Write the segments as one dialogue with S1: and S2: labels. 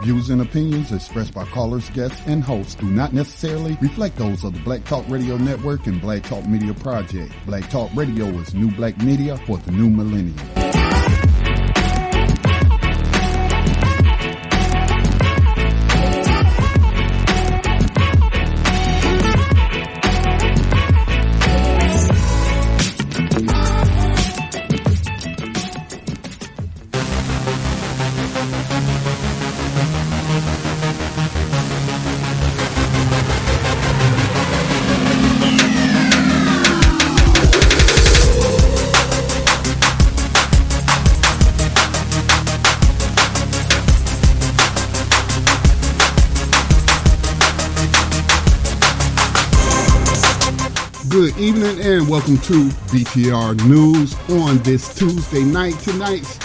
S1: views and opinions expressed by callers, guests, and hosts do not necessarily reflect those of the Black Talk Radio Network and Black Talk Media Project. Black Talk Radio is new black media for the new millennium. Good evening and welcome to BTR News on this Tuesday night. Today's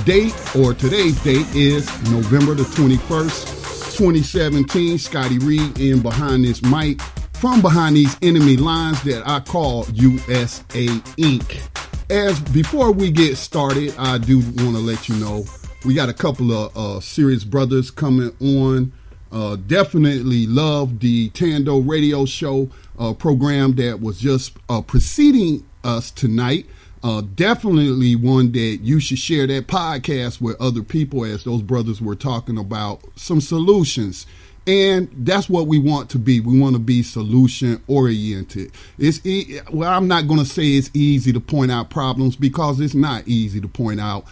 S1: date is November the 21st, 2017. Scotty Reed in behind this mic from behind these enemy lines that I call USA Inc. As before we get started, I do want to let you know we got a couple of serious brothers coming on. Definitely love the Tando radio show program that was just preceding us tonight. Definitely one that you should share that podcast with other people, as those brothers were talking about some solutions. And that's what we want to be. We want to be solution oriented. I'm not going to say it's easy to point out problems, because it's not easy to point out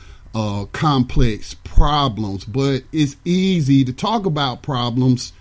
S1: complex problems, but it's easy to talk about problems,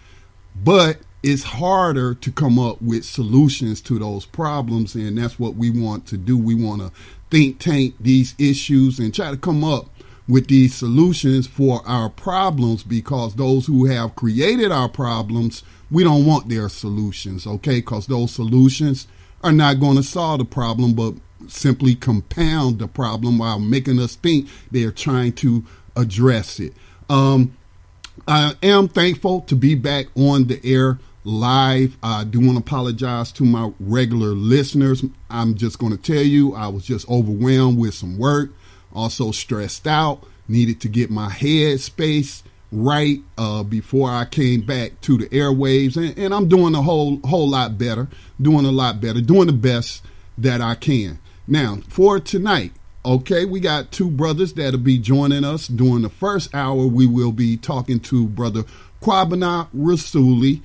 S1: but it's harder to come up with solutions to those problems. And that's what we want to do. We want to think tank these issues and try to come up with these solutions for our problems, because those who have created our problems, we don't want their solutions, okay? Because those solutions are not going to solve the problem, but simply compound the problem while making us think they're trying to address it. I am thankful to be back on the air live. I do want to apologize to my regular listeners. I'm just going to tell you, I was just overwhelmed with some work, also stressed out, needed to get my head space right before I came back to the airwaves, and I'm doing a whole lot better, doing the best that I can. Now, for tonight, okay, we got two brothers that'll be joining us. During the first hour, we will be talking to Brother Kwabena Rasuli,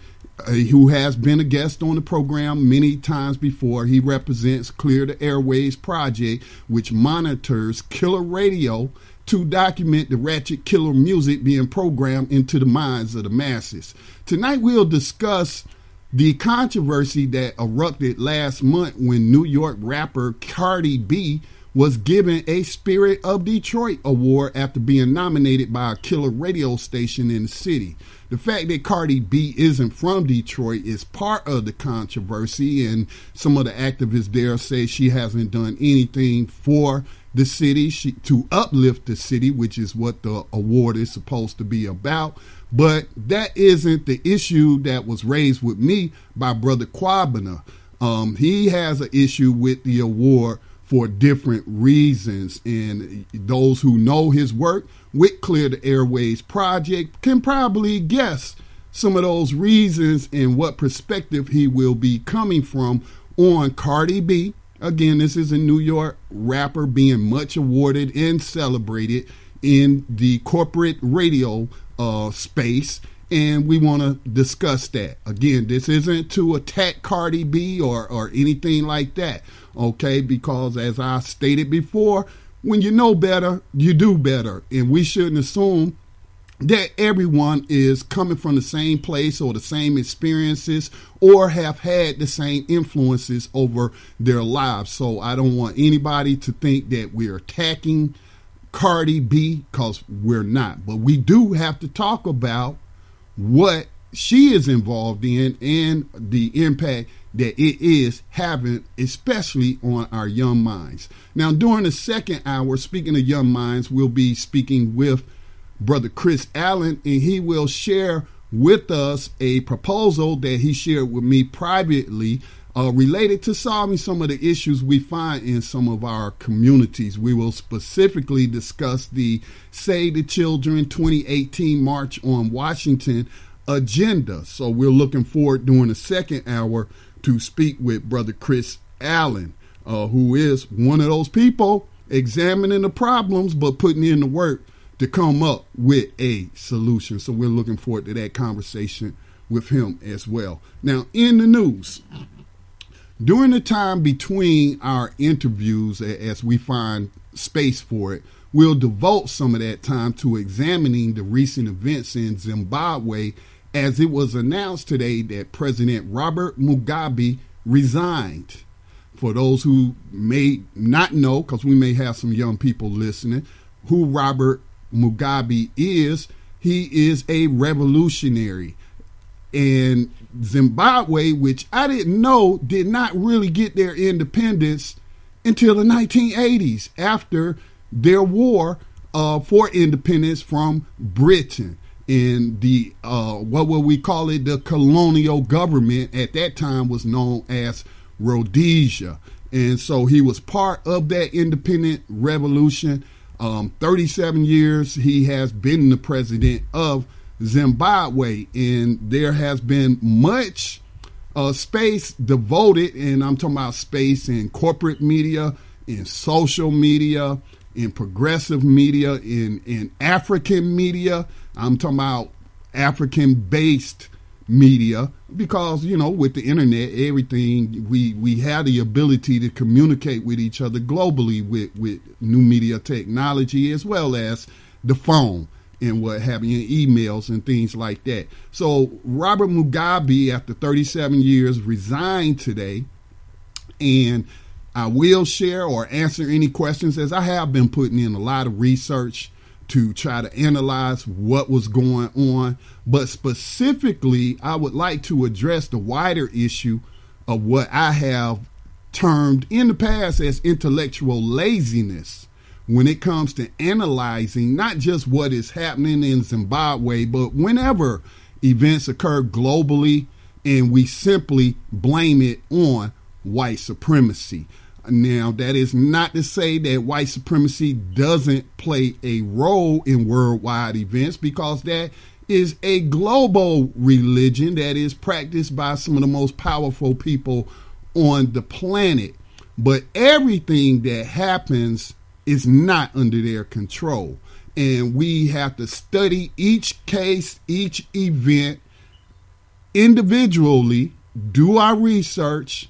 S1: who has been a guest on the program many times before. He represents Clear The Airwaves Project, which monitors killer radio to document the ratchet killer music being programmed into the minds of the masses. Tonight, we'll discuss the controversy that erupted last month when New York rapper Cardi B was given a Spirit of Detroit award after being nominated by a killer radio station in the city. The fact that Cardi B isn't from Detroit is part of the controversy, and some of the activists there say she hasn't done anything for the city to uplift the city, which is what the award is supposed to be about. But that isn't the issue that was raised with me by Brother Kwabena. He has an issue with the award for different reasons, and those who know his work with Clear The Airwaves Project can probably guess some of those reasons and what perspective he will be coming from on Cardi B. Again, this is a New York rapper being much awarded and celebrated in the corporate radio space, and we want to discuss that. Again, this isn't to attack Cardi B or anything like that, okay? Because as I stated before, when you know better, you do better, and we shouldn't assume that everyone is coming from the same place or the same experiences or have had the same influences over their lives. So I don't want anybody to think that we're attacking Cardi B, because we're not. But we do have to talk about what she is involved in and the impact that it is having, especially on our young minds. Now, during the second hour, speaking of young minds, we'll be speaking with Brother Chris Allen, and he will share with us a proposal that he shared with me privately related to solving some of the issues we find in some of our communities. We will specifically discuss the Save the Children 2018 March on Washington agenda. So we're looking forward during the second hour to speak with Brother Chris Allen, who is one of those people examining the problems but putting in the work to come up with a solution. So we're looking forward to that conversation with him as well. Now, in the news, during the time between our interviews, as we find space for it, we'll devote some of that time to examining the recent events in Zimbabwe, as it was announced today that President Robert Mugabe resigned. For those who may not know, because we may have some young people listening, who Robert Mugabe is, he is a revolutionary. And Zimbabwe, which I didn't know, did not really get their independence until the 1980s, after their war for independence from Britain. And the what will we call it? The colonial government at that time was known as Rhodesia. And so he was part of that independent revolution. 37 years he has been the president of Zimbabwe, and there has been much space devoted, and I'm talking about space in corporate media, in social media, in progressive media, in African media. I'm talking about African-based media, because, you know, with the internet, everything, we have the ability to communicate with each other globally with new media technology, as well as the phone and what have you, emails and things like that. So Robert Mugabe, after 37 years, resigned today, and I will share or answer any questions, as I have been putting in a lot of research to try to analyze what was going on. But specifically, I would like to address the wider issue of what I have termed in the past as intellectual laziness, when it comes to analyzing not just what is happening in Zimbabwe, but whenever events occur globally and we simply blame it on white supremacy. Now, that is not to say that white supremacy doesn't play a role in worldwide events, because that is a global religion that is practiced by some of the most powerful people on the planet. But everything that happens is not under their control. And we have to study each case, each event individually, do our research,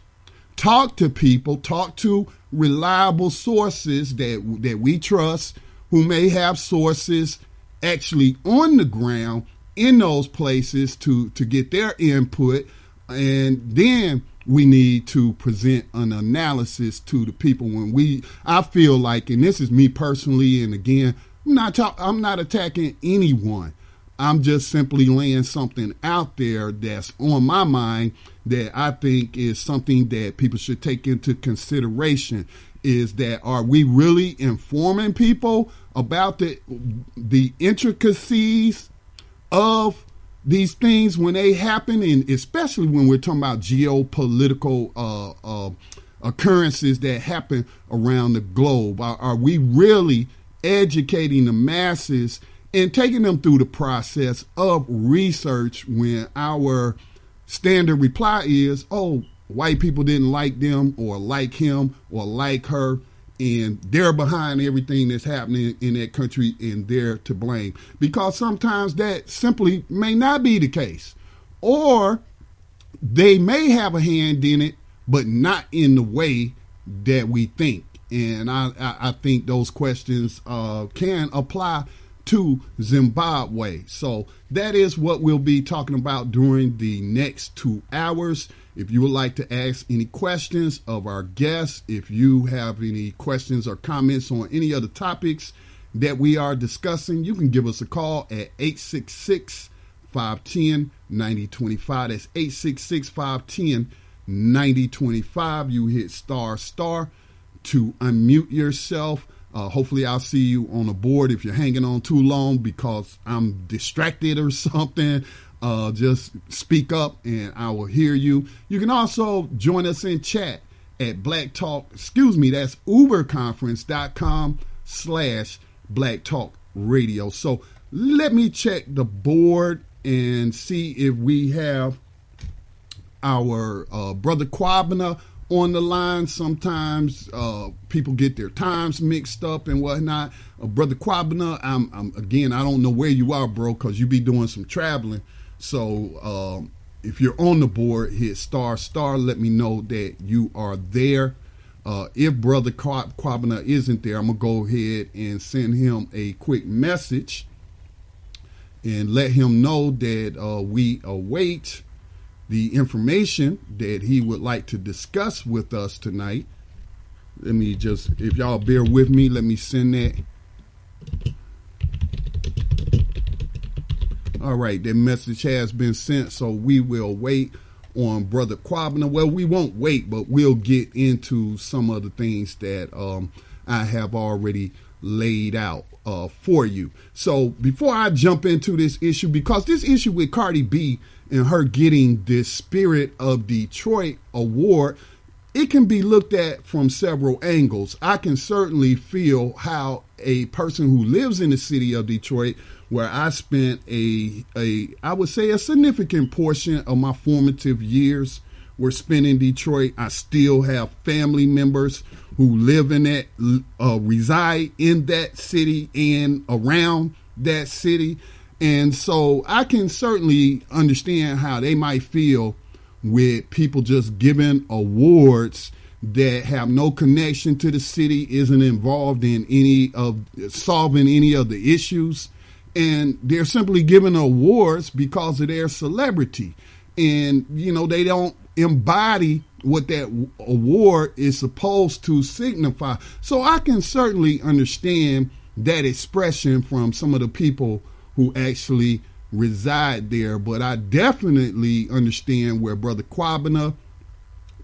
S1: talk to people, talk to reliable sources that we trust, who may have sources actually on the ground in those places to get their input. And then we need to present an analysis to the people. I feel like, and this is me personally, and again, I'm not attacking anyone. I'm just simply laying something out there that's on my mind that I think is something that people should take into consideration. Is that, are we really informing people about the intricacies of these things when they happen, and especially when we're talking about geopolitical occurrences that happen around the globe? Are we really educating the masses and taking them through the process of research, when our standard reply is, oh, white people didn't like them or like him or like her, and they're behind everything that's happening in that country and they're to blame? Because sometimes that simply may not be the case. Or they may have a hand in it, but not in the way that we think. And I think those questions can apply to Zimbabwe. So that is what we'll be talking about during the next 2 hours. If you would like to ask any questions of our guests, if you have any questions or comments on any other topics that we are discussing, you can give us a call at 866-510-9025. That's 866-510-9025. You hit ** to unmute yourself. Hopefully I'll see you on the board if you're hanging on too long because I'm distracted or something. just speak up and I will hear you. You can also join us in chat at Black Talk, that's uberconference.com/Black Talk Radio. So let me check the board and see if we have our brother Kwabena on the line. Sometimes people get their times mixed up and whatnot. Brother Kwabena, I'm again, I don't know where you are, bro, because you be doing some traveling. So if you're on the board, hit star. Let me know that you are there. If brother Kwabena isn't there, I'm going to go ahead and send him a quick message and let him know that we await the information that he would like to discuss with us tonight. Let me just, if y'all bear with me, let me send that. All right, that message has been sent, so we will wait on Brother Kwabena. Well, we won't wait, but we'll get into some of the things that I have already laid out for you. So before I jump into this issue, because this issue with Cardi B and her getting this Spirit of Detroit award, it can be looked at from several angles. I can certainly feel how a person who lives in the city of Detroit, where I spent I would say a significant portion of my formative years were spent in Detroit. I still have family members who live in that, reside in that city and around that city. And so I can certainly understand how they might feel with people just giving awards that have no connection to the city, isn't involved in any of solving any of the issues. And they're simply giving awards because of their celebrity. And, you know, they don't embody what that award is supposed to signify. So I can certainly understand that expression from some of the people who actually reside there. But I definitely understand where Brother Kwabena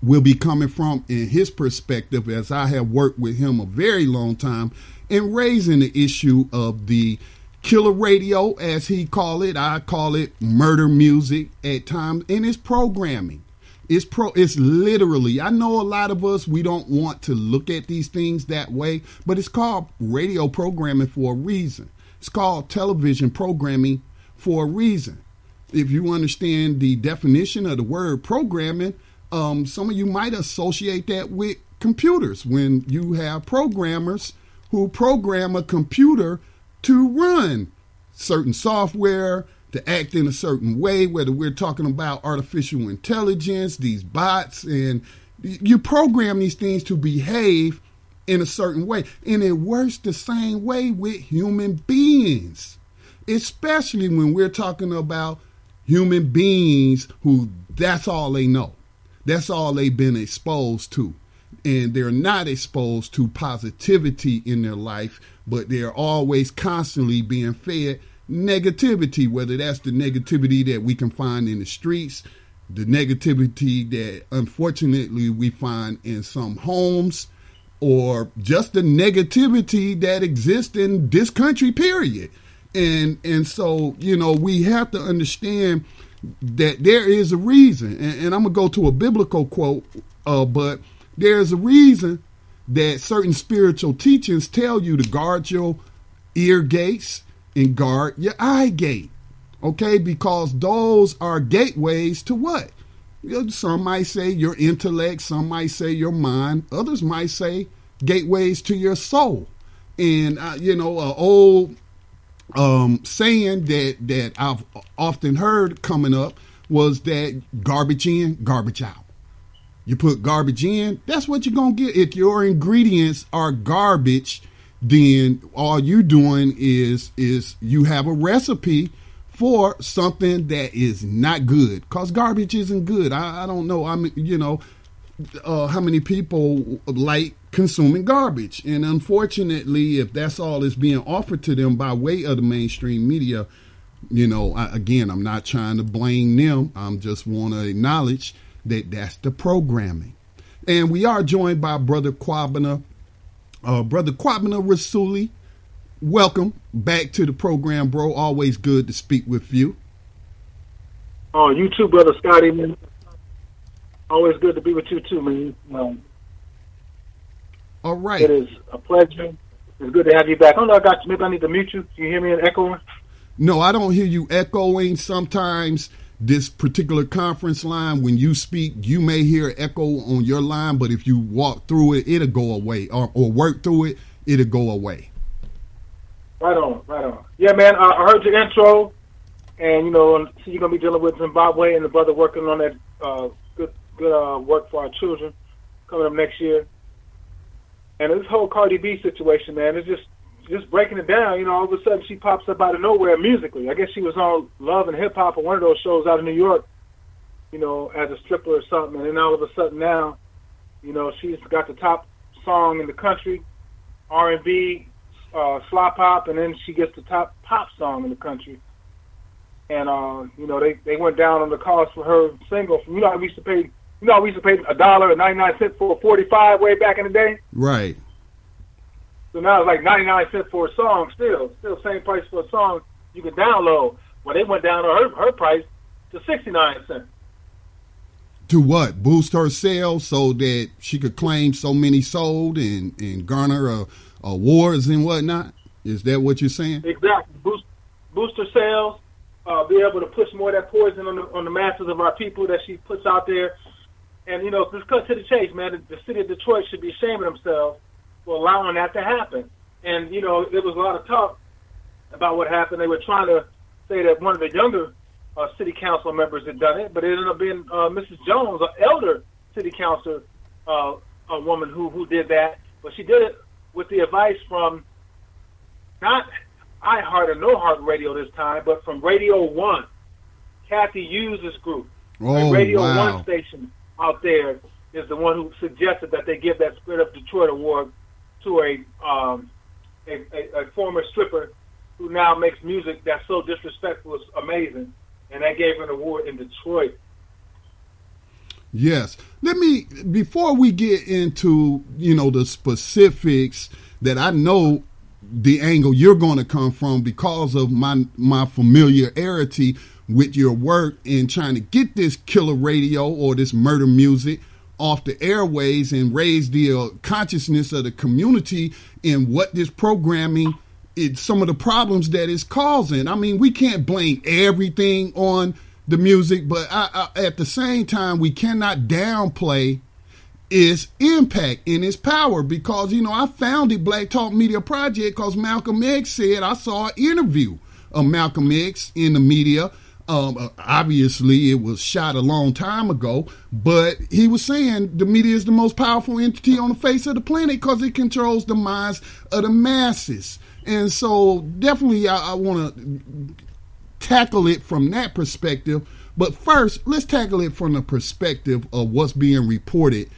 S1: will be coming from in his perspective, as I have worked with him a very long time in raising the issue of the killer radio, as he call it. I call it murder music at times, and it's programming. It's literally, I know a lot of us, we don't want to look at these things that way, but it's called radio programming for a reason. It's called television programming for a reason. If you understand the definition of the word programming, some of you might associate that with computers, when you have programmers who program a computer to run certain software, to act in a certain way, whether we're talking about artificial intelligence, these bots, and you program these things to behave in a certain way. And it works the same way with human beings, especially when we're talking about human beings who that's all they know. That's all they've been exposed to. And they're not exposed to positivity in their life, but they're always constantly being fed negativity, whether that's the negativity that we can find in the streets, the negativity that unfortunately we find in some homes, or just the negativity that exists in this country, period. And so, you know, we have to understand that there is a reason, and I'm going to go to a biblical quote, but there's a reason that certain spiritual teachings tell you to guard your ear gates and guard your eye gate, okay? Because those are gateways to what? Some might say your intellect, some might say your mind, others might say gateways to your soul. And, you know, an old saying that I've often heard coming up was that garbage in, garbage out. You put garbage in, that's what you're going to get. If your ingredients are garbage, then all you're doing is you have a recipe for something that is not good, because garbage isn't good. I don't know. I mean, you know, how many people like consuming garbage? And unfortunately, if that's all that's being offered to them by way of the mainstream media, you know, again, I'm not trying to blame them. I'm just want to acknowledge that that's the programming. And we are joined by Brother Kwabena Rasuli. Welcome back to the program, bro. Always good to speak with you.
S2: Oh, you too, Brother Scotty, man. Always good to be with you too, man.
S1: All right.
S2: It is a pleasure. It's good to have you back. I don't know, maybe I need to mute you. Can you hear me in echoing?
S1: No, I don't hear you echoing. Sometimes this particular conference line, when you speak, you may hear echo on your line, but if you walk through it, it'll go away, or work through it, it'll go away.
S2: Right on, right on. Yeah, man, I heard your intro, and, so you're going to be dealing with Zimbabwe and the brother working on that good work for our children coming up next year. And this whole Cardi B situation, man, it's just breaking it down. All of a sudden she pops up out of nowhere musically. I guess she was on Love and Hip Hop or one of those shows out of New York, as a stripper or something. And then all of a sudden now, she's got the top song in the country, R&B, slop pop, and then she gets the top pop song in the country. And, they went down on the cost for her single. From, we used to pay $1.99 for a 45 way back in the day.
S1: Right.
S2: So now it's like 99 cents for a song. Still same price for a song you can download. Well, they went down on her price to 69 cents.
S1: To what? Boost her sales so that she could claim so many sold and garner awards and whatnot? Is that what you're saying?
S2: Exactly. Boost her sales. Be able to push more of that poison on the masses of our people that she puts out there. And, let's cut to the chase, man. The city of Detroit should be ashamed of themselves for allowing that to happen. And, there was a lot of talk about what happened. They were trying to say that one of the younger city council members had done it, but it ended up being Mrs. Jones, an elder city councilor, a woman who did that. But she did it with the advice from not iHeart or No Heart Radio this time, but from Radio 1, Kathy Hughes' group.
S1: Oh,
S2: Radio
S1: wow.
S2: 1 station out there is the one who suggested that they give that Spirit of Detroit award to a former stripper who now makes music that's so disrespectful, it's amazing, and they gave her an award in Detroit.
S1: Yes. Before we get into, the specifics that I know the angle you're going to come from because of my familiarity with your work in trying to get this killer radio or this murder music off the airways and raise the consciousness of the community in what this programming is, some of the problems that it's causing. I mean, we can't blame everything on the music, but at the same time, we cannot downplay its impact and its power because, I founded Black Talk Media Project because Malcolm X said, I saw an interview of Malcolm X in the media. Obviously, it was shot a long time ago, but he was saying the media is the most powerful entity on the face of the planet because it controls the minds of the masses. And so definitely I want to tackle it from that perspective. But first, let's tackle it from the perspective of what's being reported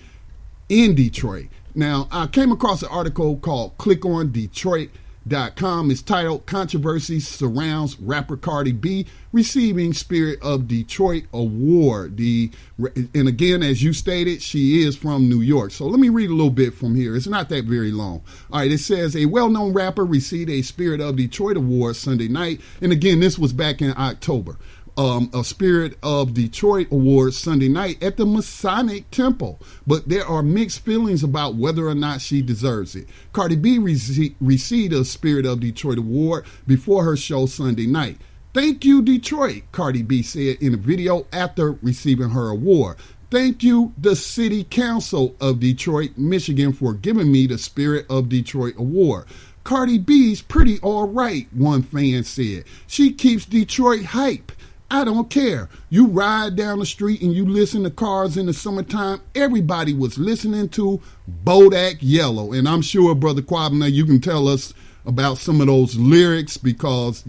S1: in Detroit. Now, I came across an article called ClickOnDetroit.com. It's titled Controversy Surrounds Rapper Cardi B Receiving Spirit of Detroit Award. And again, as you stated, she is from New York. So let me read a little bit from here. It's not that very long. All right, it says a well-known rapper received a Spirit of Detroit Award Sunday night. And again, this was back in October. A Spirit of Detroit Award Sunday night at the Masonic Temple. But there are mixed feelings about whether or not she deserves it. Cardi B received a Spirit of Detroit Award before her show Sunday night. Thank you, Detroit, Cardi B said in a video after receiving her award. Thank you, the City Council of Detroit, Michigan, for giving me the Spirit of Detroit Award. Cardi B's pretty all right, one fan said. She keeps Detroit hype. I don't care. You ride down the street and you listen to cars in the summertime. Everybody was listening to Bodak Yellow. And I'm sure, Brother Kwabena, you can tell us about some of those lyrics because,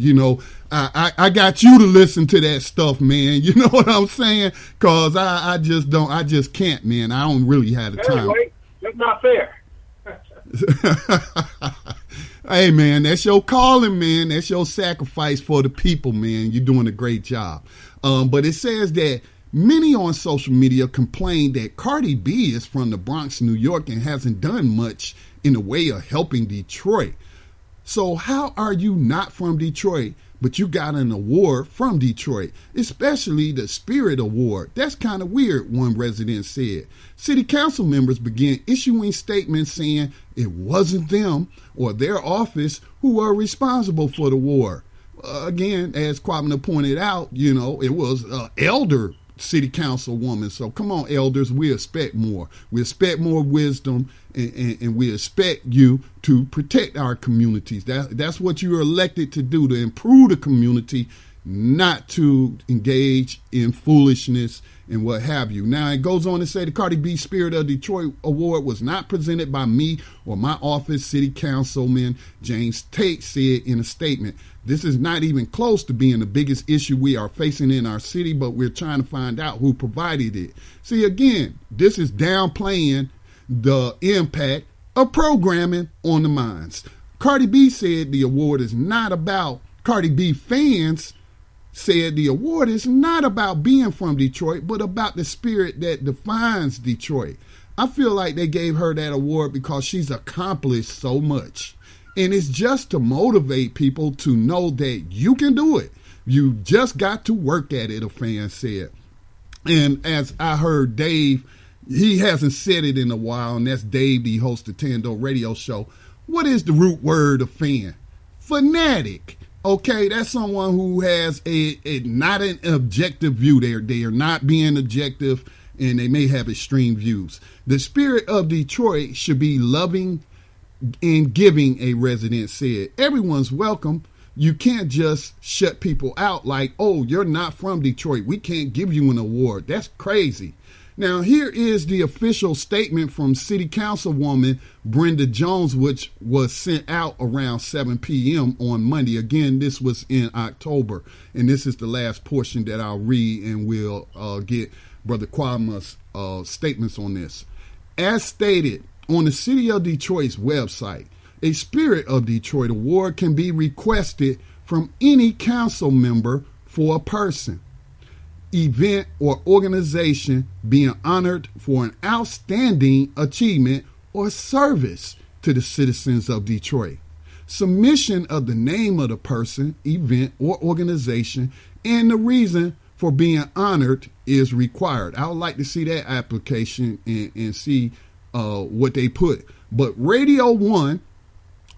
S1: I got you to listen to that stuff, man. You know what I'm saying? Because I just can't, man. I don't really have the time.
S2: Anyway, that's not fair.
S1: Hey, man, that's your calling, man. That's your sacrifice for the people, man. You're doing a great job. But it says that many on social media complain that Cardi B is from the Bronx, New York, and hasn't done much in the way of helping Detroit. So how are you not from Detroit, but you got an award from Detroit, especially the Spirit Award. That's kind of weird, one resident said. City council members began issuing statements saying it wasn't them or their office who were responsible for the award. Again, as Kwabena pointed out, it was elder city council woman. So come on, elders, we expect more. We expect more wisdom, and we expect you to protect our communities. That's what you are elected to do, to improve the community, not to engage in foolishness and what have you. Now, it goes on to say the Cardi B Spirit of Detroit Award was not presented by me or my office. City Councilman James Tate said in a statement, "This is not even close to being the biggest issue we are facing in our city, but we're trying to find out who provided it." See, again, this is downplaying the impact of programming on the minds. Cardi B said the award is not about, Cardi B fans said the award is not about being from Detroit, but about the spirit that defines Detroit. I feel like they gave her that award because she's accomplished so much. And it's just to motivate people to know that you can do it. You just got to work at it, a fan said. And as I heard Dave, he hasn't said it in a while, and that's Dave, the host of Tando Radio Show. What is the root word of fan? Fanatic. Okay, that's someone who has a not an objective view. They are not being objective, and they may have extreme views. The spirit of Detroit should be loving and giving, a resident said. Everyone's welcome. You can't just shut people out like, oh, you're not from Detroit, we can't give you an award. That's crazy. Now, here is the official statement from City Councilwoman Brenda Jones, which was sent out around 7 p.m. on Monday. Again, this was in October, and this is the last portion that I'll read, and we'll get Brother Kwabena's statements on this. As stated on the City of Detroit's website, a Spirit of Detroit Award can be requested from any council member for a person, event, or organization being honored for an outstanding achievement or service to the citizens of Detroit. Submission of the name of the person, event, or organization and the reason for being honored is required. I would like to see that application and see what they put. But Radio 1,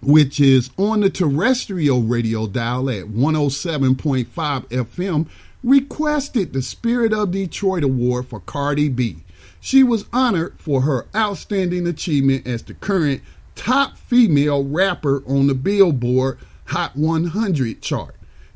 S1: which is on the terrestrial radio dial at 107.5 FM, requested the Spirit of Detroit Award for Cardi B. She was honored for her outstanding achievement as the current top female rapper on the Billboard Hot 100 chart.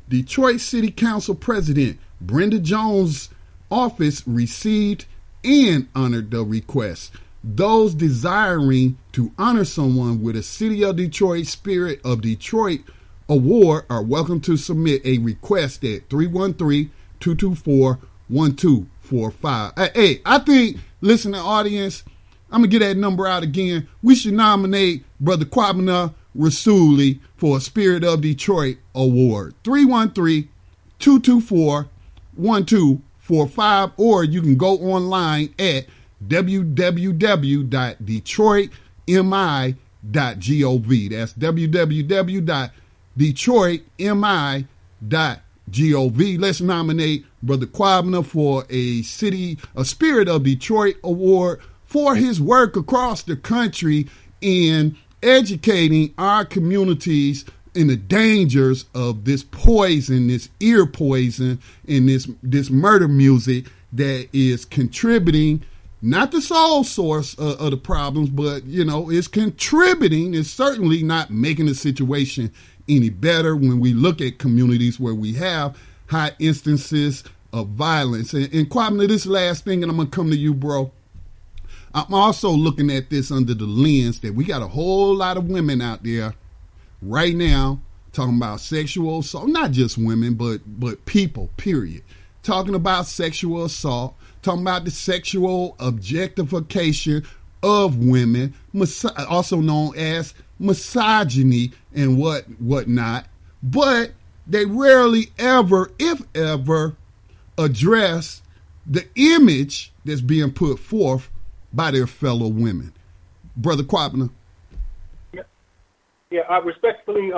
S1: Detroit City Council President Brenda Jones' office received and honored the request. Those desiring to honor someone with a City of Detroit Spirit of Detroit Award are welcome to submit a request at 313-224-1245. Hey, I think, listening audience, I'm going to get that number out again. We should nominate Brother Kwabena Rasuli for a Spirit of Detroit Award. 313-224-1245, or you can go online at www.detroitmi.gov. That's www.detroitmi.gov. Let's nominate Brother Kwabena for a Spirit of Detroit Award for his work across the country in educating our communities in the dangers of this poison, this ear poison, and this murder music that is contributing, not the sole source of the problems, but, it's contributing. It's certainly not making the situation any better when we look at communities where we have high instances of violence. And Kwabena, this last thing, and I'm going to come to you, bro. I'm also looking at this under the lens that we got a whole lot of women out there right now talking about sexual assault, not just women, but people, period. Talking about sexual assault, talking about the sexual objectification of women, also known as misogyny and whatnot. But they rarely ever, if ever, address the image that's being put forth by their fellow women. Brother Kwabena.
S2: Yeah, I respectfully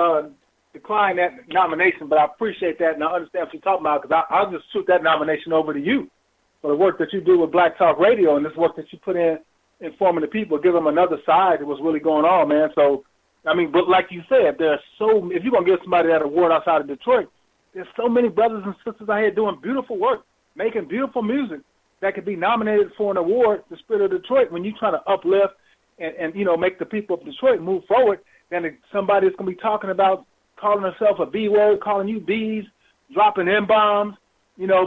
S2: decline that nomination, but I appreciate that and I understand what you're talking about because I'll just shoot that nomination over to you for the work that you do with Black Talk Radio and this work that you put in informing the people, give them another side of what's really going on, man. So, I mean, but like you said, if you're going to give somebody that award outside of Detroit, there's so many brothers and sisters out here doing beautiful work, making beautiful music that could be nominated for an award, the Spirit of Detroit, when you're trying to uplift and make the people of Detroit move forward, then somebody's going to be talking about calling herself a B word, calling you B's, dropping M-bombs,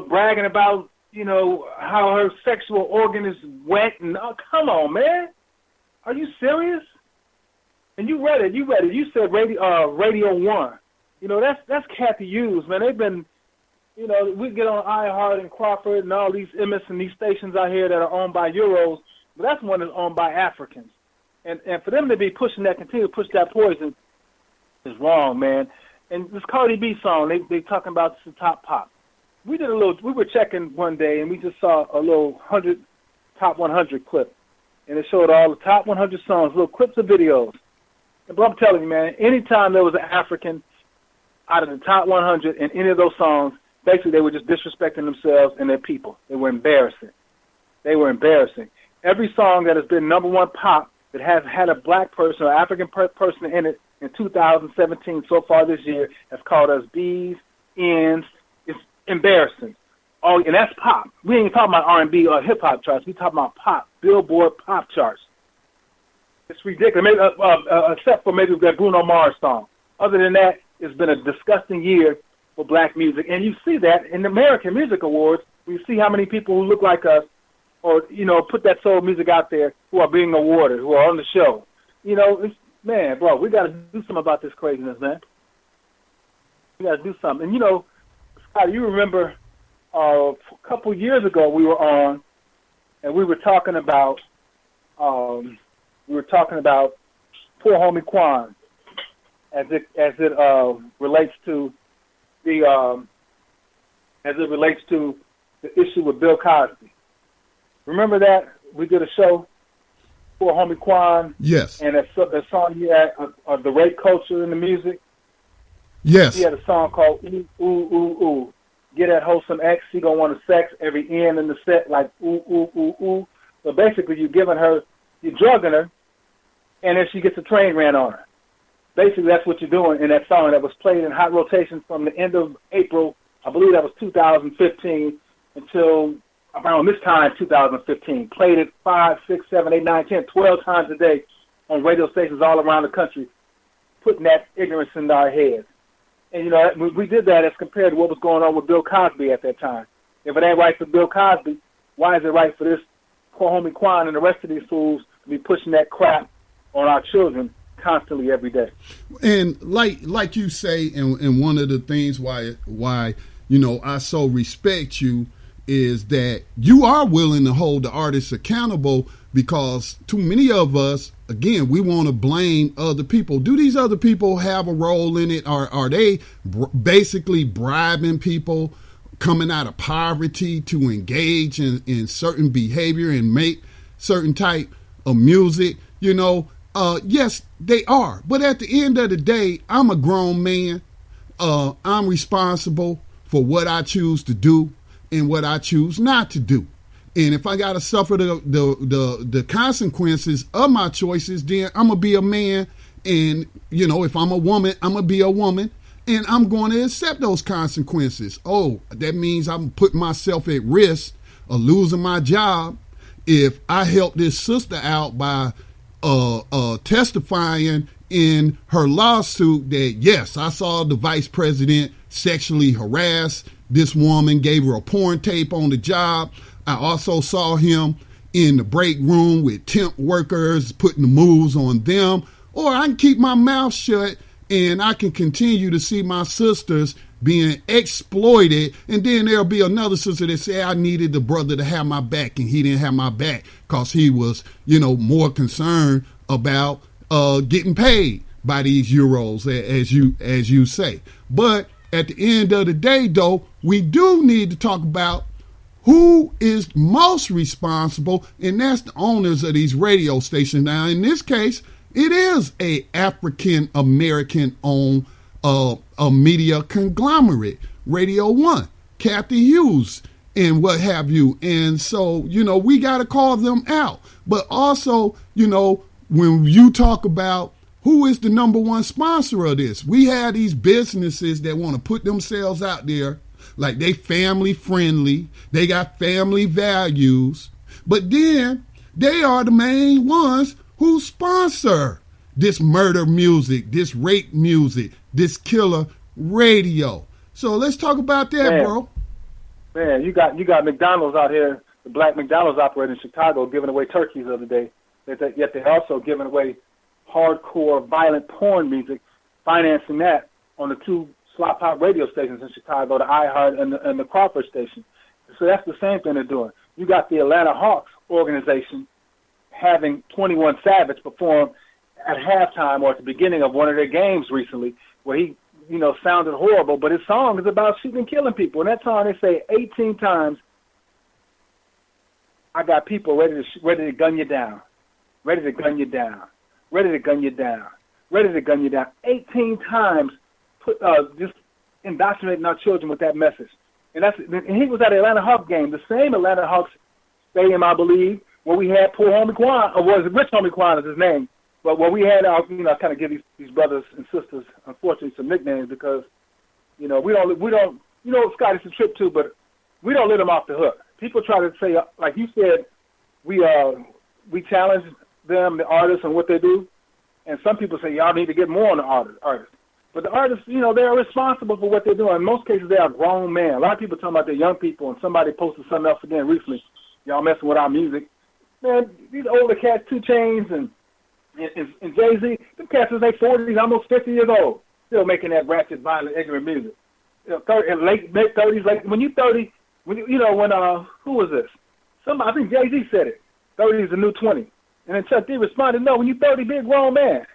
S2: bragging about, how her sexual organ is wet. And come on, man. Are you serious? And you read it. You said Radio 1. That's Kathy Hughes, man. They've been, we get on iHeart and Crawford and all these Emmis and these stations out here that are owned by Euros, but that's one that's owned by Africans. And for them to be continue to push that poison is wrong, man. And this Cardi B song, they talking about the top pop. We were checking one day and we just saw a little top 100 clip. And it showed all the top 100 songs, little clips of videos. But I'm telling you, man, anytime there was an African out of the top 100 in any of those songs, basically they were just disrespecting themselves and their people. They were embarrassing. Every song that has been number one pop that has had a black person or African person in it in 2017 so far this year has called us B's, N's. It's embarrassing. And that's pop. We ain't talking about R&B or hip-hop charts. We talking about pop, Billboard pop charts. It's ridiculous, maybe, except for maybe that Bruno Mars song. Other than that, it's been a disgusting year for black music. And you see that in the American Music Awards. We see how many people who look like us or, put that soul music out there who are being awarded, who are on the show. Man, bro, we got to do something about this craziness, man. We got to do something. And, Scott, you remember a couple years ago we were on and we were talking about poor homie Quan as it relates to the issue with Bill Cosby. Remember that we did a show for homie Quan.
S1: Yes.
S2: And a song he had of the rape culture in the music.
S1: Yes.
S2: He had a song called Ooh Ooh Ooh Ooh. Get that wholesome X. She gonna want to sex every end in the set like ooh ooh ooh ooh. So basically, you're drugging her, and then she gets a train ran on her. Basically, that's what you're doing in that song that was played in hot rotation from the end of April, I believe that was 2015, until around this time, 2015. Played it 5, 6, 7, 8, 9, 10, 12 times a day on radio stations all around the country, putting that ignorance in our heads. And, we did that as compared to what was going on with Bill Cosby at that time. If it ain't right for Bill Cosby, why is it right for this poor homie Quan and the rest of these fools to be pushing that crap on our children constantly every day?
S1: And like you say, and one of the things why I so respect you is that you are willing to hold the artists accountable, because too many of us, again, we want to blame other people. Do these other people have a role in it? Are they basically bribing people coming out of poverty to engage in certain behavior and make certain type of music? Yes, they are. But at the end of the day, I'm a grown man. I'm responsible for what I choose to do and what I choose not to do. And if I got to suffer the consequences of my choices, then I'm going to be a man. And, if I'm a woman, I'm going to be a woman. And I'm going to accept those consequences. Oh, that means I'm putting myself at risk of losing my job if I help this sister out by testifying in her lawsuit that, yes, I saw the vice president sexually harass this woman, gave her a porn tape on the job. I also saw him in the break room with temp workers putting the moves on them. Or I can keep my mouth shut and I can continue to see my sisters being exploited. And then there'll be another sister that say I needed the brother to have my back and he didn't have my back because he was, more concerned about getting paid by these euros, as you say. But at the end of the day, though, we do need to talk about who is most responsible, and that's the owners of these radio stations. Now, in this case, it is a African American owned a media conglomerate, Radio One, Kathy Hughes, and what have you. And so, we got to call them out. But also, when you talk about who is the number one sponsor of this, we have these businesses that want to put themselves out there like they family friendly, they got family values, but then they are the main ones who sponsor this murder music, this rape music, this killer radio. So let's talk about that, bro.
S2: Man, you got McDonald's out here, the black McDonald's operator in Chicago, giving away turkeys the other day. Yet they're also giving away hardcore, violent porn music, financing that on the two slop hop radio stations in Chicago, the iHeart and the Crawford station. So that's the same thing they're doing. You got the Atlanta Hawks organization having 21 Savage perform at halftime or at the beginning of one of their games recently, where he, sounded horrible, but his song is about shooting and killing people. In that song, they say 18 times, I got people ready to gun you down, ready to gun you down, ready to gun you down, ready to gun you down. 18 times, just indoctrinating our children with that message. And he was at the Atlanta Hawks game, the same Atlanta Hawks stadium, I believe, where we had poor homie Quan, or was it Rich Homie Quan is his name, but where we had our, kind of give these brothers and sisters, unfortunately, some nicknames because, we don't, Scott, it's a trip too, but we don't let them off the hook. People try to say, like you said, we challenge them, the artists, and what they do, and some people say y'all need to get more on the artists. But the artists, they're responsible for what they're doing. In most cases, they are grown men. A lot of people talking about they're young people, and somebody posted something else again recently. Y'all messing with our music. Man, these older cats, 2 Chainz and Jay-Z, them cats is like 40s, almost 50 years old, still making that ratchet, violent, ignorant music. Late 30s, like when you 30, who was this? I think Jay-Z said it. 30 is the new 20. And then Chuck D responded, no, when you 30, be a grown man.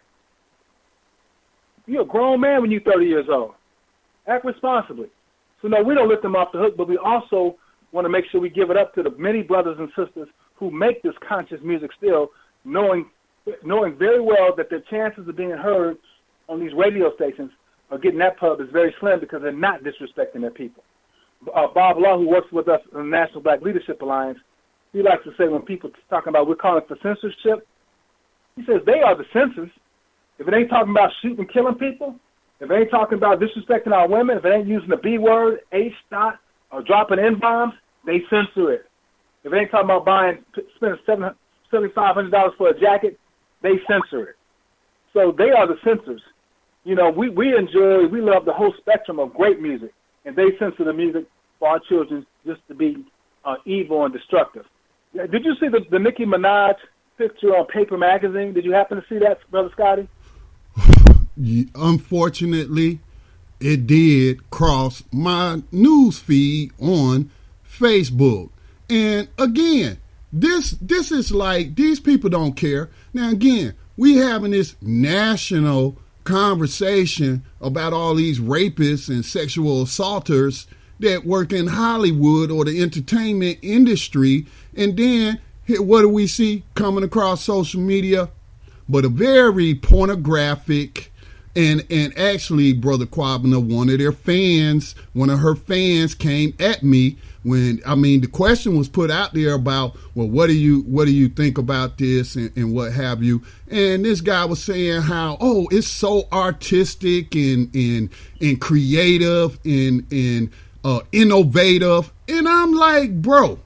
S2: You're a grown man when you're 30 years old. Act responsibly. So, no, we don't let them off the hook, but we also want to make sure we give it up to the many brothers and sisters who make this conscious music still, knowing very well that their chances of being heard on these radio stations or getting that pub is very slim because they're not disrespecting their people. Bob Law, who works with us in the National Black Leadership Alliance, he likes to say when people talking about we're calling it for censorship, he says they are the censors. If it ain't talking about shooting and killing people, if it ain't talking about disrespecting our women, if it ain't using the B word, H dot, or dropping N-bombs, they censor it. If it ain't talking about spending $7,500 for a jacket, they censor it. So they are the censors. We love the whole spectrum of great music, and they censor the music for our children just to be evil and destructive. Did you see the Nicki Minaj picture on Paper Magazine? Did you happen to see that, Brother Scotty?
S1: Unfortunately, it did cross my news feed on Facebook. And again, this is like, these people don't care. Now, again, we having this national conversation about all these rapists and sexual assaulters that work in Hollywood or the entertainment industry. And then what do we see coming across social media? But a very pornographic, and actually, Brother Kwabena, one of her fans came at me when, the question was put out there about, well, what do you think about this and what have you? And this guy was saying how, it's so artistic and creative and innovative. And I'm like, bro,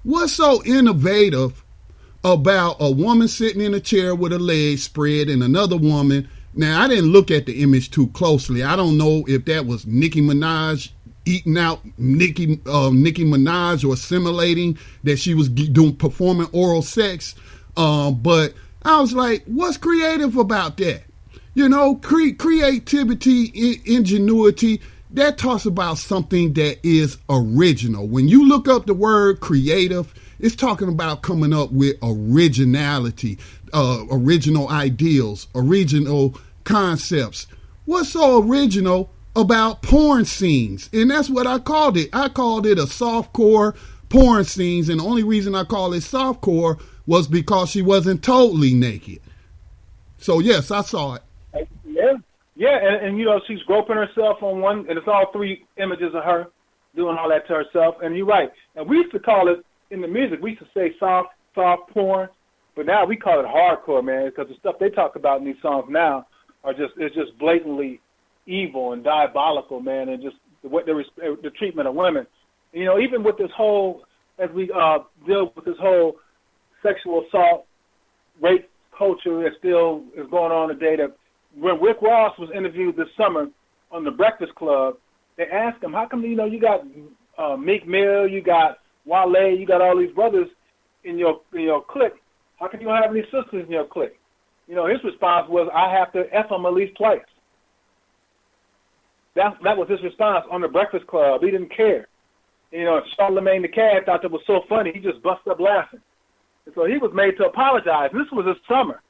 S1: what's so innovative about a woman sitting in a chair with her legs spread and another woman? Now, I didn't look at the image too closely. I don't know if that was Nicki Minaj eating out Nicki Minaj or assimilating that she was performing oral sex. But I was like, what's creative about that? Creativity, ingenuity, that talks about something that is original. When you look up the word creative, it's talking about coming up with originality, original ideals, original concepts. What's so original about porn scenes? And that's what I called it. I called it a softcore porn scenes. And the only reason I call it softcore was because she wasn't totally naked. So, yes, I saw it.
S2: Yeah. Yeah, and you know, she's groping herself on one, and it's all three images of her doing all that to herself. And you're right. And we used to call it, in the music, we used to say soft porn, but now we call it hardcore, man, because the stuff they talk about in these songs now it's just blatantly evil and diabolical, man, and just the treatment of women. You know, even with this whole, as we deal with this whole sexual assault, rape culture that still is going on today, that when Rick Ross was interviewed this summer on the Breakfast Club, they asked him, how come, you know, you got Meek Mill, you got Wale, you got all these brothers in your clique. How come you don't have any sisters in your clique? You know, his response was, I have to F them at least twice. That was his response on the Breakfast Club. He didn't care. You know, Charlamagne the Cat thought that was so funny, he just busted up laughing. And so he was made to apologize. This was this summer.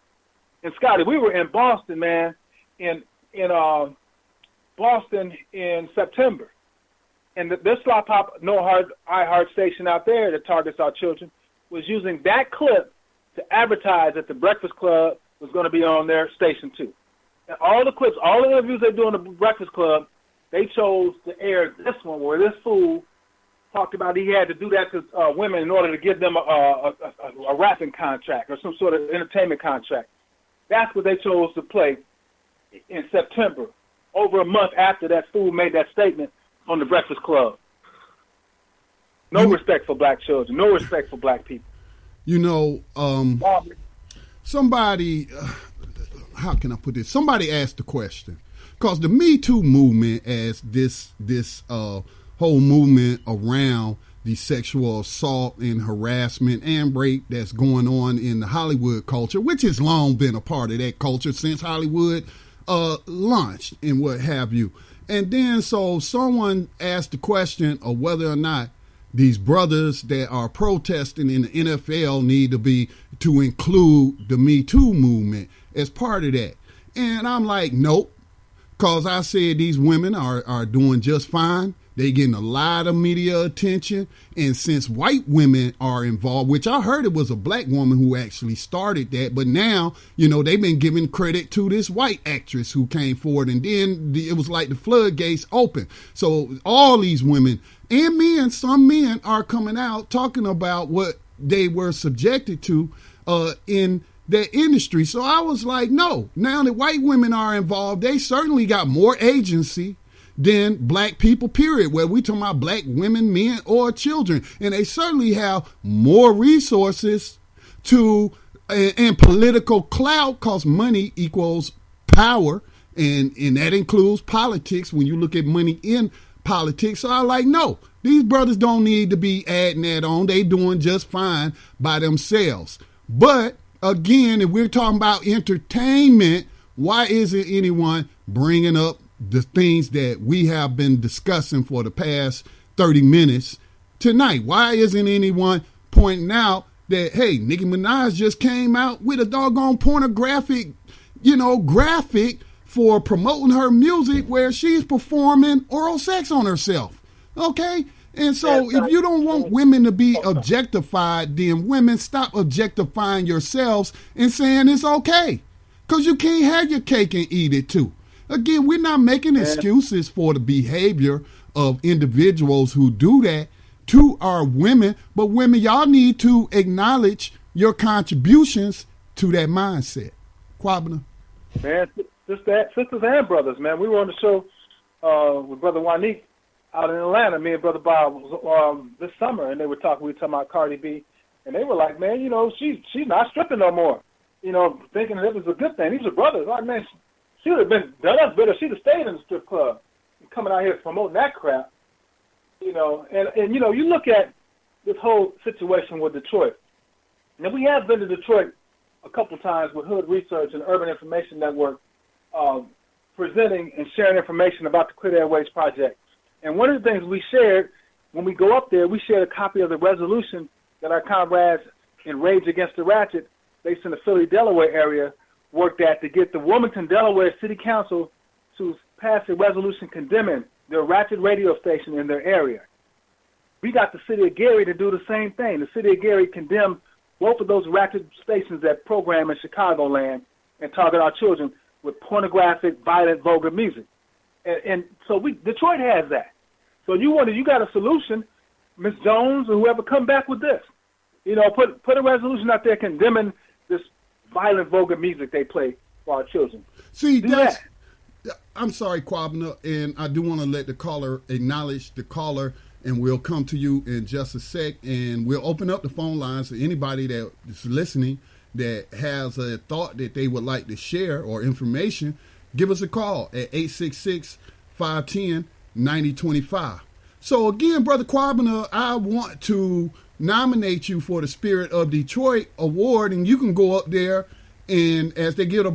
S2: And Scotty, we were in Boston, man, in Boston in September. And this Slop Hop No Heart iHeart station out there that targets our children was using that clip to advertise that the Breakfast Club was going to be on their station too. And all the clips, all the interviews they do on the Breakfast Club, they chose to air this one where this fool talked about he had to do that to women in order to give them a rapping contract or some sort of entertainment contract. That's what they chose to play in September, over a month after that fool made that statement on the Breakfast Club. No respect for black children, no respect for black people.
S1: You know, somebody, how can I put this? Somebody asked the question, because the Me Too movement, as this whole movement around the sexual assault and harassment and rape that's going on in the Hollywood culture, which has long been a part of that culture since Hollywood launched and what have you. And then so someone asked the question of whether or not these brothers that are protesting in the NFL need to include the Me Too movement as part of that. And I'm like, nope, because I said these women are doing just fine. They getting a lot of media attention. And since white women are involved, which I heard it was a black woman who actually started that, but now, you know, they've been giving credit to this white actress who came forward, and then it was like the floodgates open. So all these women and men, some men are coming out talking about what they were subjected to in that industry. So I was like, no, now that white women are involved, they certainly got more agency than black people, period, where we talking about black women, men, or children. And they certainly have more resources to and political clout, because money equals power, and that includes politics when you look at money in politics. So I like, no, these brothers don't need to be adding that on. They doing just fine by themselves. But again, if we're talking about entertainment, why isn't anyone bringing up the things that we have been discussing for the past 30 minutes tonight? Why isn't anyone pointing out that, hey, Nicki Minaj just came out with a doggone pornographic, graphic for promoting her music where she's performing oral sex on herself? Okay? And so if you don't want women to be objectified, then women stop objectifying yourselves and saying it's okay. Because you can't have your cake and eat it too. Again, we're not making excuses for the behavior of individuals who do that to our women, but women, y'all need to acknowledge your contributions to that mindset. Kwabena?
S2: Man, sisters and brothers, man. We were on the show with Brother Wanique out in Atlanta. Me and Brother Bob was this summer, and we were talking about Cardi B, and they were like, man, she's not stripping no more. Thinking that it was a good thing. These are brothers. Like, man, she would have been done us better. She'd have stayed in the strip club and coming out here promoting that crap. And you look at this whole situation with Detroit. Now, we have been to Detroit a couple times with Hood Research and Urban Information Network presenting and sharing information about the Clear The Airwaves Project. And one of the things we shared, when we go up there, we shared a copy of the resolution that our comrades in Rage Against the Ratchet, based in the Philly, Delaware area, worked at to get the Wilmington, Delaware City Council to pass a resolution condemning their ratchet radio station in their area. We got the city of Gary to do the same thing. The city of Gary condemned both of those ratchet stations that program in Chicagoland and target our children with pornographic, violent, vulgar music. And so Detroit has that. So you got a solution, Ms. Jones or whoever, come back with this. Put a resolution out there condemning this violent, vulgar music they play for our children.
S1: See, I'm sorry, Kwabena, and I do want to let the caller acknowledge the caller, and we'll come to you in just a sec, and we'll open up the phone lines for anybody that is listening that has a thought that they would like to share or information. Give us a call at 866-510-9025. So again, Brother Kwabena, I want to nominate you for the Spirit of Detroit Award, and you can go up there and as they get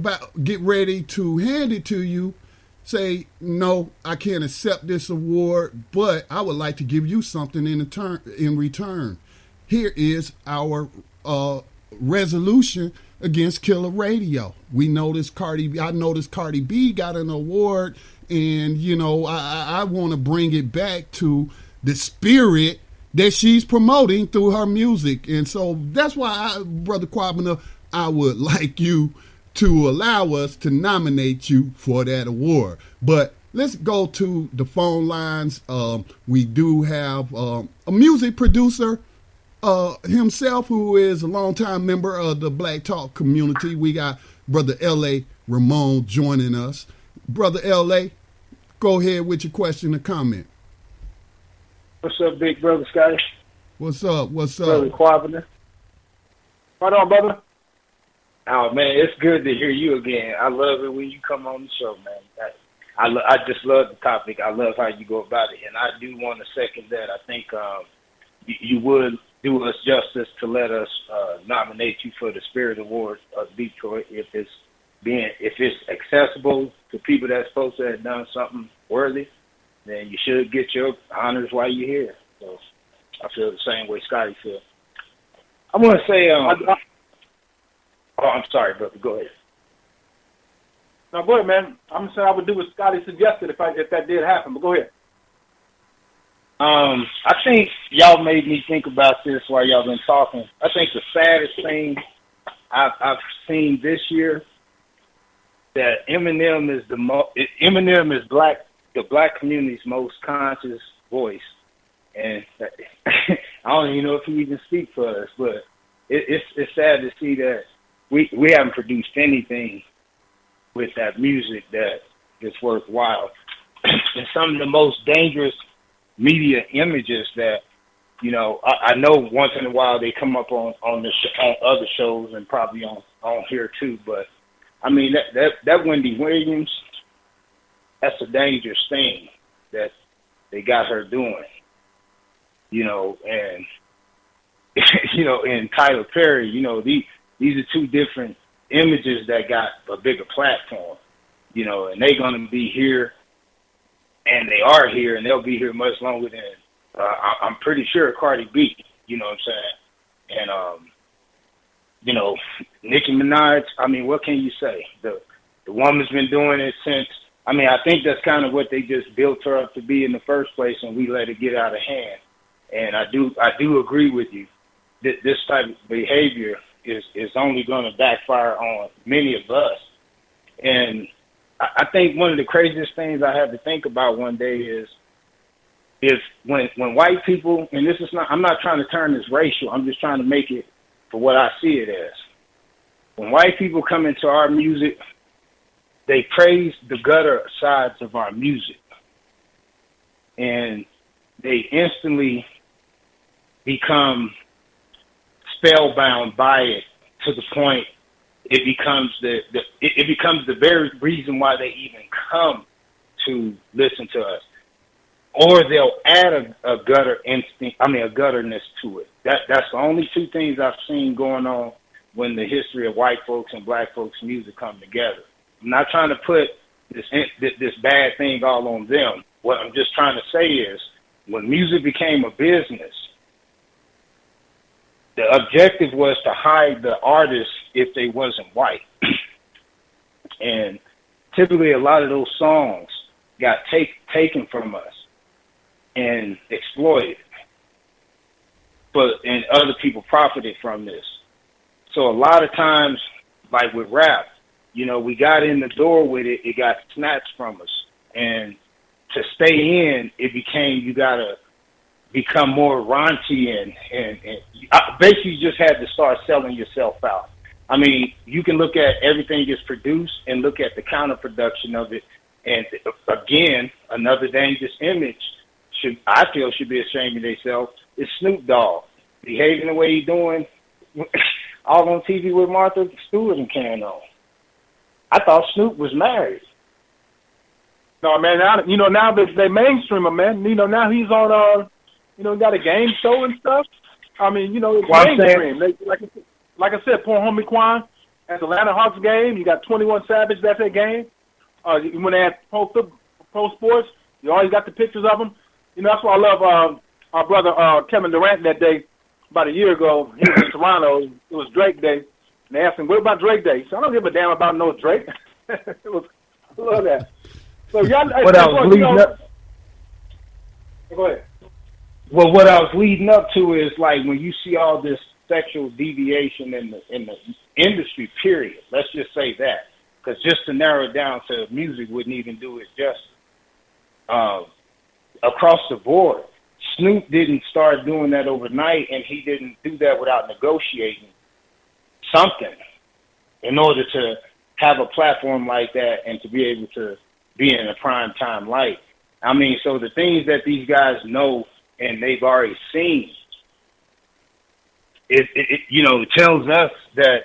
S1: ready to hand it to you, say, no, I can't accept this award, but I would like to give you something in return. Here is our resolution against killer radio. I noticed Cardi B got an award, and I want to bring it back to the spirit that she's promoting through her music. And so that's why, Brother Kwabena, I would like you to allow us to nominate you for that award. But let's go to the phone lines. We do have a music producer himself, who is a longtime member of the Black Talk community. We got Brother L.A. Ramon joining us. Brother L.A., go ahead with your question or comment.
S2: What's up, big brother Scotty?
S1: What's up?
S2: Brother Kwabena. Right on, brother.
S3: Oh, man, it's good to hear you again. I love it when you come on the show, man. I just love the topic. I love how you go about it. And I do want to second that. I think you would do us justice to let us nominate you for the Spirit Award of Detroit if it's accessible to people that's supposed to have done something worthy. Then you should get your honors while you're here. So I feel the same way Scotty feels. I want to say, I'm sorry, brother. Go ahead.
S2: No, go ahead, man. I'm saying I would do what Scotty suggested if that did happen, but go ahead.
S3: I think y'all made me think about this while y'all been talking. I think the saddest thing I've seen this year, that Eminem is the black community's most conscious voice, and I don't even know if he even speaks for us, but it's sad to see that we haven't produced anything with that music that is worthwhile. And some of the most dangerous media images that, I know once in a while they come up on other shows and probably on here too, but I mean that Wendy Williams, that's a dangerous thing that they got her doing, and and Tyler Perry, these are two different images that got a bigger platform, and they're going to be here, and they are here, and they'll be here much longer than, I'm pretty sure, Cardi B, you know what I'm saying? And, Nicki Minaj, I mean, what can you say? The woman's been doing it since, I think that's kind of what they just built her up to be in the first place, and we let it get out of hand. And I do agree with you. This type of behavior is only going to backfire on many of us. And I think one of the craziest things I had to think about one day is when white people, and this is not, I'm not trying to turn this racial, I'm just trying to make it for what I see it as. When white people come into our music, they praise the gutter sides of our music. And they instantly become spellbound by it to the point it becomes the very reason why they even come to listen to us. Or they'll add a gutterness to it. That's the only two things I've seen going on when the history of white folks and black folks' music come together. I'm not trying to put this bad thing all on them. What I'm just trying to say is, when music became a business, the objective was to hide the artists if they wasn't white. And typically a lot of those songs got taken from us and exploited. And other people profited from this. So a lot of times, like with rap, You know, we got in the door with it. It got snatched from us. And to stay in, it became, you got to become more raunchy and basically you just had to start selling yourself out. I mean, you can look at everything that's produced and look at the counter production of it. And again, another dangerous image I feel should be ashamed of themselves is Snoop Dogg behaving the way he's doing, all on TV with Martha Stewart and carrying on. I thought Snoop was married.
S2: No, man. Now they mainstream him, man. Now he's on. Got a game show and stuff. I mean, it's mainstream. Like I said, poor homie Quan at the Atlanta Hawks game. You got 21 Savage. That's their game. When they had pro sports, you always got the pictures of them. That's why I love our brother Kevin Durant that day about a year ago. He was in Toronto. It was Drake Day. And they asked him, what about Drake Day? So I don't give a damn about no Drake. I love that. So y'all,
S3: what I was leading up.
S2: Go ahead.
S3: Well, what I was leading up to is like when you see all this sexual deviation in the industry. Period. Let's just say that, because just to narrow it down to music wouldn't even do it justice. Across the board, Snoop didn't start doing that overnight, and he didn't do that without negotiating something in order to have a platform like that and to be able to be in a prime time light. I mean, so the things that these guys know and they've already seen, it tells us that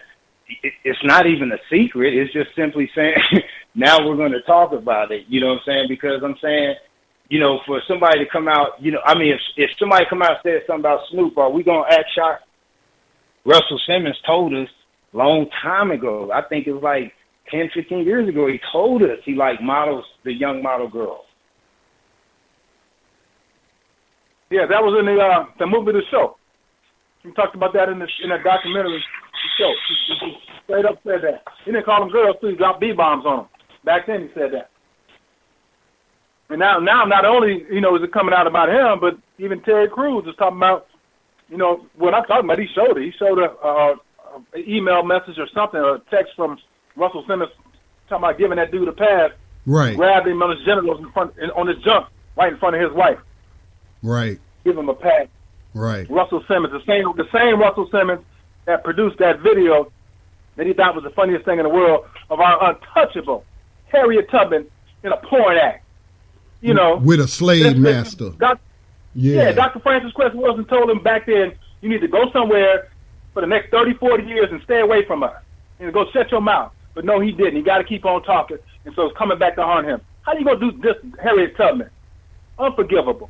S3: it's not even a secret. It's just simply saying, now we're going to talk about it. You know what I'm saying? Because I'm saying, for somebody to come out, if somebody come out and said something about Snoop, are we going to act shocked? Russell Simmons told us a long time ago, I think it was like 10, 15 years ago, he told us he liked models, the young model girls.
S2: Yeah, that was in the movie The Show. He talked about that in that documentary, The Show. He straight up said that. He didn't call them girls, too. He dropped B-bombs on them. Back then he said that. And now not only, is it coming out about him, but even Terry Crews is talking about, what I'm talking about, he showed it. He showed an email message or something, or a text from Russell Simmons talking about giving that dude a pass.
S1: Right.
S2: Grabbed him on his genitals on his junk right in front of his wife.
S1: Right.
S2: Give him a pass.
S1: Right.
S2: Russell Simmons, the same Russell Simmons that produced that video that he thought was the funniest thing in the world of our untouchable Harriet Tubman in a porn act.
S1: With a slave master.
S2: Dr. Francis Cress Wilson told him back then, you need to go somewhere for the next 30, 40 years and stay away from us. And go shut your mouth. But no, he didn't. He got to keep on talking. And so it's coming back to haunt him. How you going to do this, Harriet Tubman? Unforgivable.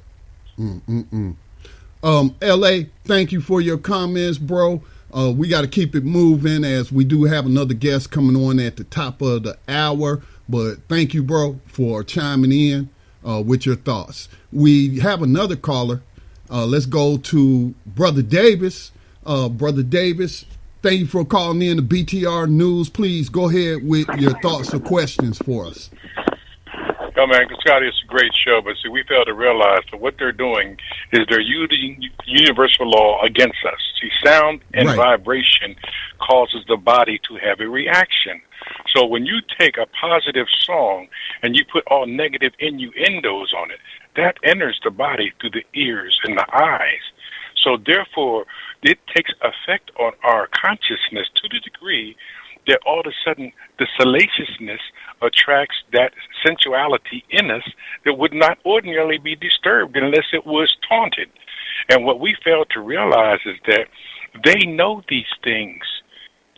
S1: L.A., thank you for your comments, bro. We got to keep it moving as we do have another guest coming on at the top of the hour. But thank you, bro, for chiming in with your thoughts. We have another caller. Let's go to Brother Davis. Brother Davis, thank you for calling in to BTR News. Please go ahead with your thoughts or questions for us.
S4: Yo, man, Scotty, it's a great show, but see, we fail to realize that what they're doing is they're using universal law against us. See, sound and vibration causes the body to have a reaction. So when you take a positive song and you put all negative innuendos on it, that enters the body through the ears and the eyes. So therefore, it takes effect on our consciousness to the degree that all of a sudden the salaciousness attracts that sensuality in us that would not ordinarily be disturbed unless it was taunted. And what we fail to realize is that they know these things.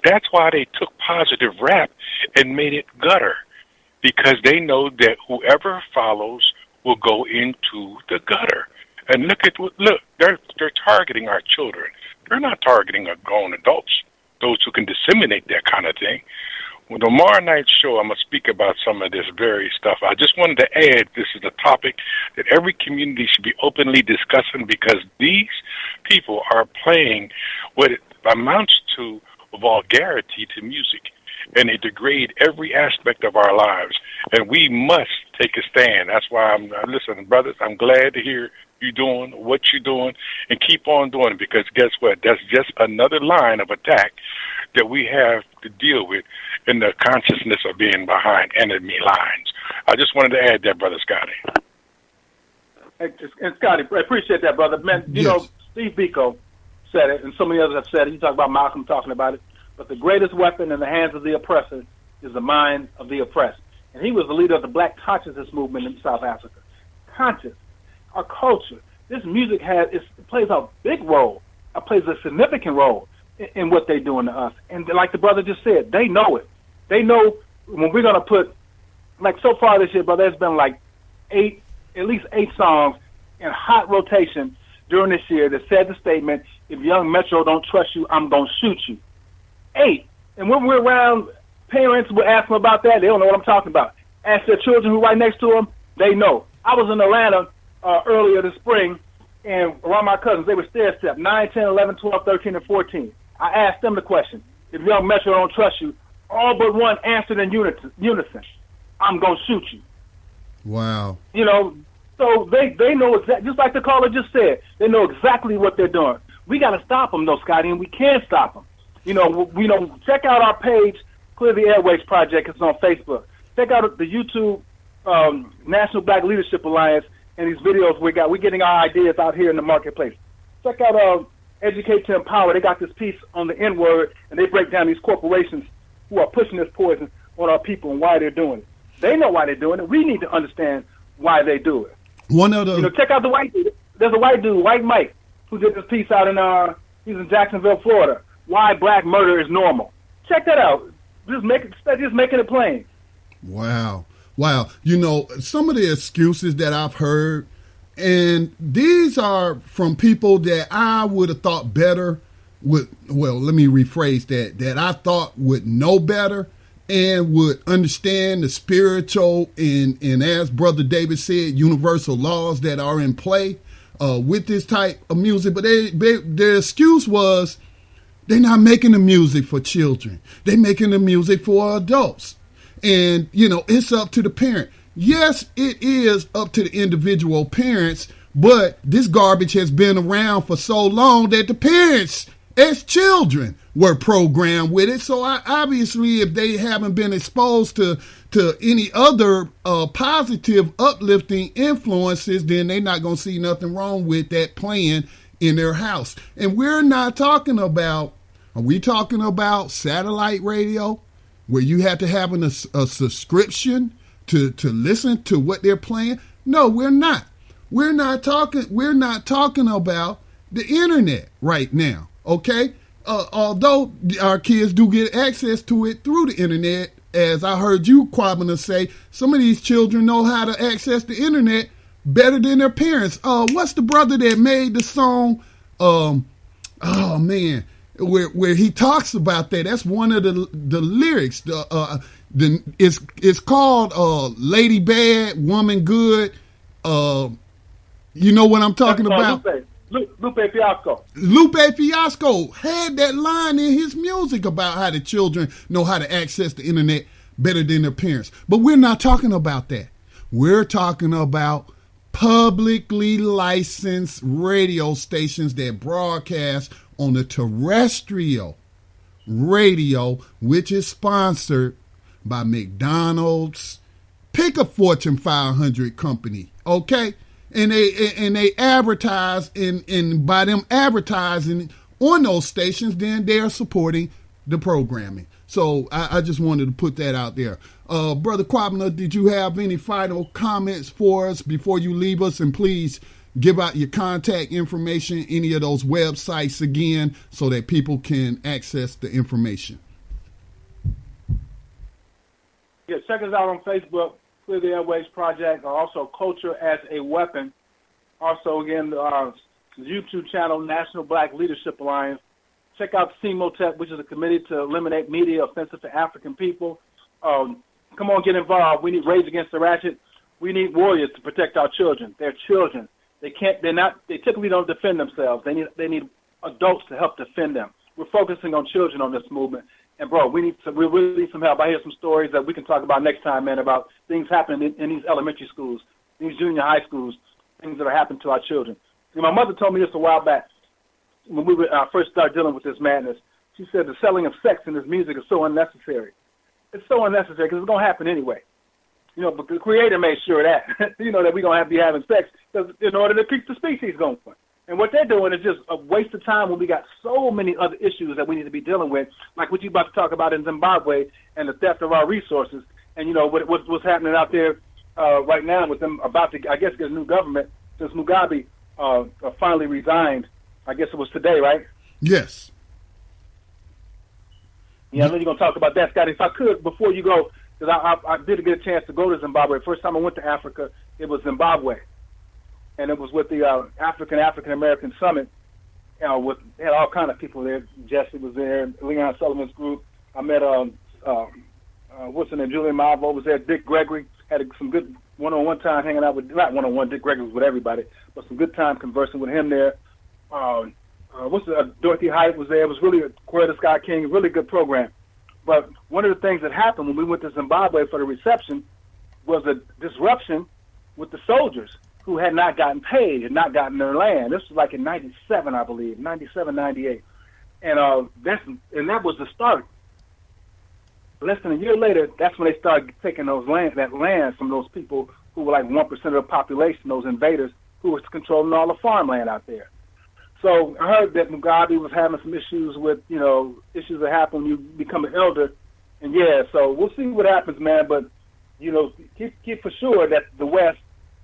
S4: That's why they took positive rap and made it gutter, because they know that whoever follows will go into the gutter. And look, they're targeting our children. They're not targeting our grown adults, those who can disseminate that kind of thing. Well, tomorrow night's show, I'm going to speak about some of this very stuff. I just wanted to add, this is a topic that every community should be openly discussing, because these people are playing what it amounts to vulgarity to music, and they degrade every aspect of our lives, and we must take a stand. That's why listen, brothers, I'm glad to hear you doing what you're doing, and keep on doing it, because guess what? That's just another line of attack that we have to deal with, in the consciousness of being behind enemy lines. I just wanted to add that, Brother Scotty.
S2: And Scotty, I appreciate that, brother. Man, you know, Steve Biko said it, and so many others have said it. You talk about Malcolm talking about it. But the greatest weapon in the hands of the oppressor is the mind of the oppressed. And he was the leader of the Black consciousness movement in South Africa. Conscious, our culture. This music plays a big role. It plays a significant role in what they're doing to us. And like the brother just said, they know it. They know when we're going to put, like so far this year, brother, there's been like at least eight songs in hot rotation during this year that said the statement, if Young Metro don't trust you, I'm going to shoot you. 8. And when we're around, parents will ask them about that. They don't know what I'm talking about. Ask their children who are right next to them, they know. I was in Atlanta earlier this spring, and around my cousins, they were stair-step, 9, 10, 11, 12, 13, and 14. I asked them the question, if Young Metro don't trust you, all but one answered in unison, I'm going to shoot you.
S1: Wow.
S2: You know, so they know exactly, just like the caller just said, they know exactly what they're doing. We got to stop them, though, Scotty, and we can stop them. You know, check out our page, Clear The Airwaves Project. It's on Facebook. Check out the YouTube National Black Leadership Alliance and these videos we got. We're getting our ideas out here in the marketplace. Check out Educate to Empower. They got this piece on the N-word, and they break down these corporations who are pushing this poison on our people and why they're doing it. They know why they're doing it. We need to understand why they do it. Check out the white dude. There's a white dude, White Mike, who did this piece out in he's in Jacksonville, Florida. Why black murder is normal. Check that out. Just making it plain.
S1: Wow. You know, some of the excuses that I've heard, and these are from people that I would have thought better would, well, let me rephrase that I thought would know better and would understand the spiritual and as Brother David said, universal laws that are in play with this type of music. But their excuse was, they're not making the music for children. They're making the music for adults. And, you know, it's up to the parent. Yes, it is up to the individual parents, but this garbage has been around for so long that the parents, as children, were programmed with it. So obviously, if they haven't been exposed to any other positive, uplifting influences, then they're not going to see nothing wrong with that playing in their house. And we're not talking about, are we talking about satellite radio where you have to have a subscription to listen to what they're playing? No, we're not. We're not talking about the internet right now. Okay. Although our kids do get access to it through the internet, as I heard you, Kwabena, say, some of these children know how to access the internet better than their parents. What's the brother that made the song? Where he talks about that. That's one of the lyrics. It's called Lady Bad, Woman Good. You know what I'm talking about?
S2: Lupe Fiasco.
S1: Lupe Fiasco had that line in his music about how the children know how to access the internet better than their parents. But we're not talking about that. We're talking about publicly licensed radio stations that broadcast on the terrestrial radio, which is sponsored by McDonald's. Pick a Fortune 500 company, okay? And they advertise, and by them advertising on those stations, then they are supporting the programming. So I just wanted to put that out there. Brother Kwabena, did you have any final comments for us before you leave us? And please give out your contact information, any of those websites again, so that people can access the information.
S2: Yeah, check us out on Facebook, Clear The Airwaves Project, or also Culture as a Weapon. Also, again, the YouTube channel, National Black Leadership Alliance. Check out CMOTEP, which is a committee to eliminate media offensive to African people. Come on, get involved. We need Rage Against the Ratchet. We need warriors to protect our children. They're children. They typically don't defend themselves. They need adults to help defend them. We're focusing on children on this movement. And bro, we really need some help. I hear some stories that we can talk about next time, man, about things happening in these elementary schools, these junior high schools, things that are happening to our children. And my mother told me this a while back when we first started dealing with this madness. She said the selling of sex in this music is so unnecessary. it's so unnecessary because it's going to happen anyway. You know, but the Creator made sure that, you know, that we're going to be having sex in order to keep the species going. And what they're doing is just a waste of time when we got so many other issues that we need to be dealing with, like what you're about to talk about in Zimbabwe and the theft of our resources. And, you know, what's happening out there right now with them about to, I guess, get a new government since Mugabe finally resigned. I guess it was today, right?
S1: Yes.
S2: Yeah, I know you're going to talk about that, Scotty. If I could, before you go, because I did get a chance to go to Zimbabwe. First time I went to Africa, it was Zimbabwe. And it was with the African-American Summit. They had all kind of people there. Jesse was there, Leon Sullivan's group. I met, what's her name, Julian Mavo was there. Dick Gregory had some good one-on-one time hanging out with, not one-on-one, Dick Gregory was with everybody, but some good time conversing with him there. Dorothy Height was there. It was really a Queer the Sky King, a really good program. But one of the things that happened when we went to Zimbabwe for the reception was a disruption with the soldiers who had not gotten paid, had not gotten their land. This was like in 97, I believe, 97, 98. And that was the start. Less than a year later, that's when they started taking that land from those people who were like 1% of the population, those invaders who was controlling all the farmland out there. So I heard that Mugabe was having some issues with, you know, issues that happen when you become an elder. And yeah, so we'll see what happens, man. But, you know, keep for sure that the West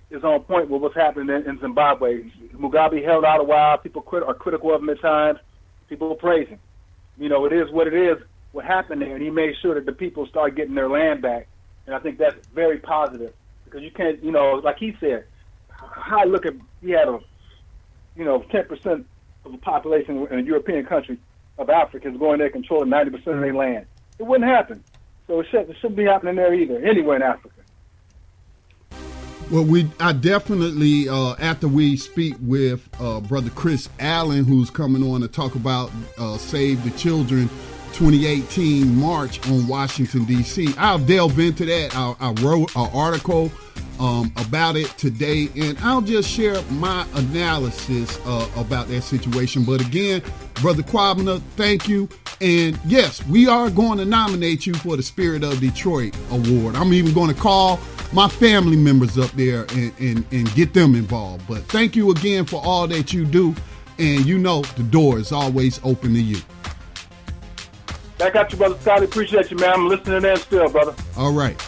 S2: is on point with what's happening in Zimbabwe. Mugabe held out a while. People are critical of him at times. People are praising. You know, it is what it is, what happened there. And he made sure that the people start getting their land back. And I think that's very positive because you can't, you know, like he said, I look at, he had 10% of the population in a European country of Africa is going there controlling 90% of their land. It wouldn't happen. So it shouldn't be happening there either, anywhere in Africa.
S1: Well, I definitely, after we speak with Brother Chris Allen, who's coming on to talk about Save the Children 2018 March on Washington, D.C., I'll delve into that. I wrote an article about it today, and I'll just share my analysis about that situation. But again, Brother Kwabena, thank you. And yes, we are going to nominate you for the Spirit of Detroit Award. I'm even going to call my family members up there and get them involved. But thank you again for all that you do. And you know the door is always open to you.
S2: I got you, Brother Scotty. Appreciate you, man. I'm listening in still, brother.
S1: All right.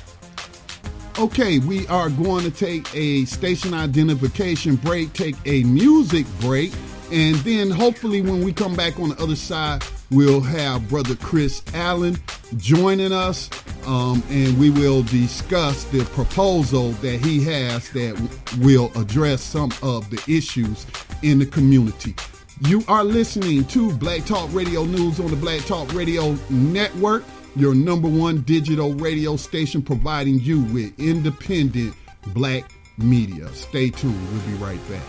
S1: Okay, we are going to take a station identification break, take a music break, and then hopefully when we come back on the other side, we'll have Brother Chris Allen joining us, and we will discuss the proposal that he has that will address some of the issues in the community. You are listening to Black Talk Radio News on the Black Talk Radio Network, your #1 digital radio station providing you with independent black media. Stay tuned. We'll be right back.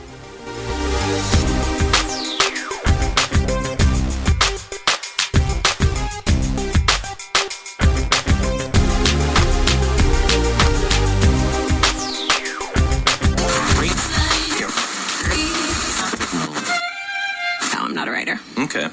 S5: No, I'm not a writer.
S6: Okay.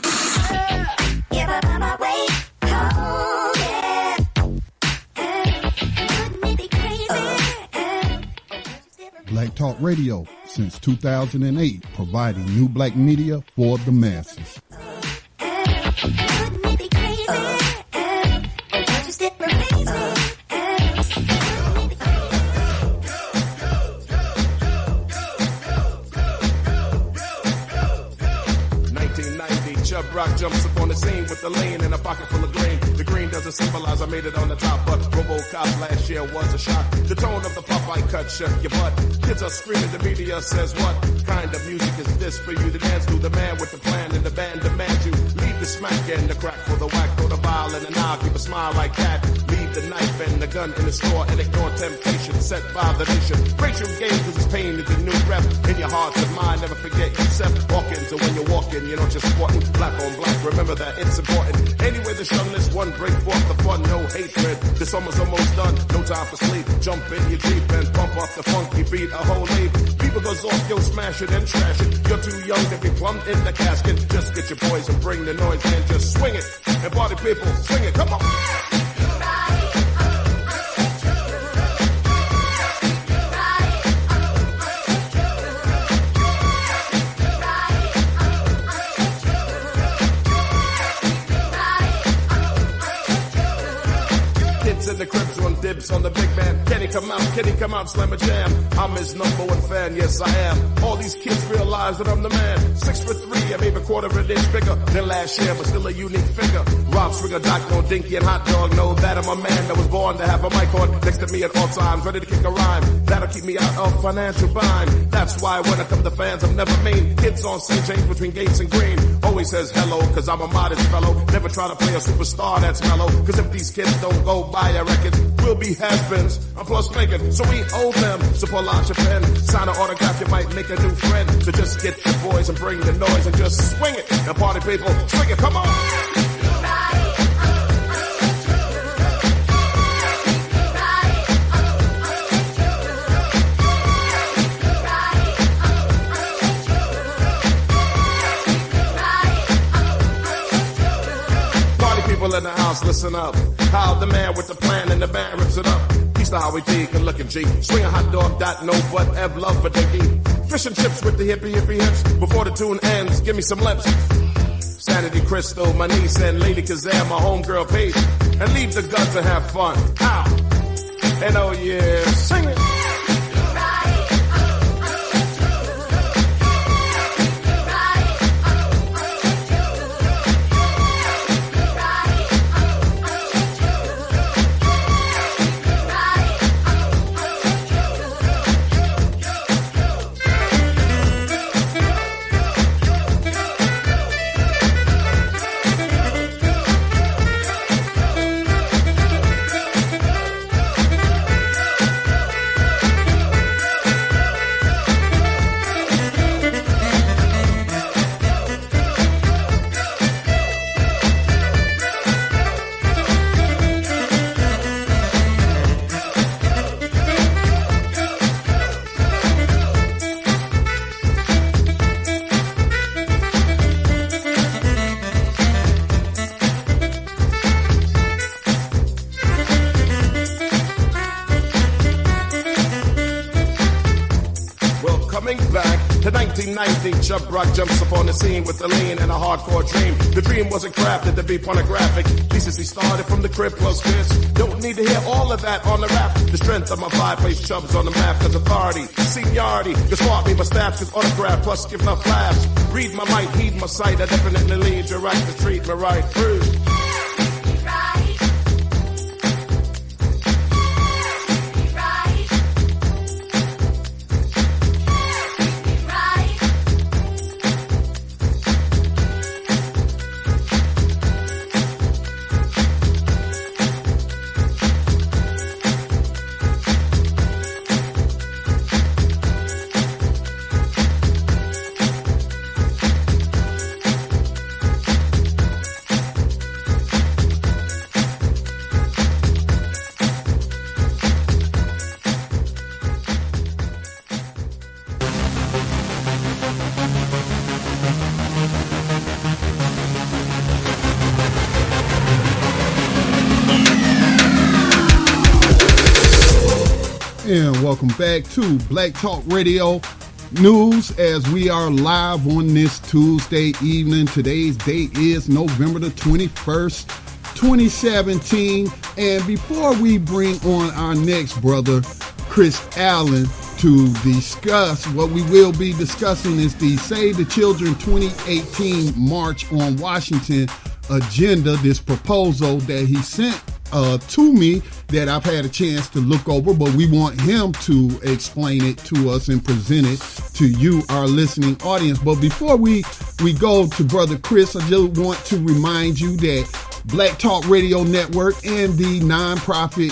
S1: Black Talk Radio since 2008, providing new black media for the masses.
S6: Chubb Rock jumps up on the scene with the lane and a pocket full of green. The green doesn't symbolize I made it on the top, but RoboCop last year was a shock. The tone of the Popeye cut shook your butt. Kids are screaming, the media says what kind of music is this for you to dance to? The man with the plan and the band demands you. Leave the smack and the crack for the whack, throw the vial and the knob, keep a smile like that. Leave the knife and the gun in the store and ignore temptation set by the nation. Break your game cause it's pain is the new rep. In your heart and mind, never forget yourself. Walking, so when you're walking, you're not just sporting. Black on black, remember that it's important. Anyway, the youngness one break forth the fun, no hatred. The summer's almost done, no time for sleep. Jump in your Jeep and bump off the funky beat a whole heap. People goes off, yo, smash it and trash it. You're too young to be plumbed in the casket. Just get your boys and bring the noise and just swing it. And party people, swing it, come on. chips on the big man. Can he come out, slam a jam. I'm his number one fan, yes I am. All these kids realize that I'm the man. 6'3", I'm maybe a quarter of an inch bigger than last year, but still a unique figure. Rob Swinger, Doc, no Dinky and Hot Dog, know that I'm a man that was born to have a mic on next to me at all times, ready to kick a rhyme. That'll keep me out of financial bind. That's why when I come to fans, I'm never mean. Kids on St. James between Gates and Green always says hello, cause I'm a modest fellow. Never try to play a superstar that's mellow, cause if these kids don't go buy a record, we'll be has-beens. I'm plus making, so we owe them. So pull out your pen, sign an autograph, you might make a new friend. So just get your boys and bring the noise and just swing it. Now party people, swing it, come on! In the house, listen up. How the man with the plan and the band rips it up. He's the Howie D, good looking G. Swing a hot dog, dot, no, but have love for Dickie. Fish and chips with the hippie hips. Before the tune ends, give me some lips. Sanity Crystal, my niece and Lady Kazam, my homegirl Paige. And leave the guns and have fun. Ow! And oh yeah, sing it. Chubb Rock jumps upon the scene with a lean and a hardcore dream. The dream wasn't crafted to be pornographic. Decency started from the crib plus kids. Don't need to hear all of that on the rap. The strength of my vibe plays Chubbs on the map. Cause authority, seniority, can swap me my stats, cause autograph plus give enough laughs. Read my mic, heed my sight, I definitely lead you right to treat me right through.
S1: And welcome back to Black Talk Radio News as we are live on this Tuesday evening. Today's date is November the 21st, 2017. And before we bring on our next brother, Chris Allen, to discuss, what we will be discussing is the Save the Children 2018 March on Washington agenda, this proposal that he sent to me that I've had a chance to look over, but we want him to explain it to us and present it to you, our listening audience. But before we go to Brother Chris, I just want to remind you that Black Talk Radio Network and the nonprofit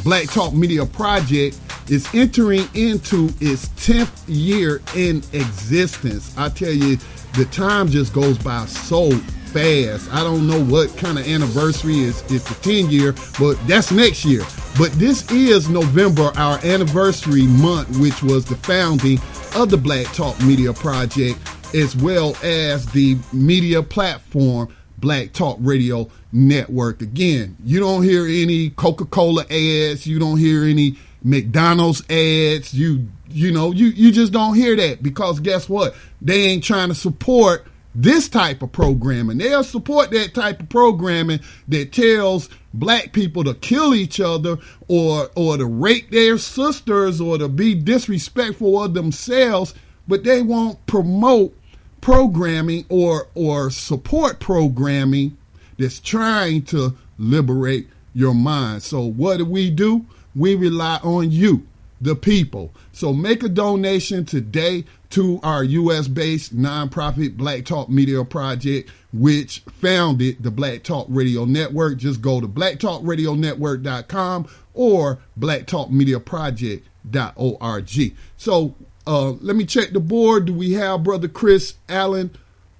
S1: Black Talk Media Project is entering into its 10th year in existence. I tell you, the time just goes by so fast. I don't know what kind of anniversary is the 10 year, but that's next year. But this is November, our anniversary month, which was the founding of the Black Talk Media Project, as well as the media platform Black Talk Radio Network. Again, you don't hear any Coca-Cola ads, you don't hear any McDonald's ads, you just don't hear that, because guess what? They ain't trying to support this type of programming. They'll support that type of programming that tells black people to kill each other or to rape their sisters or to be disrespectful of themselves, but they won't promote programming or support programming that's trying to liberate your mind. So what do? We rely on you, the people. So make a donation today to our U.S.-based nonprofit Black Talk Media Project, which founded the Black Talk Radio Network. Just go to blacktalkradionetwork.com or blacktalkmediaproject.org. So let me check the board. Do we have Brother Chris Allen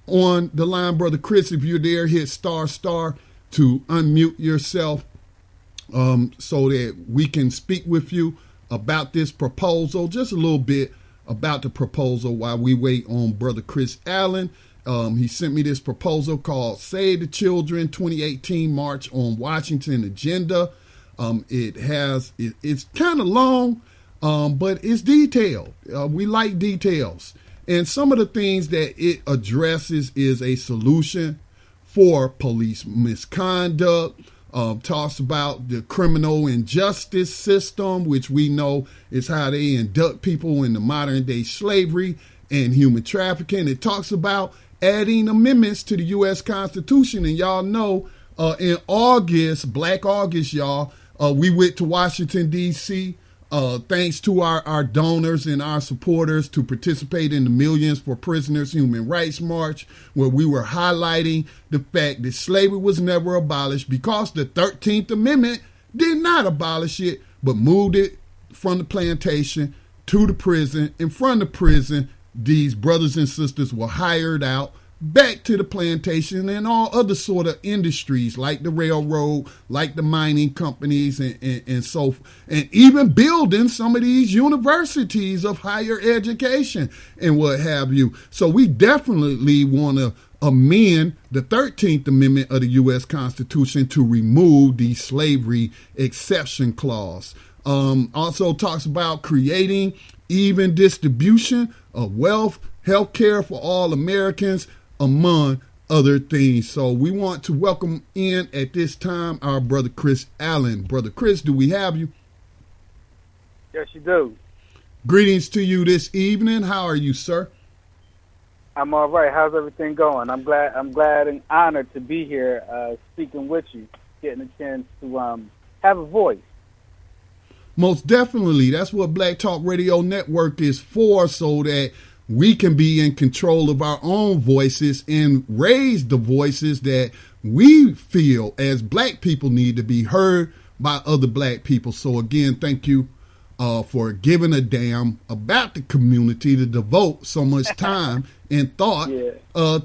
S1: on the line? Brother Chris, if you're there, hit star to unmute yourself so that we can speak with you about this proposal. Just a little bit about the proposal while we wait on Brother Chris Allen. He sent me this proposal called Save the Children 2018 March on Washington Agenda. It's kind of long, but it's detailed. We like details. And some of the things that it addresses is a solution for police misconduct, talks about the criminal injustice system, which we know is how they induct people into modern day slavery and human trafficking. It talks about adding amendments to the U.S. Constitution. And y'all know in August, Black August, y'all, we went to Washington, D.C., thanks to our donors and our supporters to participate in the Millions for Prisoners Human Rights March, where we were highlighting the fact that slavery was never abolished because the 13th Amendment did not abolish it, but moved it from the plantation to the prison. And from the prison, these brothers and sisters were hired out back to the plantation and all other sort of industries like the railroad, like the mining companies and so, and even building some of these universities of higher education and what have you. So we definitely want to amend the 13th Amendment of the U.S. Constitution to remove the slavery exception clause. Also talks about creating even distribution of wealth, health care for all Americans, among other things. So we want to welcome in at this time our Brother Chris Allen. Brother Chris, do we have you?
S7: Yes, you do.
S1: Greetings to you this evening. How are you, sir?
S7: I'm all right. How's everything going? I'm glad and honored to be here speaking with you, getting a chance to have a voice.
S1: Most definitely. That's what Black Talk Radio Network is for, so that we can be in control of our own voices and raise the voices that we feel as black people need to be heard by other black people. So again, thank you for giving a damn about the community to devote so much time and thought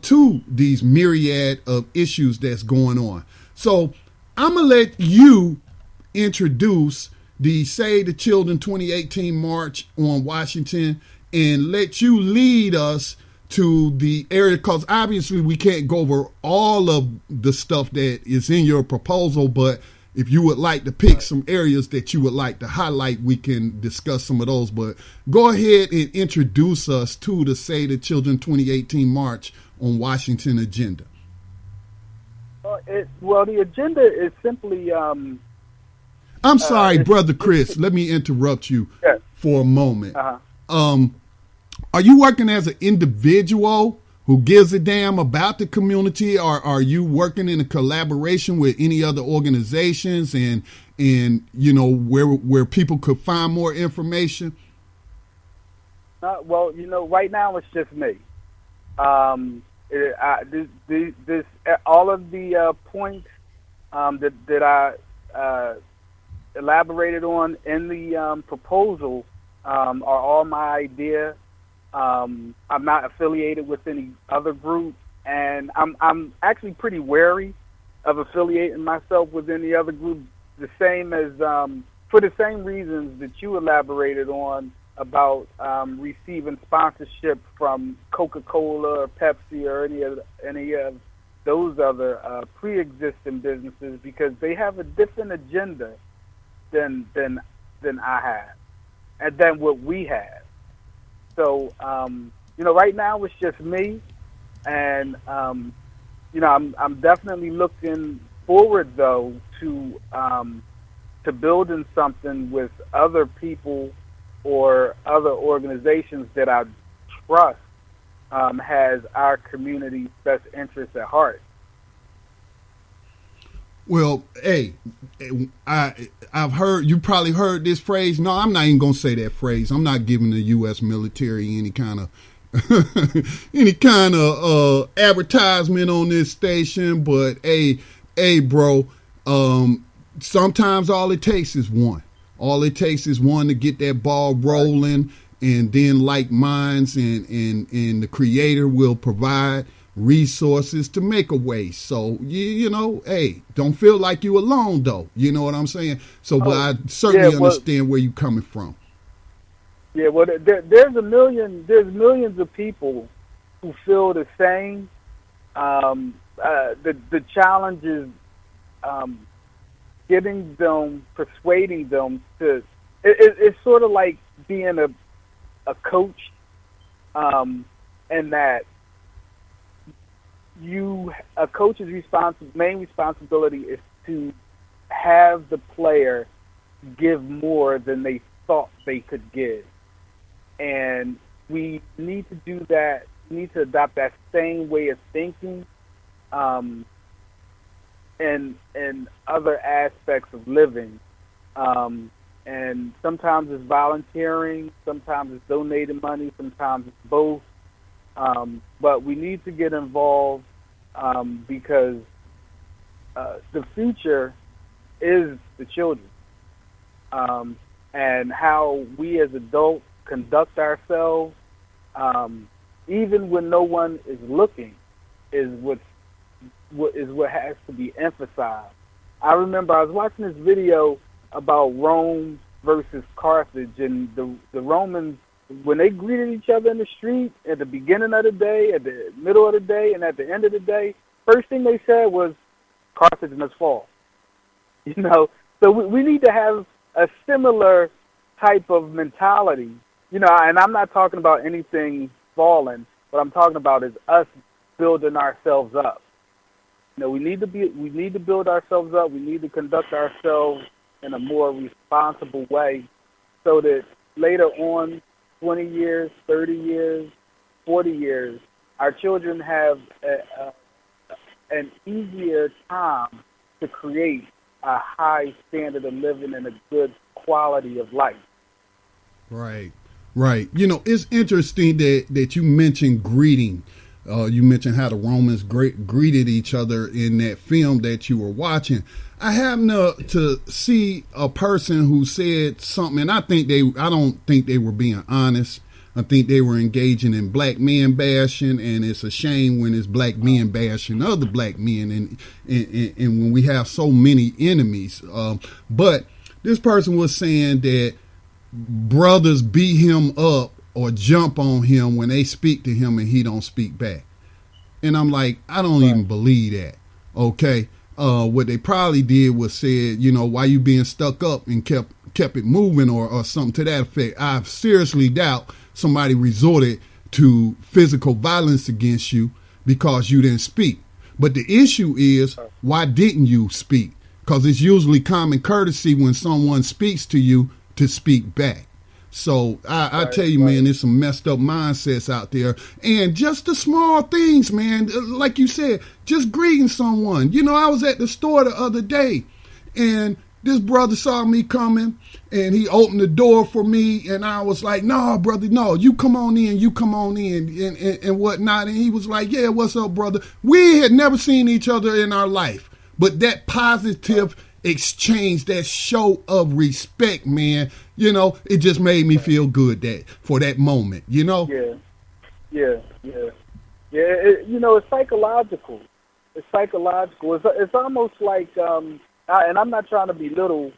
S1: to these myriad of issues that's going on. So I'm going to let you introduce the Save the Children 2018 March on Washington and let you lead us to the area, because obviously we can't go over all of the stuff that is in your proposal, but if you would like to pick some areas that you would like to highlight, we can discuss some of those. But go ahead and introduce us to the Save the Children 2018 March on Washington agenda.
S7: Well, the agenda is simply...
S1: I'm sorry, Brother Chris, let me interrupt you for a moment. Are you working as an individual who gives a damn about the community, or are you working in a collaboration with any other organizations and you know where people could find more information?
S7: Well, you know, right now it's just me. All of the points that I elaborated on in the proposal are all my idea. I'm not affiliated with any other group, and I'm actually pretty wary of affiliating myself with any other group. The same as for the same reasons that you elaborated on about receiving sponsorship from Coca-Cola or Pepsi or any of those other pre-existing businesses, because they have a different agenda than I have, and than what we have. So, you know, right now it's just me. And I'm definitely looking forward though to building something with other people or other organizations that I trust has our community's best interests at heart.
S1: Well, hey, I've heard, you probably heard this phrase. No, I'm not even gonna say that phrase. I'm not giving the U.S. military any kind of advertisement on this station. But hey, bro, sometimes all it takes is one. All it takes is one to get that ball rolling, and then like minds and the creator will provide resources to make a way. So you know, hey, don't feel like you alone though. You know what I'm saying? So, but I certainly understand where you're coming from.
S7: Yeah, well, there's millions of people who feel the same. The challenge is persuading them to. It's sort of like being a coach, and that a coach's main responsibility is to have the player give more than they thought they could give. And we need to do that. We need to adopt that same way of thinking in other aspects of living. And sometimes it's volunteering, sometimes it's donating money, sometimes it's both. But we need to get involved because the future is the children. And how we as adults conduct ourselves, even when no one is looking, is what has to be emphasized. I remember I was watching this video about Rome versus Carthage, and the Romans, when they greeted each other in the street at the beginning of the day, at the middle of the day, and at the end of the day, first thing they said was, Carthage must fall. You know, so we need to have a similar type of mentality. You know, and I'm not talking about anything falling. What I'm talking about is us building ourselves up. You know, we need to build ourselves up. We need to conduct ourselves in a more responsible way, so that later on, 20 years, 30 years, 40 years, our children have an easier time to create a high standard of living and a good quality of life.
S1: Right. You know, it's interesting that you mentioned greeting. You mentioned how the Romans greeted each other in that film that you were watching. I happened to see a person who said something, and I don't think they were being honest. I think they were engaging in black men bashing, and it's a shame when it's black men bashing other black men, and when we have so many enemies. But this person was saying that brothers beat him up or jump on him when they speak to him and he don't speak back. And I'm like, I don't even believe that. Okay. What they probably did was said, you know, why you being stuck up, and kept it moving or something to that effect. I seriously doubt somebody resorted to physical violence against you because you didn't speak. But the issue is, why didn't you speak? Because it's usually common courtesy when someone speaks to you to speak back. So I tell you, man, there's some messed up mindsets out there. And just the small things, man, like you said, just greeting someone. You know, I was at the store the other day, and this brother saw me coming, and he opened the door for me, and I was like, no, brother, no, you come on in, and whatnot. And he was like, yeah, what's up, brother? We had never seen each other in our life, but that positive exchange, that show of respect, man, you know, it just made me feel good for that moment, you know?
S7: Yeah. You know, it's psychological. It's almost like, and I'm not trying to belittle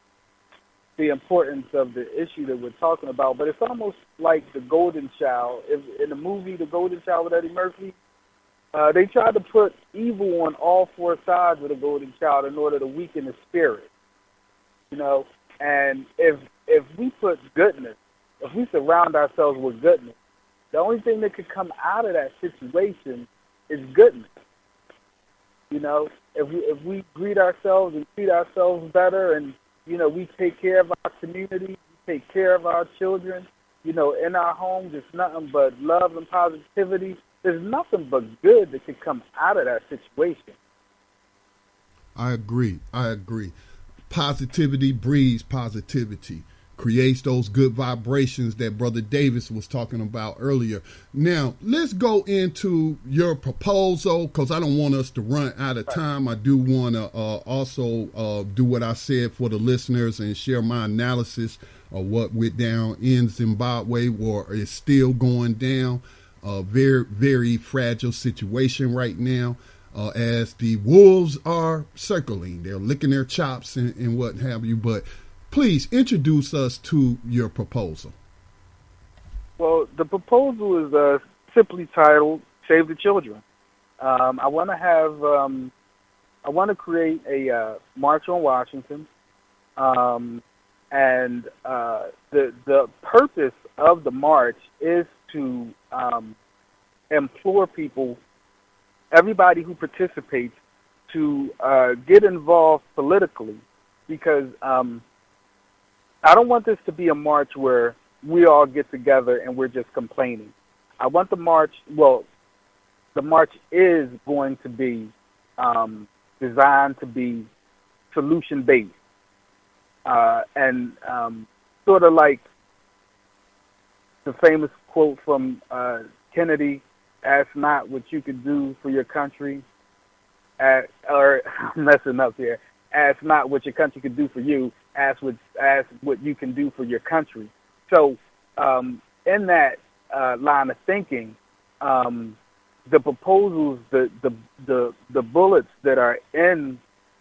S7: the importance of the issue that we're talking about, but it's almost like the Golden Child. In the movie The Golden Child with Eddie Murphy, they tried to put evil on all four sides of the Golden Child in order to weaken the spirit. You know, and if we put goodness, if we surround ourselves with goodness, the only thing that could come out of that situation is goodness. You know, if we greet ourselves and treat ourselves better, and we take care of our community, we take care of our children, in our homes, it's nothing but love and positivity. There's nothing but good that can come out of that situation.
S1: I agree. Positivity breeds positivity, creates those good vibrations that Brother Davis was talking about earlier. Now, let's go into your proposal, because I don't want us to run out of time. I do want to also do what I said for the listeners and share my analysis of what went down in Zimbabwe, or is still going down. A very, very fragile situation right now. As the wolves are circling, they're licking their chops and what have you. But please introduce us to your proposal.
S7: Well, the proposal is simply titled "Save the Children." I want to create a march on Washington, and the purpose of the march is to implore people, everybody who participates, to get involved politically, because I don't want this to be a march where we all get together and we're just complaining. I want the march is going to be designed to be solution-based, and sort of like the famous quote from Kennedy, "Ask not what you could do for your country," or I'm messing up here. Ask not what your country could do for you. Ask what you can do for your country. So, in that line of thinking, the proposals, the bullets that are in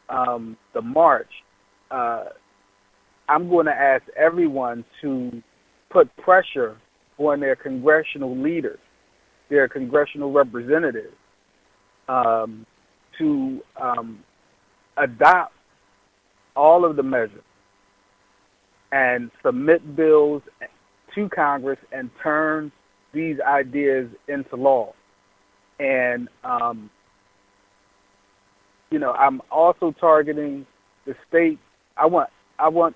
S7: the march, I'm going to ask everyone to put pressure on their congressional leaders, their congressional representatives, to adopt all of the measures and submit bills to Congress and turn these ideas into law. And, I'm also targeting the state. I want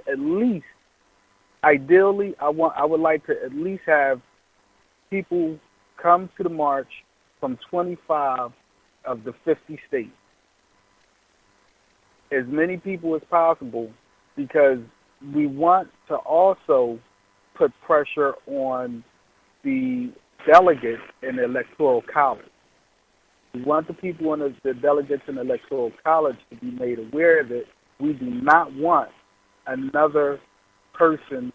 S7: at least, ideally, I would like to at least have people come to the march from 25 of the 50 states. As many people as possible, because we want to also put pressure on the delegates in the Electoral College. We want the people in the delegates in the Electoral College to be made aware that we do not want another person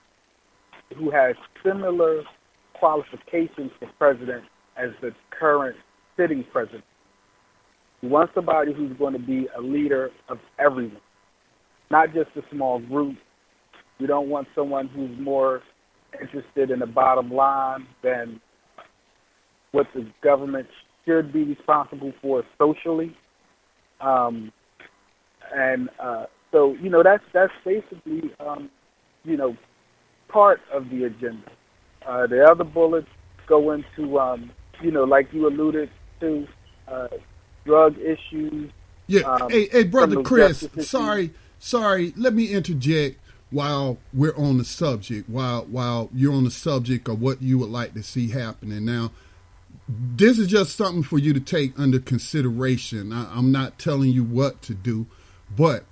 S7: who has similar qualifications for president as the current sitting president. We want somebody who's going to be a leader of everyone, not just a small group. We don't want someone who's more interested in the bottom line than what the government should be responsible for socially. So that's basically part of the agenda. The other bullets go into like you alluded to, drug issues.
S1: Yeah. Hey, Brother Chris, sorry. Let me interject while we're on the subject, while you're on the subject of what you would like to see happening. Now, this is just something for you to take under consideration. I'm not telling you what to do, but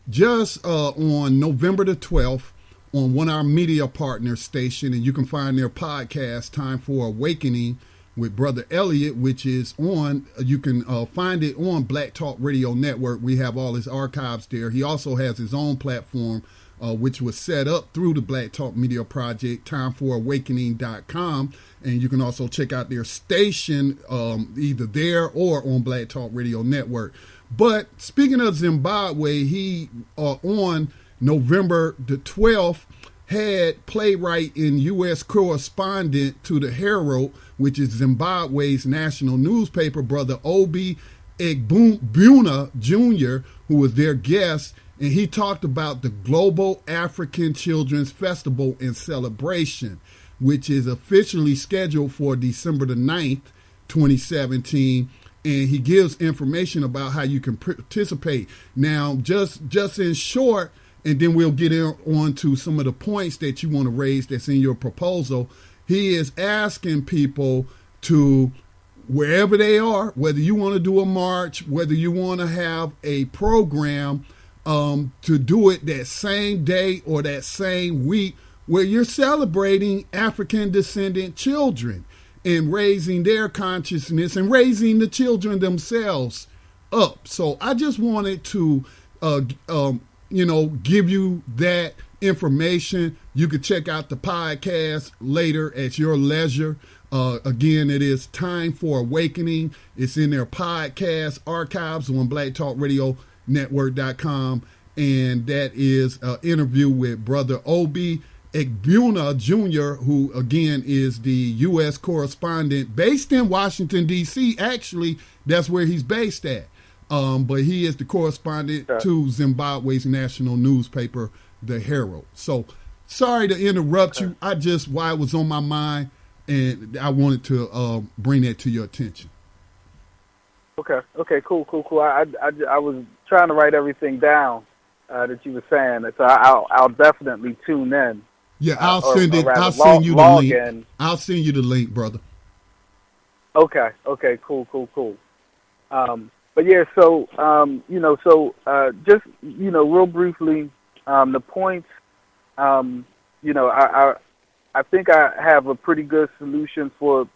S1: just on November the 12th, on one of our media partner station, and you can find their podcast, Time for Awakening, with Brother Elliot, which is on, you can find it on Black Talk Radio Network. We have all his archives there. He also has his own platform, which was set up through the Black Talk Media Project, timefораwakening.com. And you can also check out their station either there or on Black Talk Radio Network. But speaking of Zimbabwe, he on November the 12th had playwright and U.S. correspondent to the Herald, which is Zimbabwe's national newspaper, Brother Obi Egbuna Jr., who was their guest, and he talked about the Global African Children's Festival and Celebration, which is officially scheduled for December the 9th, 2017, and he gives information about how you can participate. Now, just in short, and then we'll get on to some of the points that you want to raise that's in your proposal. He is asking people to, wherever they are, whether you want to do a march, whether you want to have a program, to do it that same day or that same week where you're celebrating African descendant children and raising their consciousness and raising the children themselves up. So I just wanted to, give you that information. You could check out the podcast later at your leisure. Again, it is Time for Awakening. It's in their podcast archives on blacktalkradionetwork.com. And that is an interview with Brother Obi Egbuna Jr., who, again, is the U.S. correspondent based in Washington, D.C. Actually, that's where he's based at. But he is the correspondent to Zimbabwe's national newspaper, The Herald. So, sorry to interrupt you. Why it was on my mind, and I wanted to bring that to your attention.
S7: Okay, cool. I was trying to write everything down that you were saying, so I'll definitely tune in.
S1: Yeah, I'll send you the link. I'll send you the link, brother.
S7: Okay, cool. But yeah, so just real briefly, the points. I think I have a pretty good solution for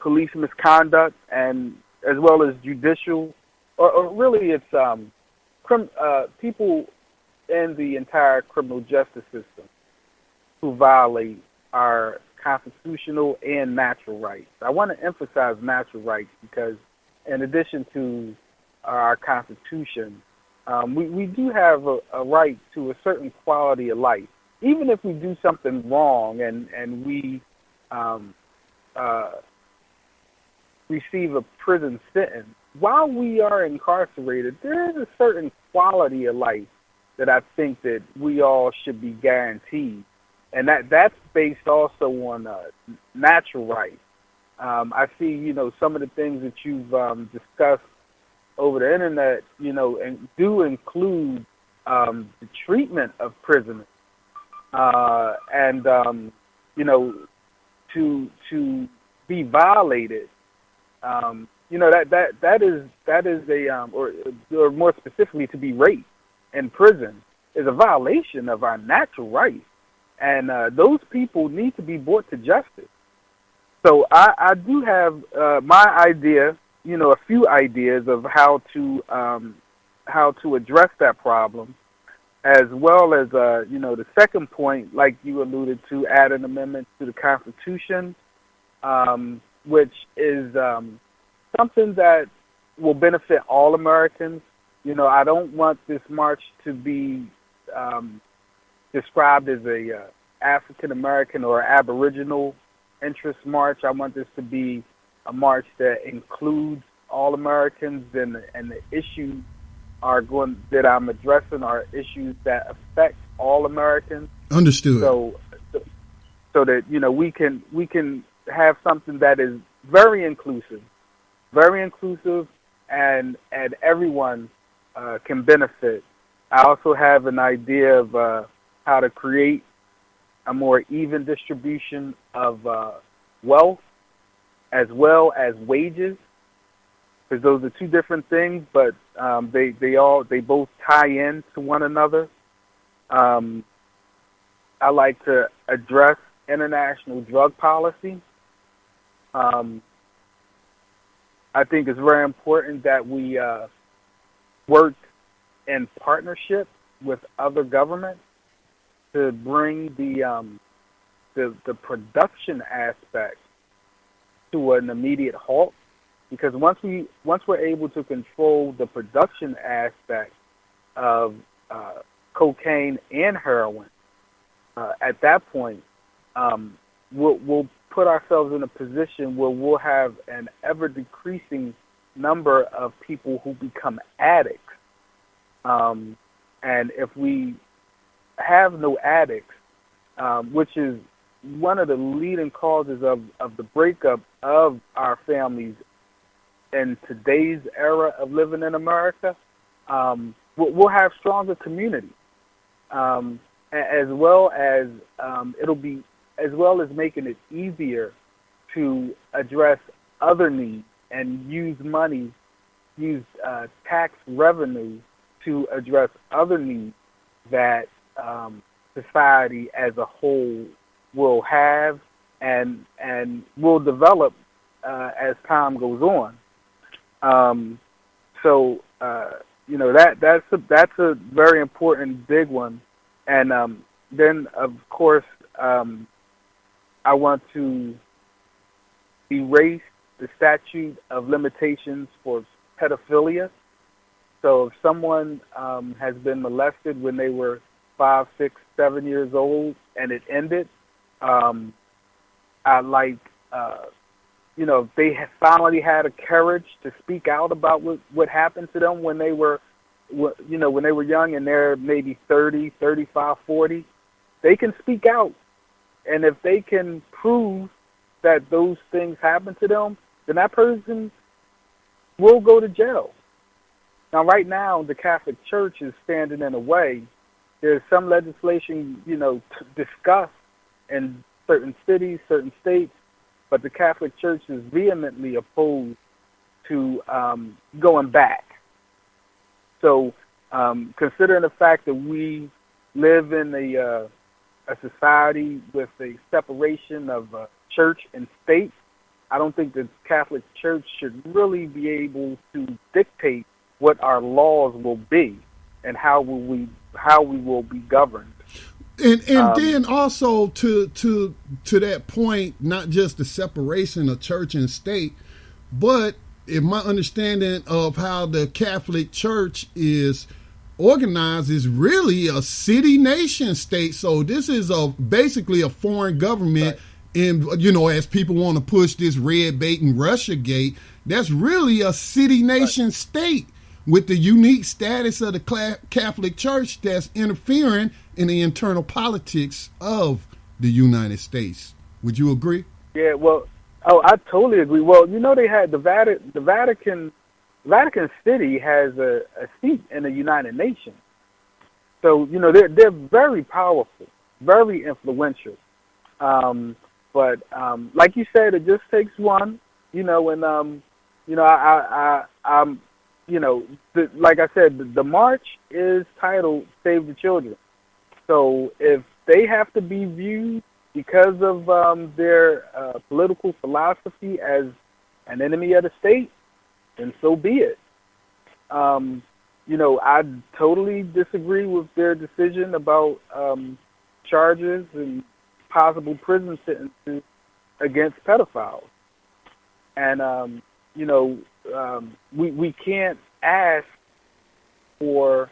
S7: police misconduct, and as well as judicial, or really it's people in the entire criminal justice system who violate our constitutional and natural rights. I want to emphasize natural rights because, in addition to our Constitution, we do have a right to a certain quality of life. Even if we do something wrong and we receive a prison sentence, while we are incarcerated, there is a certain quality of life that I think that we all should be guaranteed. And that's based also on natural rights. I see, some of the things that you've discussed over the internet, and do include the treatment of prisoners, to be violated. That is a or more specifically, to be raped in prison is a violation of our natural rights, and those people need to be brought to justice. So I do have my idea, a few ideas of how to address that problem, as well as the second point, like you alluded to, add an amendment to the Constitution, which is something that will benefit all Americans. I don't want this march to be described as a African American or Aboriginal interest march. I want this to be a march that includes all Americans, and the issues that I'm addressing are issues that affect all Americans.
S1: Understood.
S7: So that we can have something that is very inclusive, and everyone can benefit. I also have an idea of how to create a more even distribution of wealth as well as wages, because those are two different things, but they both tie in to one another. I like to address international drug policy. I think it's very important that we work in partnership with other governments to bring the production aspect to an immediate halt. Because once we're able to control the production aspect of cocaine and heroin, at that point, we'll put ourselves in a position where we'll have an ever-decreasing number of people who become addicts. And if we have no addicts, which is one of the leading causes of the breakup of our families in today's era of living in America, we'll have stronger communities, as well as making it easier to address other needs and use tax revenue to address other needs that society as a whole will have and will develop as time goes on. That's a very important big one. And then of course I want to erase the statute of limitations for pedophilia. So if someone has been molested when they were 5, 6, 7 years old and it ended, if they finally had a courage to speak out about what happened to them when they were young and they're maybe 30, 35, 40, they can speak out. And if they can prove that those things happened to them, then that person will go to jail. Now, right now, the Catholic Church is standing in the way. There's some legislation, discussed in certain cities, certain states, but the Catholic Church is vehemently opposed to going back. So, considering the fact that we live in a society with a separation of church and state, I don't think the Catholic Church should really be able to dictate what our laws will be and how we will be governed.
S1: And then also to that point, not just the separation of church and state, but if my understanding of how the Catholic Church is organized is really a city nation state. So this is basically a foreign government. Right. And, as people want to push this red bait and Russia gate, that's really a city nation state with the unique status of the Catholic Church that's interfering in the internal politics of the United States. Would you agree?
S7: Yeah, well, I totally agree. Well, they had the Vatican City has a seat in the United Nations. So, they're very powerful, very influential. But like you said, it just takes one, like I said, the march is titled Save the Children. So if they have to be viewed because of their political philosophy as an enemy of the state, then so be it. I totally disagree with their decision about charges and possible prison sentences against pedophiles. And, we can't ask for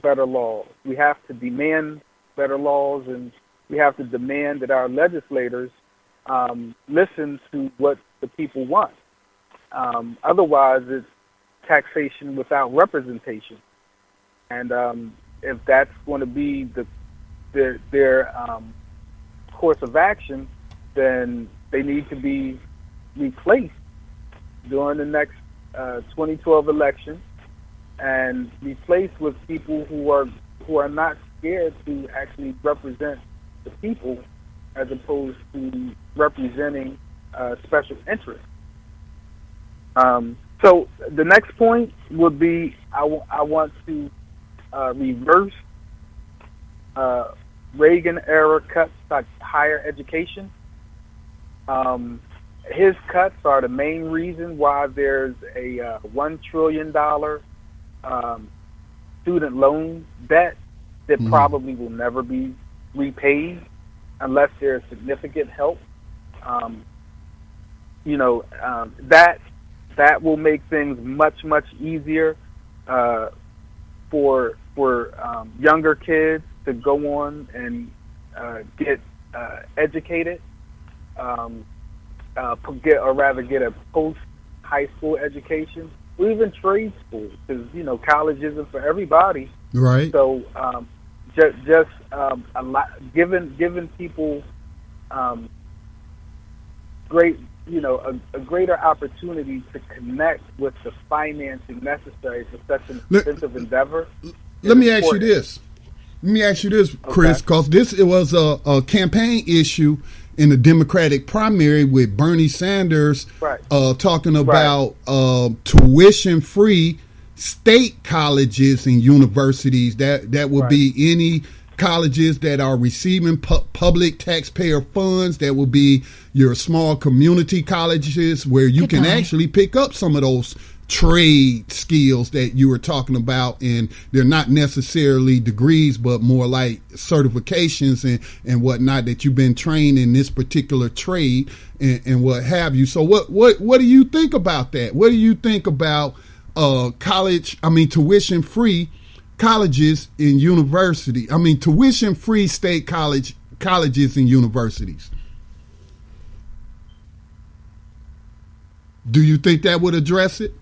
S7: better laws. We have to demand better laws, and we have to demand that our legislators listen to what the people want. Otherwise, it's taxation without representation. And if that's going to be their course of action, then they need to be replaced during the next 2012 election and replaced with people who are not scared to actually represent the people as opposed to representing special interests. So the next point would be I want to reverse Reagan-era cuts to higher education. His cuts are the main reason why there's a $1 trillion student loan debt that probably will never be repaid unless there's significant help. That will make things much, much easier for younger kids to go on and get educated, get a post-high school education, or even trade school, because college isn't for everybody.
S1: Right.
S7: So giving people great a greater opportunity to connect with the financing necessary for such an expensive endeavor.
S1: Let me ask you this. Chris, because it was a campaign issue in the Democratic primary with Bernie Sanders talking about tuition-free state colleges and universities. That would be any colleges that are receiving public taxpayer funds. That will be your small community colleges where you can actually pick up some of those trade skills that you were talking about, and they're not necessarily degrees but more like certifications and whatnot, that you've been trained in this particular trade and what have you. So what do you think about that? What do you think about tuition free colleges and tuition free state colleges and universities? Do you think that would address it?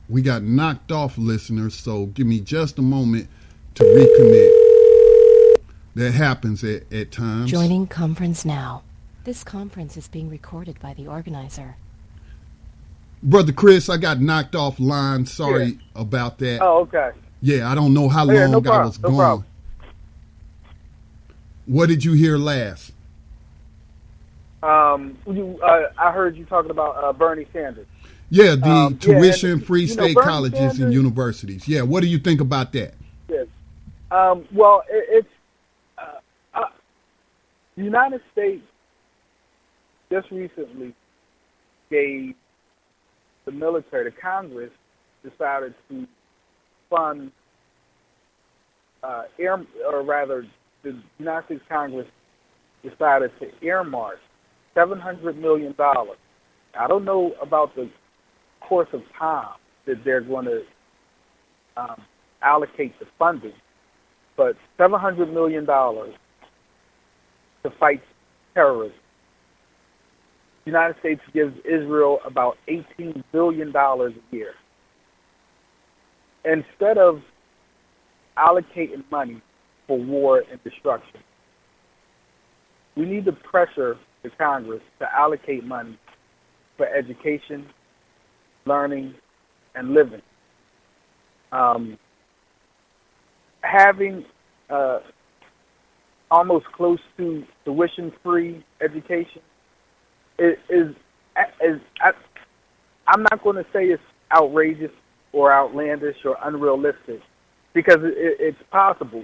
S1: We got knocked off, listeners, so give me just a moment to reconnect. That happens at times.
S8: Joining conference now. This conference is being recorded by the organizer.
S1: Brother Chris, I got knocked off line. Sorry about that.
S7: Oh, okay.
S1: Yeah, I don't know how long I was gone.
S7: Problem.
S1: What did you hear last?
S7: I heard you talking about Bernie Sanders.
S1: Yeah, the tuition-free state
S7: Bernie
S1: colleges
S7: Sanders,
S1: and universities. Yeah, what do you think about that?
S7: Yes. Well, it's the United States just recently gave the military, the Congress decided to fund, the United States Congress decided to earmark $700 million. I don't know about the course of time that they're going to allocate the funding, but $700 million to fight terrorism. The United States gives Israel about $18 billion a year. Instead of allocating money for war and destruction, we need to pressure the Congress to allocate money for education, learning, and living. Having almost close to tuition-free education I'm not going to say it's outrageous or outlandish or unrealistic, because it's possible.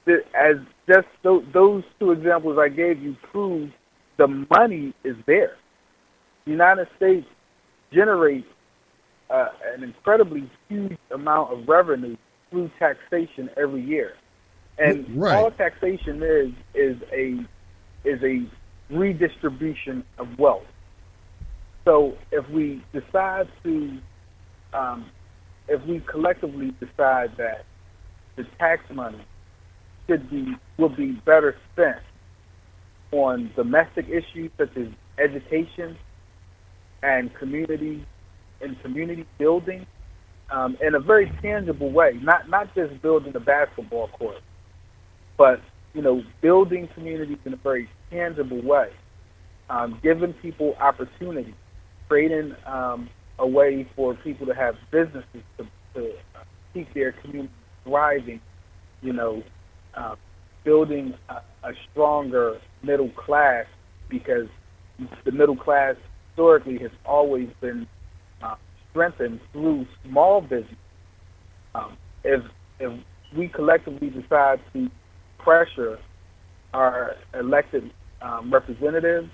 S7: As just those two examples I gave you prove, the money is there. The United States generates an incredibly huge amount of revenue through taxation every year, and all taxation is a redistribution of wealth. So if we decide to, if we collectively decide that the tax money will be better spent on domestic issues such as education and community building, in a very tangible way, not just building a basketball court, but building communities in a very tangible way, giving people opportunity, creating a way for people to have businesses to keep their community thriving, building a stronger middle class, because the middle class historically has always been strengthened through small business. If we collectively decide to pressure our elected representatives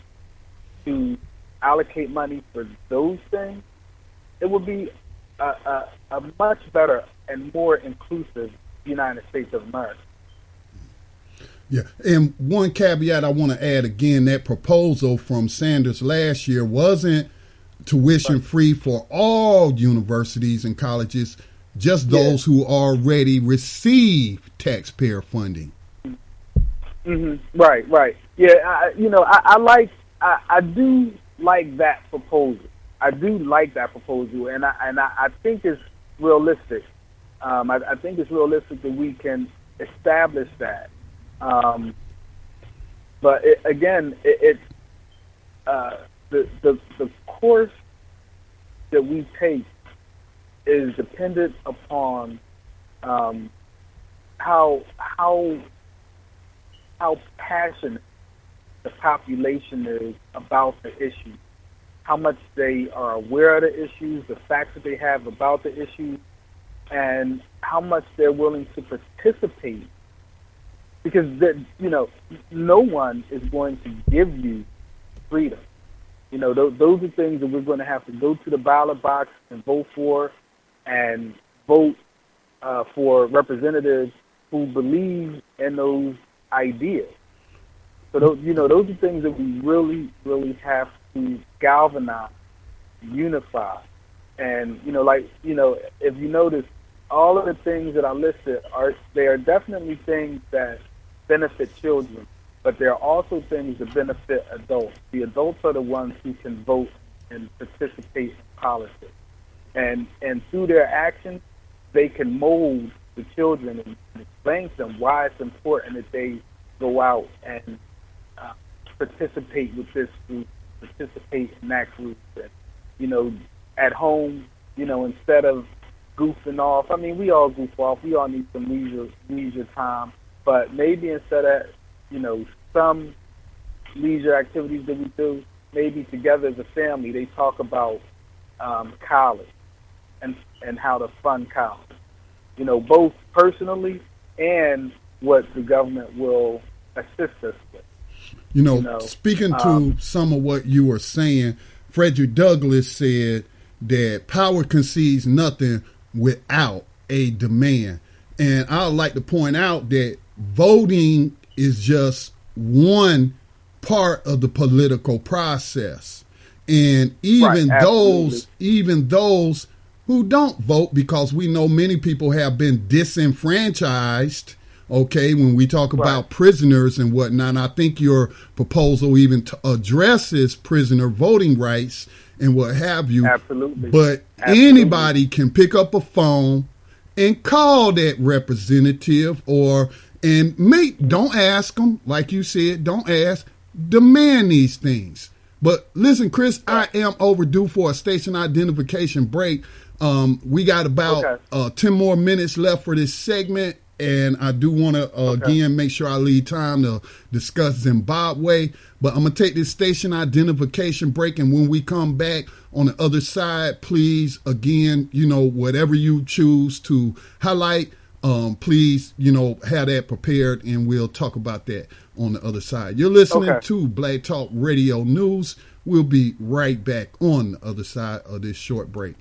S7: to allocate money for those things, it would be a much better and more inclusive United States of America.
S1: Yeah, and one caveat I want to add again, that proposal from Sanders last year wasn't tuition free for all universities and colleges, just those who already receive taxpayer funding.
S7: Mm-hmm. Right. Yeah, I do like that proposal. And I think it's realistic. I think it's realistic that we can establish that. But the course that we take is dependent upon how passionate the population is about the issue, how much they are aware of the issues, the facts that they have about the issues, and how much they're willing to participate. Because no one is going to give you freedom. Those are things that we're going to have to go to the ballot box and vote for, and vote for representatives who believe in those ideas. So those are things that we really, really have to galvanize, unify, and if you notice, all of the things that I listed they are definitely things that benefit children, but there are also things that benefit adults. The adults are the ones who can vote and participate in politics, and through their actions, they can mold the children and explain to them why it's important that they go out and participate with this group, participate in that group, and at home, instead of goofing off. I mean, we all goof off. We all need some leisure time. But maybe instead of, some leisure activities that we do, maybe together as a family, they talk about college and how to fund college. Both personally and what the government will assist us with.
S1: Speaking to some of what you were saying, Frederick Douglass said that power concedes nothing without a demand. And I would like to point out that voting is just one part of the political process. And even those who don't vote, because we know many people have been disenfranchised, okay, when we talk about prisoners and whatnot. And I think your proposal even addresses prisoner voting rights and what have you.
S7: Absolutely.
S1: But anybody can pick up a phone and call that representative don't ask them, like you said, don't ask, demand these things. But listen, Chris, I am overdue for a station identification break. We got about 10 more minutes left for this segment. And I do want to, again, make sure I leave time to discuss Zimbabwe. But I'm going to take this station identification break. And when we come back on the other side, please, again, whatever you choose to highlight, please, have that prepared. And we'll talk about that on the other side. You're listening to Black Talk Radio News. We'll be right back on the other side of this short break.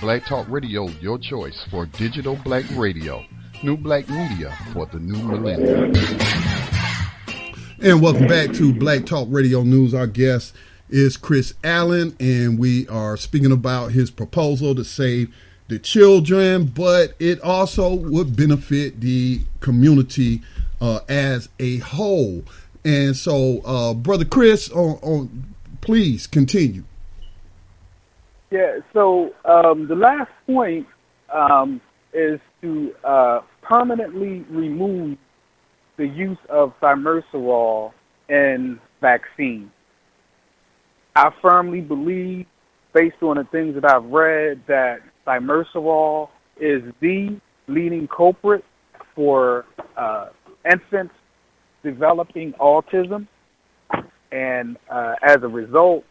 S1: Black Talk Radio, your choice for digital black radio. New black media for the new millennium. And welcome back to Black Talk Radio News. Our guest is Chris Allen, and we are speaking about his proposal to save the children, but it also would benefit the community as a whole. And so, Brother Chris, please continue.
S7: Yeah, so the last point is to permanently remove the use of thimerosal in vaccines. I firmly believe, based on the things that I've read, that thimerosal is the leading culprit for infants developing autism, and as a result,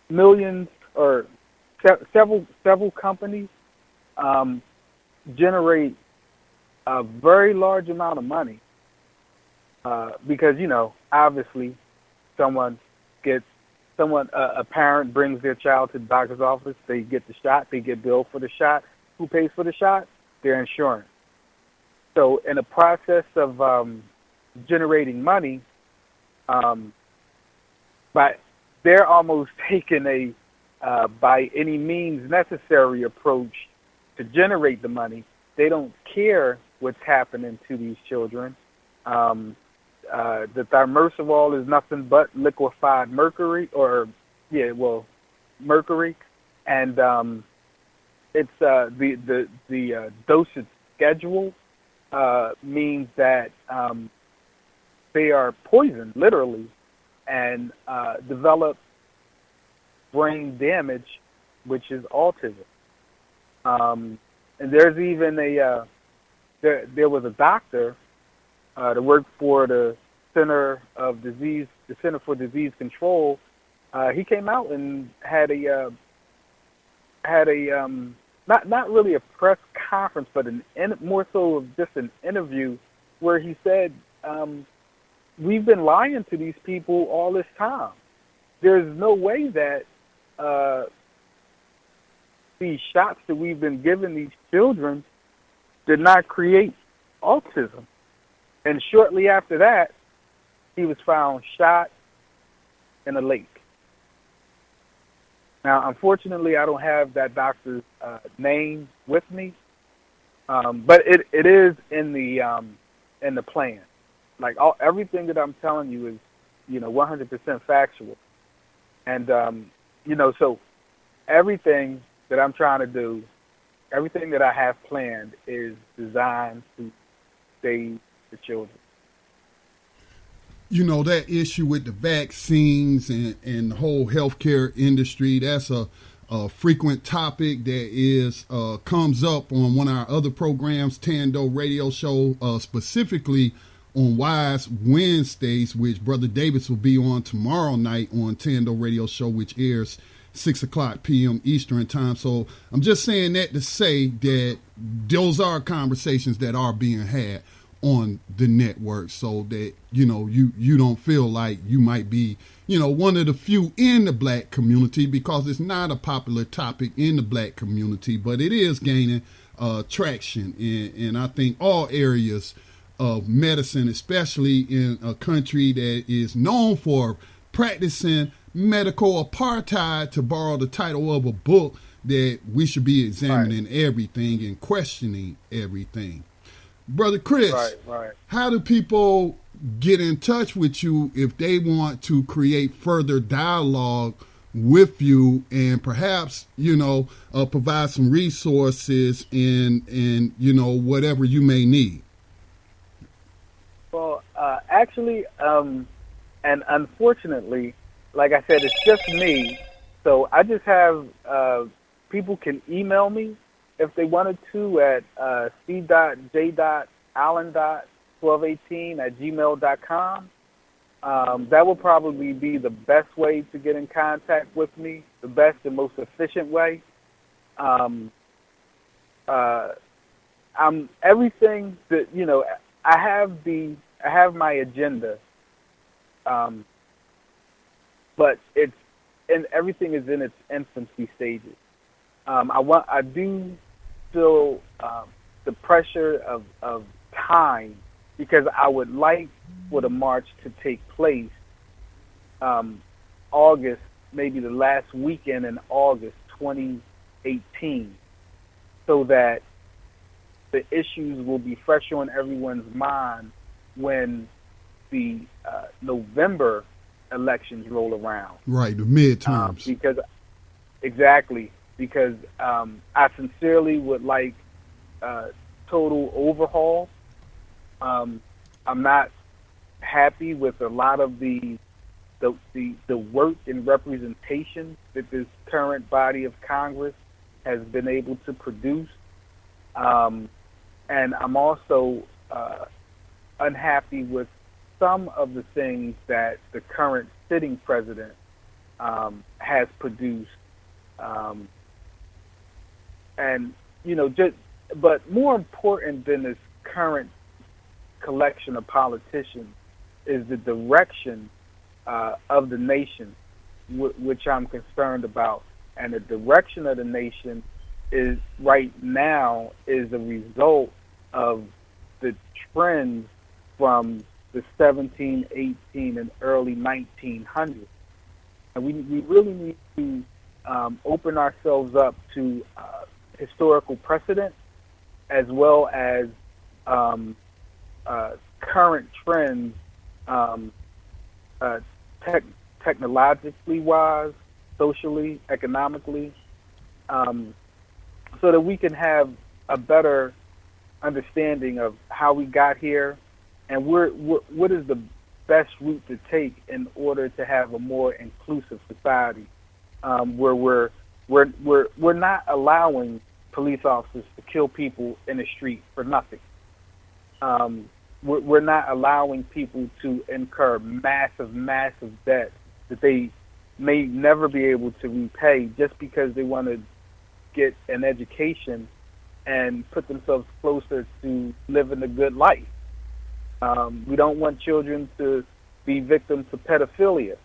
S7: millions or several companies generate a very large amount of money because obviously a parent brings their child to the doctor's office, they get the shot, they get billed for the shot. Who pays for the shot? Their insurance. So in the process of generating money, but they're almost taking a by any means necessary approach to generate the money. They don't care what's happening to these children. The thimerosal is nothing but liquefied mercury, mercury, and it's the dosage schedule means that they are poisoned, literally, and develop brain damage, which is autism. And there's even there was a doctor that worked for the Center for Disease Control. He came out and had a not really a press conference, but more so of just an interview where he said, we've been lying to these people all this time. There's no way that these shots that we've been giving these children did not create autism. And shortly after that, he was found shot in a lake. Now, unfortunately, I don't have that doctor's name with me, but it is in the plan. Like everything that I'm telling you is, 100% factual, and so everything that I'm trying to do, everything that I have planned is designed to save the children.
S1: That issue with the vaccines and the whole healthcare industry, that's a frequent topic that comes up on one of our other programs, Tando Radio Show, specifically on Wise Wednesdays, which Brother Davis will be on tomorrow night on Tando Radio Show, which airs 6:00 p.m. Eastern time. So I'm just saying that to say that those are conversations that are being had on the network, so that you don't feel like you might be one of the few in the black community, because it's not a popular topic in the black community, but it is gaining traction and I think all areas of medicine, especially in a country that is known for practicing medical apartheid, to borrow the title of a book, that we should be examining everything and questioning everything. Brother Chris,
S7: right.
S1: How do people get in touch with you if they want to create further dialogue with you and perhaps, provide some resources and whatever you may need?
S7: Well, actually, and unfortunately, like I said, it's just me. So I just have people can email me if they wanted to at c.j.allen.1218@gmail.com. That will probably be the best way to get in contact with me, the best and most efficient way. I'm everything that I have my agenda, but everything is in its infancy stages. I do feel the pressure of time, because I would like for the march to take place August, maybe the last weekend in August 2018, so that the issues will be fresh on everyone's mind when the November elections roll around.
S1: Right, the midterms. Because I sincerely would like total overhaul. I'm not happy with a lot of the work and representation that this current body of Congress has been able to produce. And I'm also unhappy with some of the things that the current sitting president has produced. But more important than this current collection of politicians is the direction of the nation, which I'm concerned about. And the direction of the nation is right now is a result of the trends from
S7: the 17, 18, and early 1900s. And we really need to open ourselves up to historical precedent as well as current trends, technologically wise, socially, economically, so that we can have a better understanding of how we got here and what is the best route to take in order to have a more inclusive society, where we're not allowing police officers to kill people in the street for nothing. We're not allowing people to incur massive debt that they may never be able to repay just because they want to get an education and put themselves closer to living a good life. We don't want children to be victims to pedophilia.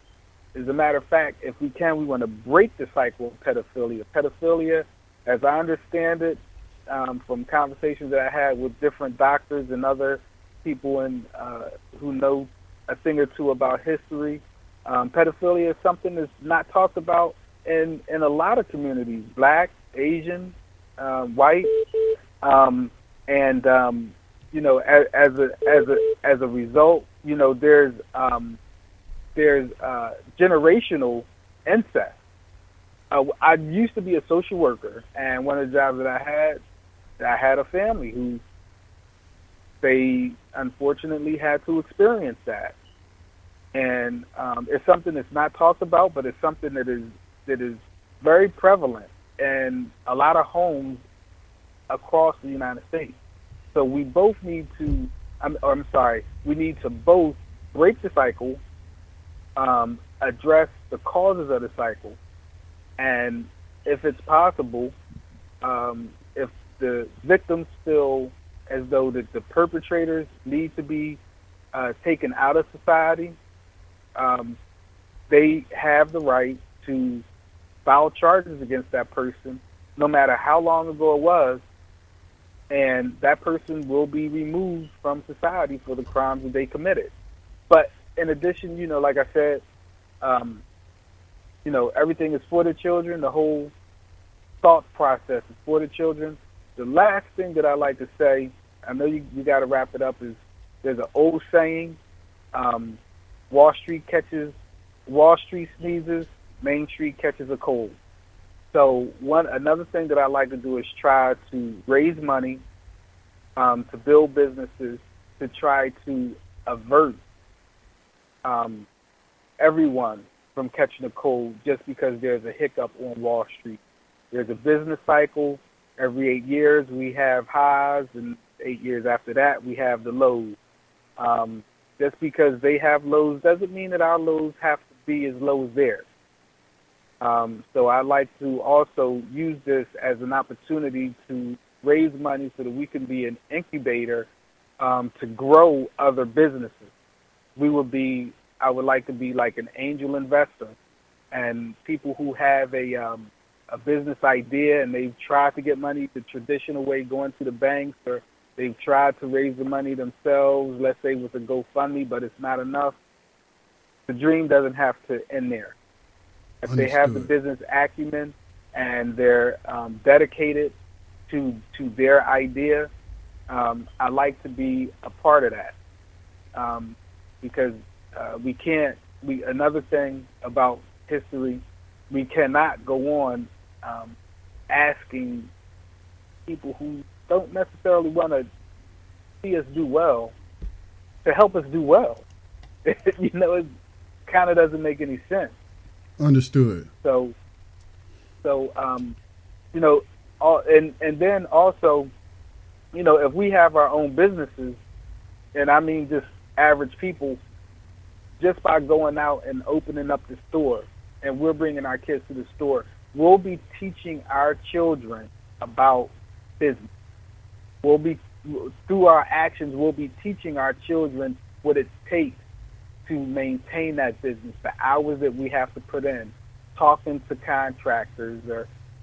S7: As a matter of fact, if we can, we want to break the cycle of pedophilia. Pedophilia, as I understand it, from conversations that I had with different doctors and other people who know a thing or two about history, pedophilia is something that's not talked about in a lot of communities, Black, Asian, white, and you know, as a result, you know, there's generational incest. I used to be a social worker, and one of the jobs that I had a family who they unfortunately had to experience that. And it's something that's not talked about, but it's something that is very prevalent in a lot of homes across the United States. So we both need to, we need to both break the cycle, address the causes of the cycle, and if it's possible, if the victims feel as though that the perpetrators need to be taken out of society, they have the right to file charges against that person, no matter how long ago it was, and that person will be removed from society for the crimes that they committed. But in addition, you know, like I said, you know, everything is for the children. The whole thought process is for the children. The last thing that I like to say, I know you got to wrap it up, is there's an old saying, Wall Street sneezes, Main Street catches a cold. So another thing that I like to do is try to raise money to build businesses to try to avert everyone from catching a cold just because there's a hiccup on Wall Street. There's a business cycle. Every 8 years we have highs, and 8 years after that we have the lows. Just because they have lows doesn't mean that our lows have to be as low as theirs. So I like to also use this as an opportunity to raise money so that we can be an incubator to grow other businesses. I would like to be like an angel investor, and people who have a business idea and they've tried to get money the traditional way, going to the banks, or they've tried to raise the money themselves, let's say with a GoFundMe, but it's not enough. The dream doesn't have to end there. If they have the business acumen and they're dedicated to their idea, I like to be a part of that, because another thing about history, we cannot go on asking people who don't necessarily want to see us do well to help us do well. You know, it kind of doesn't make any sense.
S1: Understood.
S7: So you know, and then also, you know, if we have our own businesses, and I mean just average people, just by going out and opening up the store, and we're bringing our kids to the store, we'll be teaching our children about business. Through our actions, we'll be teaching our children what it takes to maintain that business, the hours that we have to put in, talking to contractors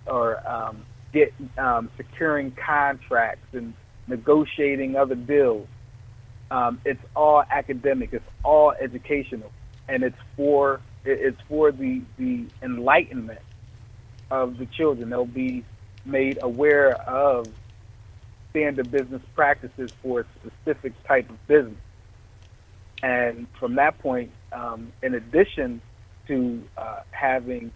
S7: or securing contracts and negotiating other deals. it's all academic, it's all educational, and it's for the enlightenment of the children. They'll be made aware of standard business practices for a specific type of business. And from that point, in addition to having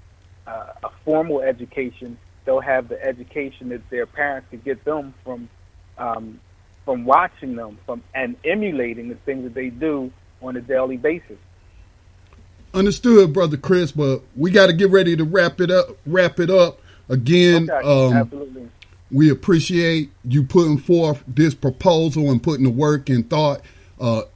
S7: a formal education, they'll have the education that their parents could get them from watching them, and emulating the things that they do on a daily basis.
S1: Understood, Brother Chris, but we got to get ready to wrap it up. Again,
S7: okay, absolutely.
S1: We appreciate you putting forth this proposal and putting the work and thought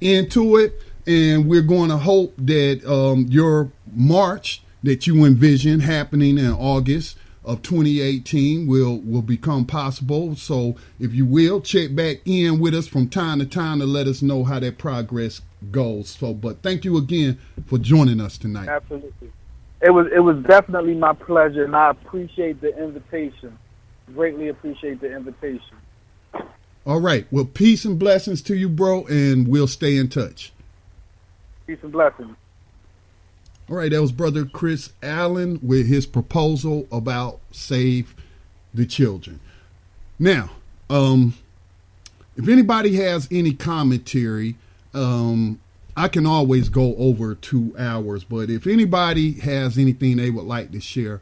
S1: into it. And we're going to hope that your march that you envision happening in August of 2018 will become possible. So if you will, check back in with us from time to time to let us know how that progress goes. So, but thank you again for joining us tonight.
S7: Absolutely. It was definitely my pleasure, and I appreciate the invitation. Greatly appreciate the invitation.
S1: All right. Well, peace and blessings to you, bro, and we'll stay in touch.
S7: Peace and blessings.
S1: All right, that was Brother Chris Allen with his proposal about Save the Children. Now, if anybody has any commentary, I can always go over 2 hours, but if anybody has anything they would like to share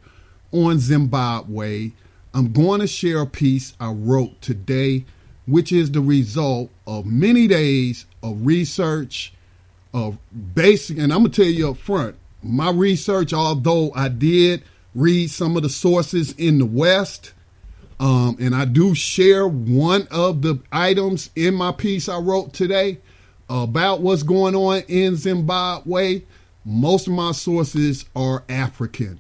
S1: on Zimbabwe, I'm going to share a piece I wrote today, which is the result of many days of research, of basic, and I'm going to tell you up front, my research, although I did read some of the sources in the West, and I do share one of the items in my piece I wrote today about what's going on in Zimbabwe, most of my sources are African.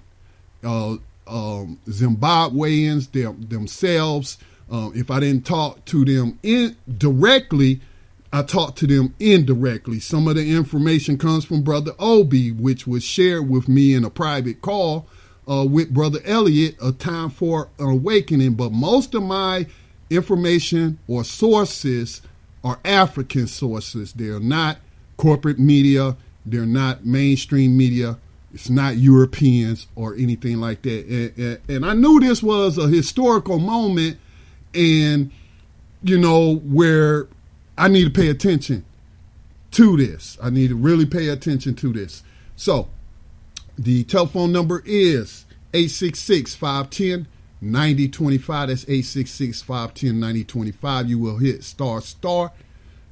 S1: Zimbabweans themselves, if I didn't talk to them directly, I talked to them indirectly. Some of the information comes from Brother Obi, which was shared with me in a private call with Brother Elliott, A Time for an Awakening. But most of my information or sources are African sources. They're not corporate media. They're not mainstream media. It's not Europeans or anything like that. And I knew this was a historical moment, and, where I need to pay attention to this. I need to really pay attention to this. So the telephone number is 866-510-9025. That's 866-510-9025. You will hit star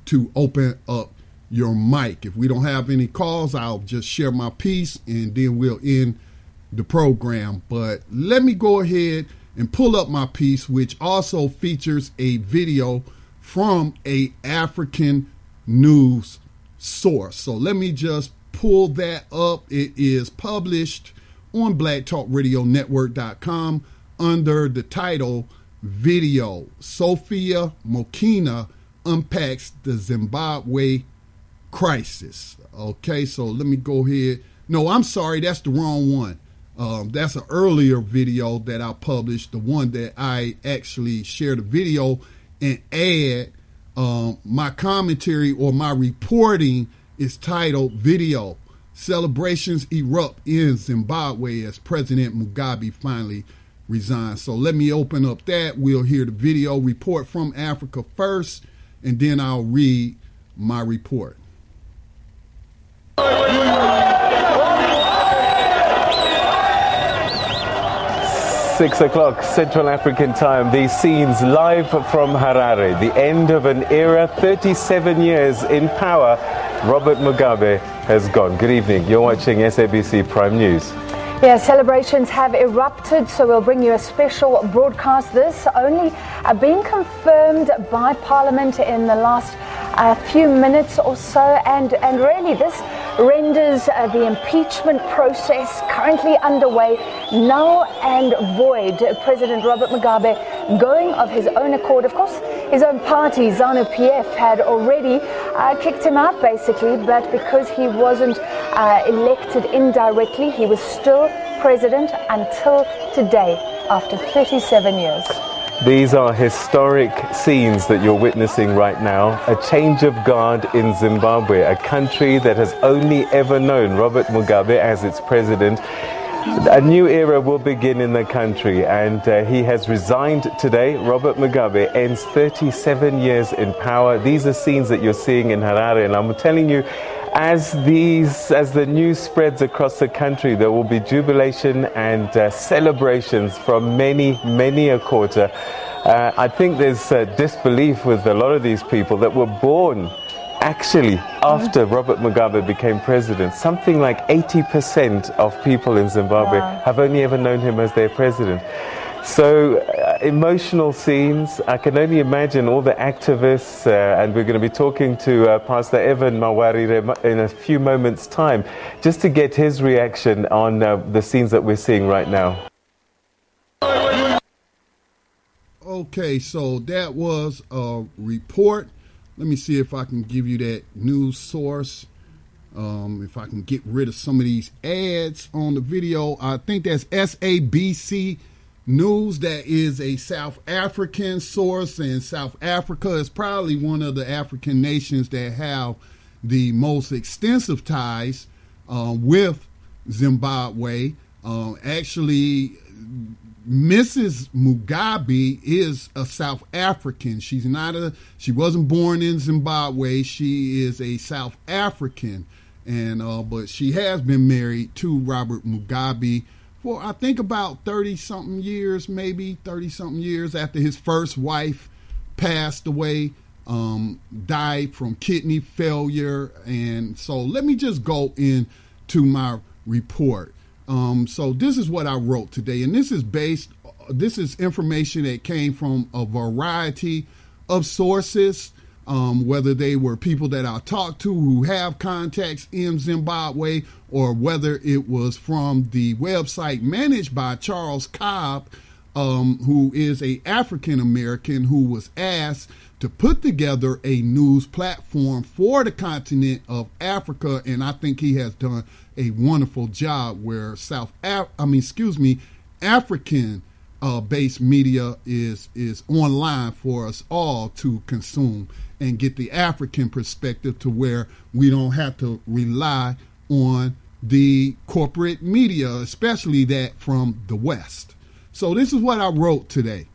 S1: to open up your mic. If we don't have any calls, I'll just share my piece and then we'll end the program. But let me go ahead and pull up my piece, which also features a video from a African news source. So let me just pull that up. It is published on blacktalkradionetwork.com under the title Video. Sophia Mokina unpacks the Zimbabwe crisis. Okay, so let me go ahead. No, I'm sorry, that's the wrong one. That's an earlier video that I published, the one that I actually shared a video and add my commentary or my reporting is titled Video. Celebrations erupt in Zimbabwe as President Mugabe finally resigns. So let me open up that. We'll hear the video report from Africa first, and then I'll read my report.
S9: 6 o'clock Central African time. These scenes live from Harare. The end of an era, 37 years in power. Robert Mugabe has gone. Good evening. You're watching SABC Prime News.
S10: Yeah, celebrations have erupted, so we'll bring you a special broadcast. This only being confirmed by Parliament in the last few minutes or so, and really this renders the impeachment process currently underway null and void. President Robert Mugabe going of his own accord. Of course, his own party, ZANU-PF, had already kicked him out basically, but because he wasn't elected indirectly, he was still president until today, after 37 years.
S9: These are historic scenes that you're witnessing right now. A change of guard in Zimbabwe, a country that has only ever known Robert Mugabe as its president. A new era will begin in the country, and he has resigned today. Robert Mugabe ends 37 years in power. These are scenes that you're seeing in Harare, and I'm telling you, as the news spreads across the country, there will be jubilation and celebrations from many a quarter. I think there's disbelief with a lot of these people that were born actually after Robert Mugabe became president. Something like 80% of people in Zimbabwe have only ever known him as their president. So emotional scenes. I can only imagine all the activists, and we're going to be talking to Pastor Evan Mawarire in a few moments' time, just to get his reaction on the scenes that we're seeing right now.
S1: Okay, so that was a report. Let me see if I can give you that news source. If I can get rid of some of these ads on the video. I think that's SABC News. That is a South African source, and South Africa is probably one of the African nations that have the most extensive ties with Zimbabwe. Actually, Mrs. Mugabe is a South African. She wasn't born in Zimbabwe. She is a South African, and but she has been married to Robert Mugabe for I think about 30-something years, maybe 30-something years after his first wife passed away, died from kidney failure. And so let me just go into my report. So this is what I wrote today, and this is information that came from a variety of sources, whether they were people that I talked to who have contacts in Zimbabwe, or whether it was from the website managed by Charles Cobb, who is an African American who was asked to put together a news platform for the continent of Africa, and I think he has done a wonderful job where African based media is online for us all to consume and get the African perspective, to where we don't have to rely on the corporate media, especially that from the West. So this is what I wrote today.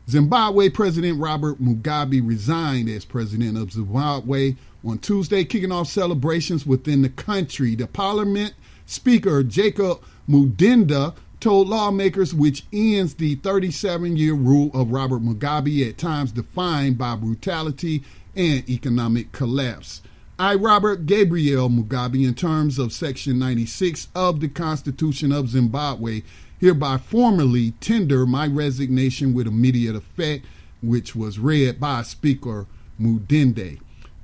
S1: Zimbabwe President Robert Mugabe resigned as president of Zimbabwe on Tuesday, kicking off celebrations within the country. The parliament speaker, Jacob Mudenda, told lawmakers which ends the 37-year rule of Robert Mugabe, at times defined by brutality and economic collapse. I, Robert Gabriel Mugabe, in terms of Section 96 of the Constitution of Zimbabwe, hereby formally tender my resignation with immediate effect, which was read by Speaker Mudende.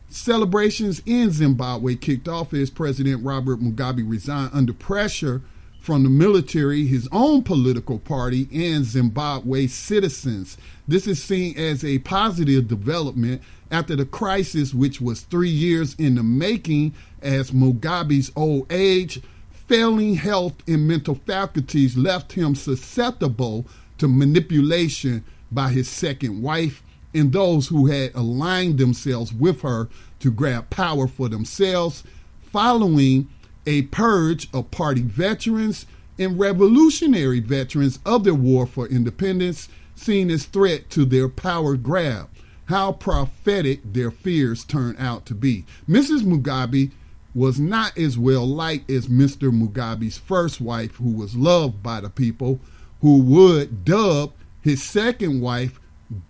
S1: Celebrations in Zimbabwe kicked off as President Robert Mugabe resigned under pressure from the military, his own political party, and Zimbabwe citizens. This is seen as a positive development after the crisis, which was 3 years in the making, as Mugabe's old age, failing health, and mental faculties left him susceptible to manipulation by his second wife and those who had aligned themselves with her to grab power for themselves, following a purge of party veterans and revolutionary veterans of the war for independence, seen as threat to their power grab. How prophetic their fears turned out to be. Mrs. Mugabe was not as well liked as Mr. Mugabe's first wife, who was loved by the people, who would dub his second wife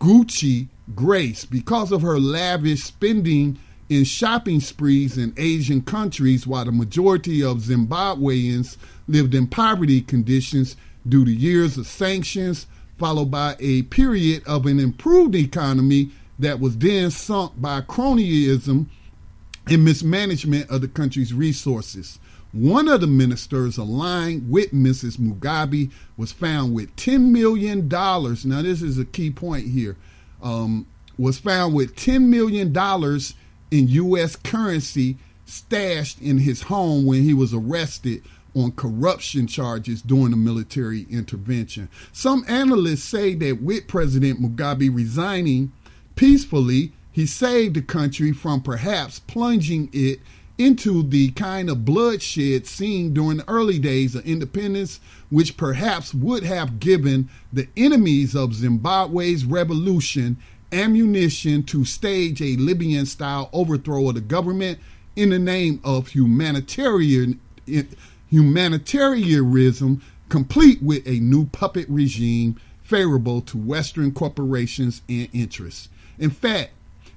S1: Gucci Grace because of her lavish spending in shopping sprees in Asian countries, while the majority of Zimbabweans lived in poverty conditions due to years of sanctions, followed by a period of an improved economy that was then sunk by cronyism and mismanagement of the country's resources. One of the ministers aligned with Mrs. Mugabe was found with $10 million. Now, this is a key point here. Was found with $10 million in U.S. currency stashed in his home when he was arrested on corruption charges during the military intervention. Some analysts say that with President Mugabe resigning peacefully, he saved the country from perhaps plunging it into the kind of bloodshed seen during the early days of independence, which perhaps would have given the enemies of Zimbabwe's revolution ammunition to stage a Libyan-style overthrow of the government in the name of humanitarianism, complete with a new puppet regime favorable to Western corporations and interests. In fact,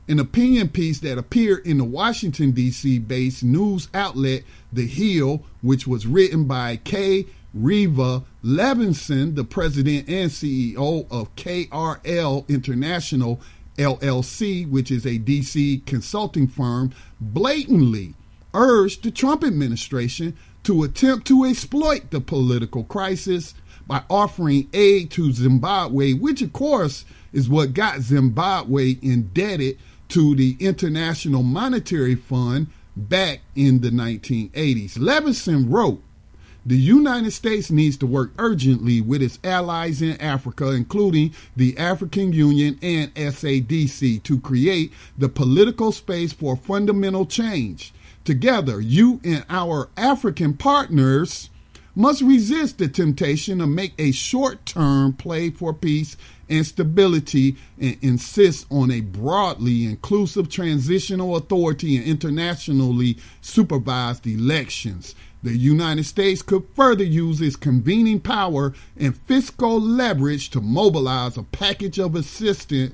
S1: an opinion piece that appeared in the Washington, D.C. based news outlet The Hill, which was written by K. Reva Levinson, the president and CEO of KRL International LLC, which is a D.C. consulting firm, blatantly urged the Trump administration to attempt to exploit the political crisis by offering aid to Zimbabwe, which of course is what got Zimbabwe indebted to the International Monetary Fund back in the 1980s. Levinson wrote, "The United States needs to work urgently with its allies in Africa, including the African Union and SADC, to create the political space for fundamental change. Together, you and our African partners must resist the temptation to make a short-term play for peace and stability and insist on a broadly inclusive transitional authority and internationally supervised elections. The United States could further use its convening power and fiscal leverage to mobilize a package of assistance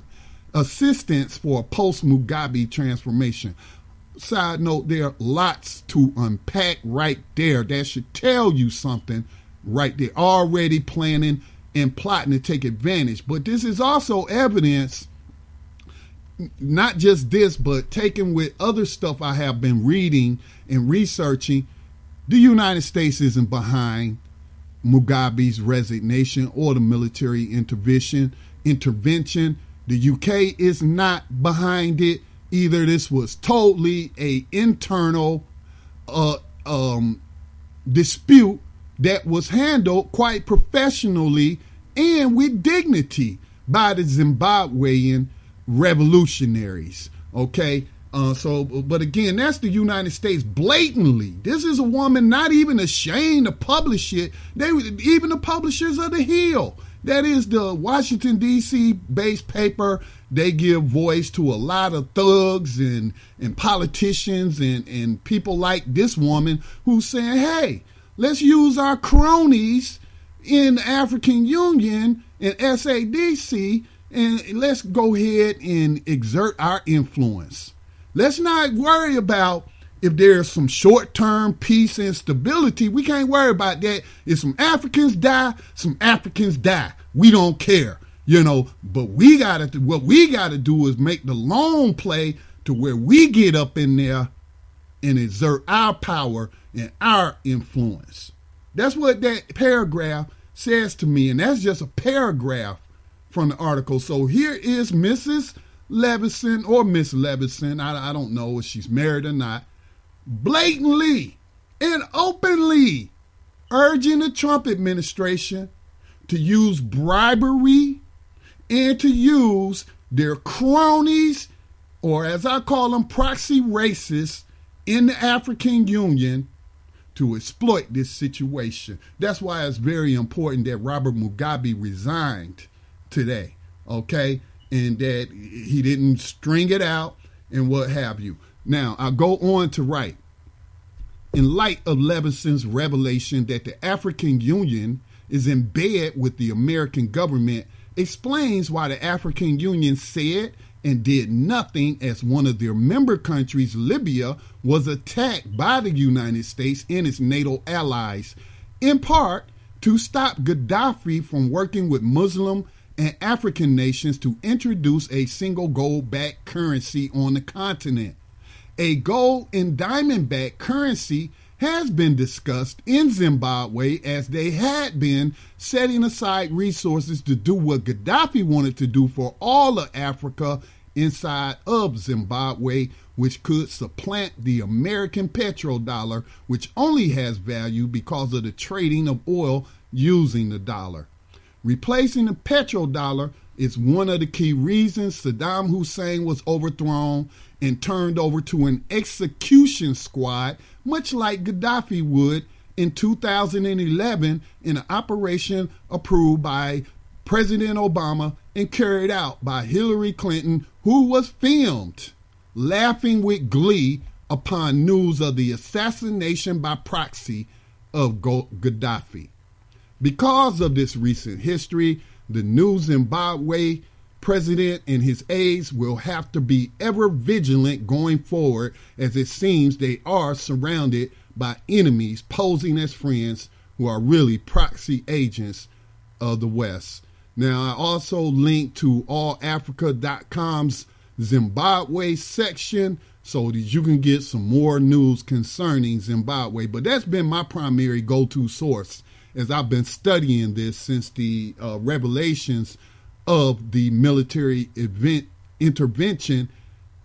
S1: for a post-Mugabe transformation." Side note, there are lots to unpack right there. That should tell you something right there. Already planning and plotting to take advantage. But this is also evidence, not just this, but taken with other stuff I have been reading and researching. The United States isn't behind Mugabe's resignation or the military intervention. The UK is not behind it either. This was totally a internal dispute that was handled quite professionally and with dignity by the Zimbabwean revolutionaries. Okay. But again, that's the United States blatantly. This is a woman not even ashamed to publish it. Even the publishers of The Hill, that is the Washington, D.C. based paper, they give voice to a lot of thugs and politicians and people like this woman who's saying, hey, let's use our cronies in the African Union and SADC and let's go ahead and exert our influence. Let's not worry about if there's some short-term peace and stability. We can't worry about that. If some Africans die, some Africans die. We don't care, but what we gotta do is make the long play to where we get up in there and exert our power and our influence. That's what that paragraph says to me, and that's just a paragraph from the article. So here is Mrs. Levinson or Miss Levinson, I don't know if she's married or not, blatantly and openly urging the Trump administration to use bribery and to use their cronies, or as I call them, proxy racists in the African Union to exploit this situation. That's why it's very important that Robert Mugabe resigned today, okay? And that he didn't string it out and what have you. Now, I'll go on to write. In light of Levinson's revelation that the African Union is in bed with the American government, explains why the African Union said and did nothing as one of their member countries, Libya, was attacked by the United States and its NATO allies, in part to stop Gaddafi from working with Muslim and African nations to introduce a single gold-backed currency on the continent. A gold and diamond-backed currency has been discussed in Zimbabwe, as they had been setting aside resources to do what Gaddafi wanted to do for all of Africa inside of Zimbabwe, which could supplant the American petrodollar, which only has value because of the trading of oil using the dollar. Replacing the petrodollar is one of the key reasons Saddam Hussein was overthrown and turned over to an execution squad, much like Gaddafi would in 2011 in an operation approved by President Obama and carried out by Hillary Clinton, who was filmed laughing with glee upon news of the assassination by proxy of Gaddafi. Because of this recent history, the new Zimbabwe president and his aides will have to be ever vigilant going forward, as it seems they are surrounded by enemies posing as friends who are really proxy agents of the West. Now, I also linked to allafrica.com's Zimbabwe section so that you can get some more news concerning Zimbabwe. But that's been my primary go-to source as I've been studying this since the revelations of the military intervention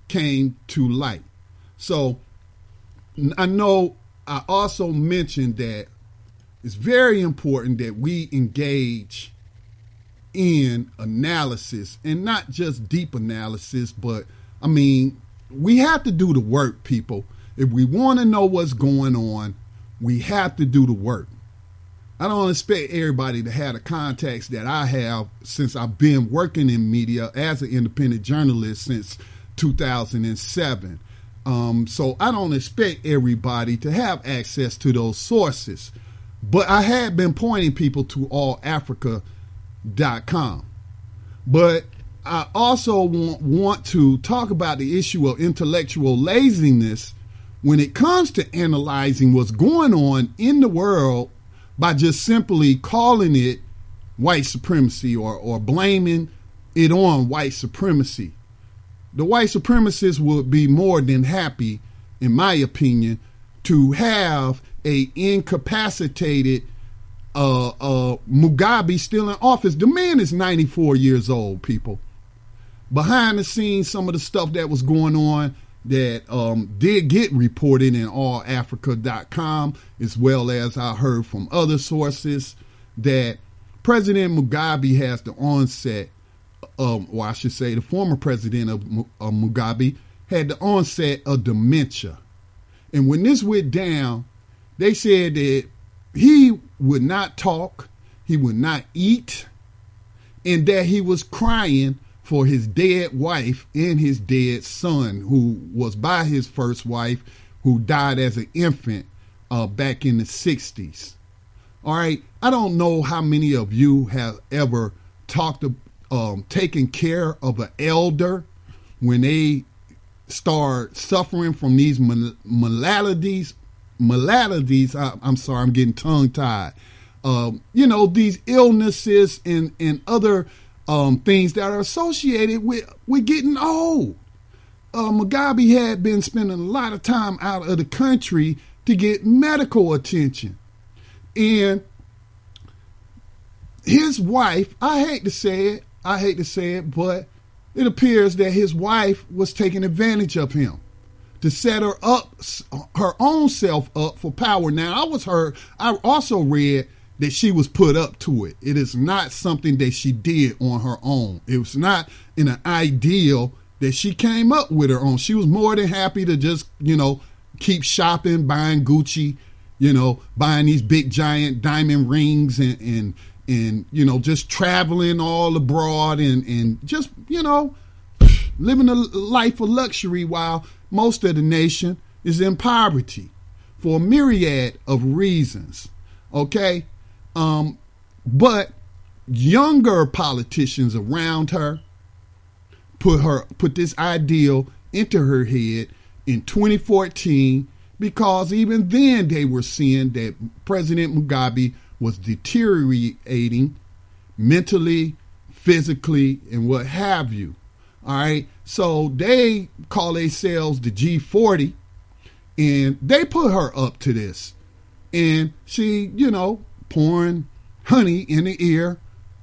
S1: came to light. So I know I also mentioned that it's very important that we engage in analysis, and not just deep analysis, but I mean, we have to do the work, people. If we want to know what's going on, we have to do the work. I don't expect everybody to have the contacts that I have, since I've been working in media as an independent journalist since 2007. So I don't expect everybody to have access to those sources. But I had been pointing people to allafrica.com. But I also want to talk about the issue of intellectual laziness when it comes to analyzing what's going on in the world by just simply calling it white supremacy or blaming it on white supremacy. The white supremacists would be more than happy, in my opinion, to have a incapacitated Mugabe still in office. The man is 94 years old, people. Behind the scenes, some of the stuff that was going on that did get reported in allafrica.com, as well as I heard from other sources, that President Mugabe has the onset, or I should say the former president of Mugabe had the onset of dementia. And when this went down, they said that he would not talk, he would not eat, and that he was crying for his dead wife and his dead son, who was by his first wife, who died as an infant back in the 60s. All right, I don't know how many of you have ever taken care of an elder when they start suffering from these maladies. I'm sorry, I'm getting tongue-tied. These illnesses and other things that are associated with getting old. Mugabe had been spending a lot of time out of the country to get medical attention. And his wife, I hate to say it, but it appears that his wife was taking advantage of him to set her own self up for power. Now, I also read that she was put up to it. It is not something that she did on her own. It was not an ideal that she came up with her own. She was more than happy to just, keep shopping, buying Gucci, buying these big giant diamond rings and just traveling all abroad and just, living a life of luxury while most of the nation is in poverty for a myriad of reasons. Okay? But younger politicians around her put this ideal into her head in 2014, because even then they were seeing that President Mugabe was deteriorating mentally, physically, and what have you. All right. So they call themselves the G40, and they put her up to this. And she, pouring honey in the ear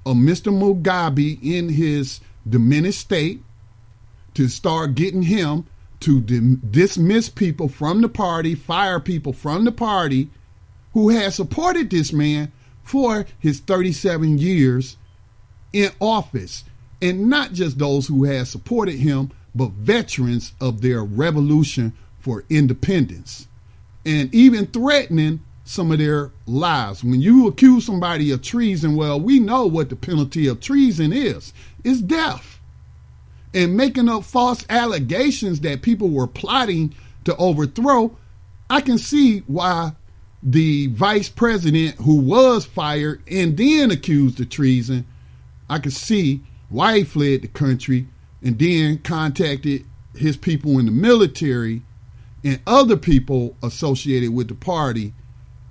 S1: of Mr. Mugabe in his diminished state to start getting him to dismiss people from the party, fire people from the party who had supported this man for his 37 years in office. And not just those who had supported him, but veterans of their revolution for independence, and even threatening some of their lives. When you accuse somebody of treason, well, we know what the penalty of treason is. It's death. And making up false allegations that people were plotting to overthrow, I can see why the vice president, who was fired and then accused of treason, I can see why he fled the country and then contacted his people in the military and other people associated with the party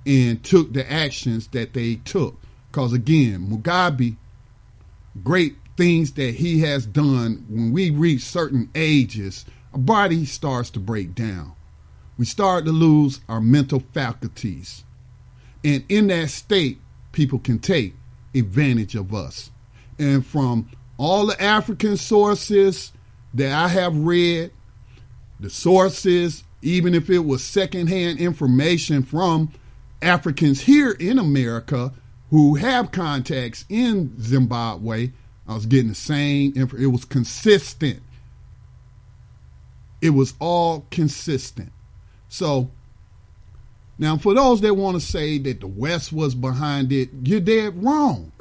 S1: and took the actions that they took. Because again, Mugabe, great things that he has done, when we reach certain ages, our body starts to break down. We start to lose our mental faculties. And in that state, people can take advantage of us. And from all the African sources that I have read, the sources, even if it was secondhand information from Africans here in America who have contacts in Zimbabwe, I was getting the same info. It was consistent. It was all consistent. So now for those that want to say that the West was behind it, you're dead wrong.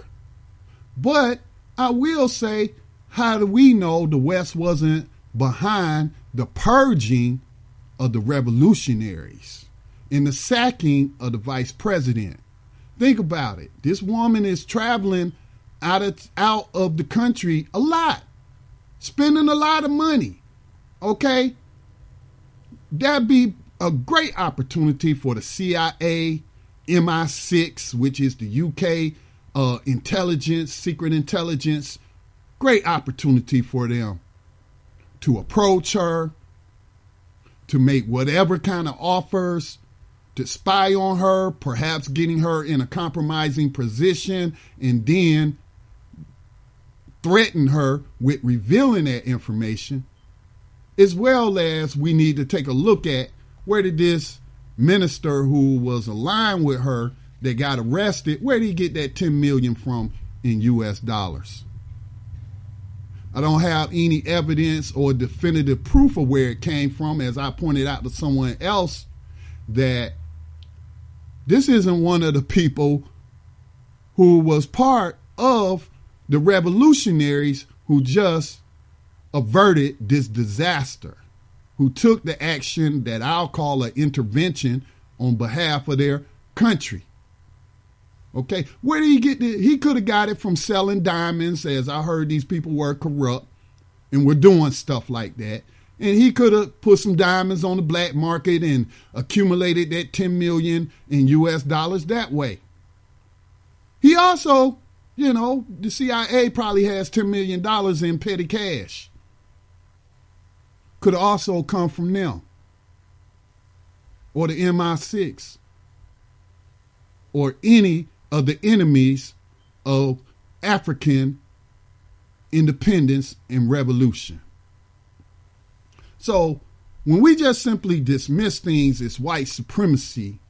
S1: But I will say, how do we know the West wasn't behind the purging of the revolutionaries and the sacking of the vice president? Think about it. This woman is traveling out of the country a lot, spending a lot of money. Okay? That'd be a great opportunity for the CIA, MI6, which is the UK intelligence, secret intelligence. Great opportunity for them to approach her, to make whatever kind of offers, to spy on her, perhaps getting her in a compromising position, and then threaten her with revealing that information, as well as we need to take a look at where did this minister who was aligned with her that got arrested, where did he get that 10 million from in US dollars? I don't have any evidence or definitive proof of where it came from, as I pointed out to someone else, that this isn't one of the people who was part of the revolutionaries who just averted this disaster, who took the action that I'll call an intervention on behalf of their country. Okay, where did he get it? He could have got it from selling diamonds, as I heard these people were corrupt and were doing stuff like that. And he could have put some diamonds on the black market and accumulated that 10 million in US dollars that way. He also, the CIA probably has $10 million in petty cash. Could have also come from them, or the MI6, or any of the enemies of African independence and revolution. So when we just simply dismiss things as white supremacy,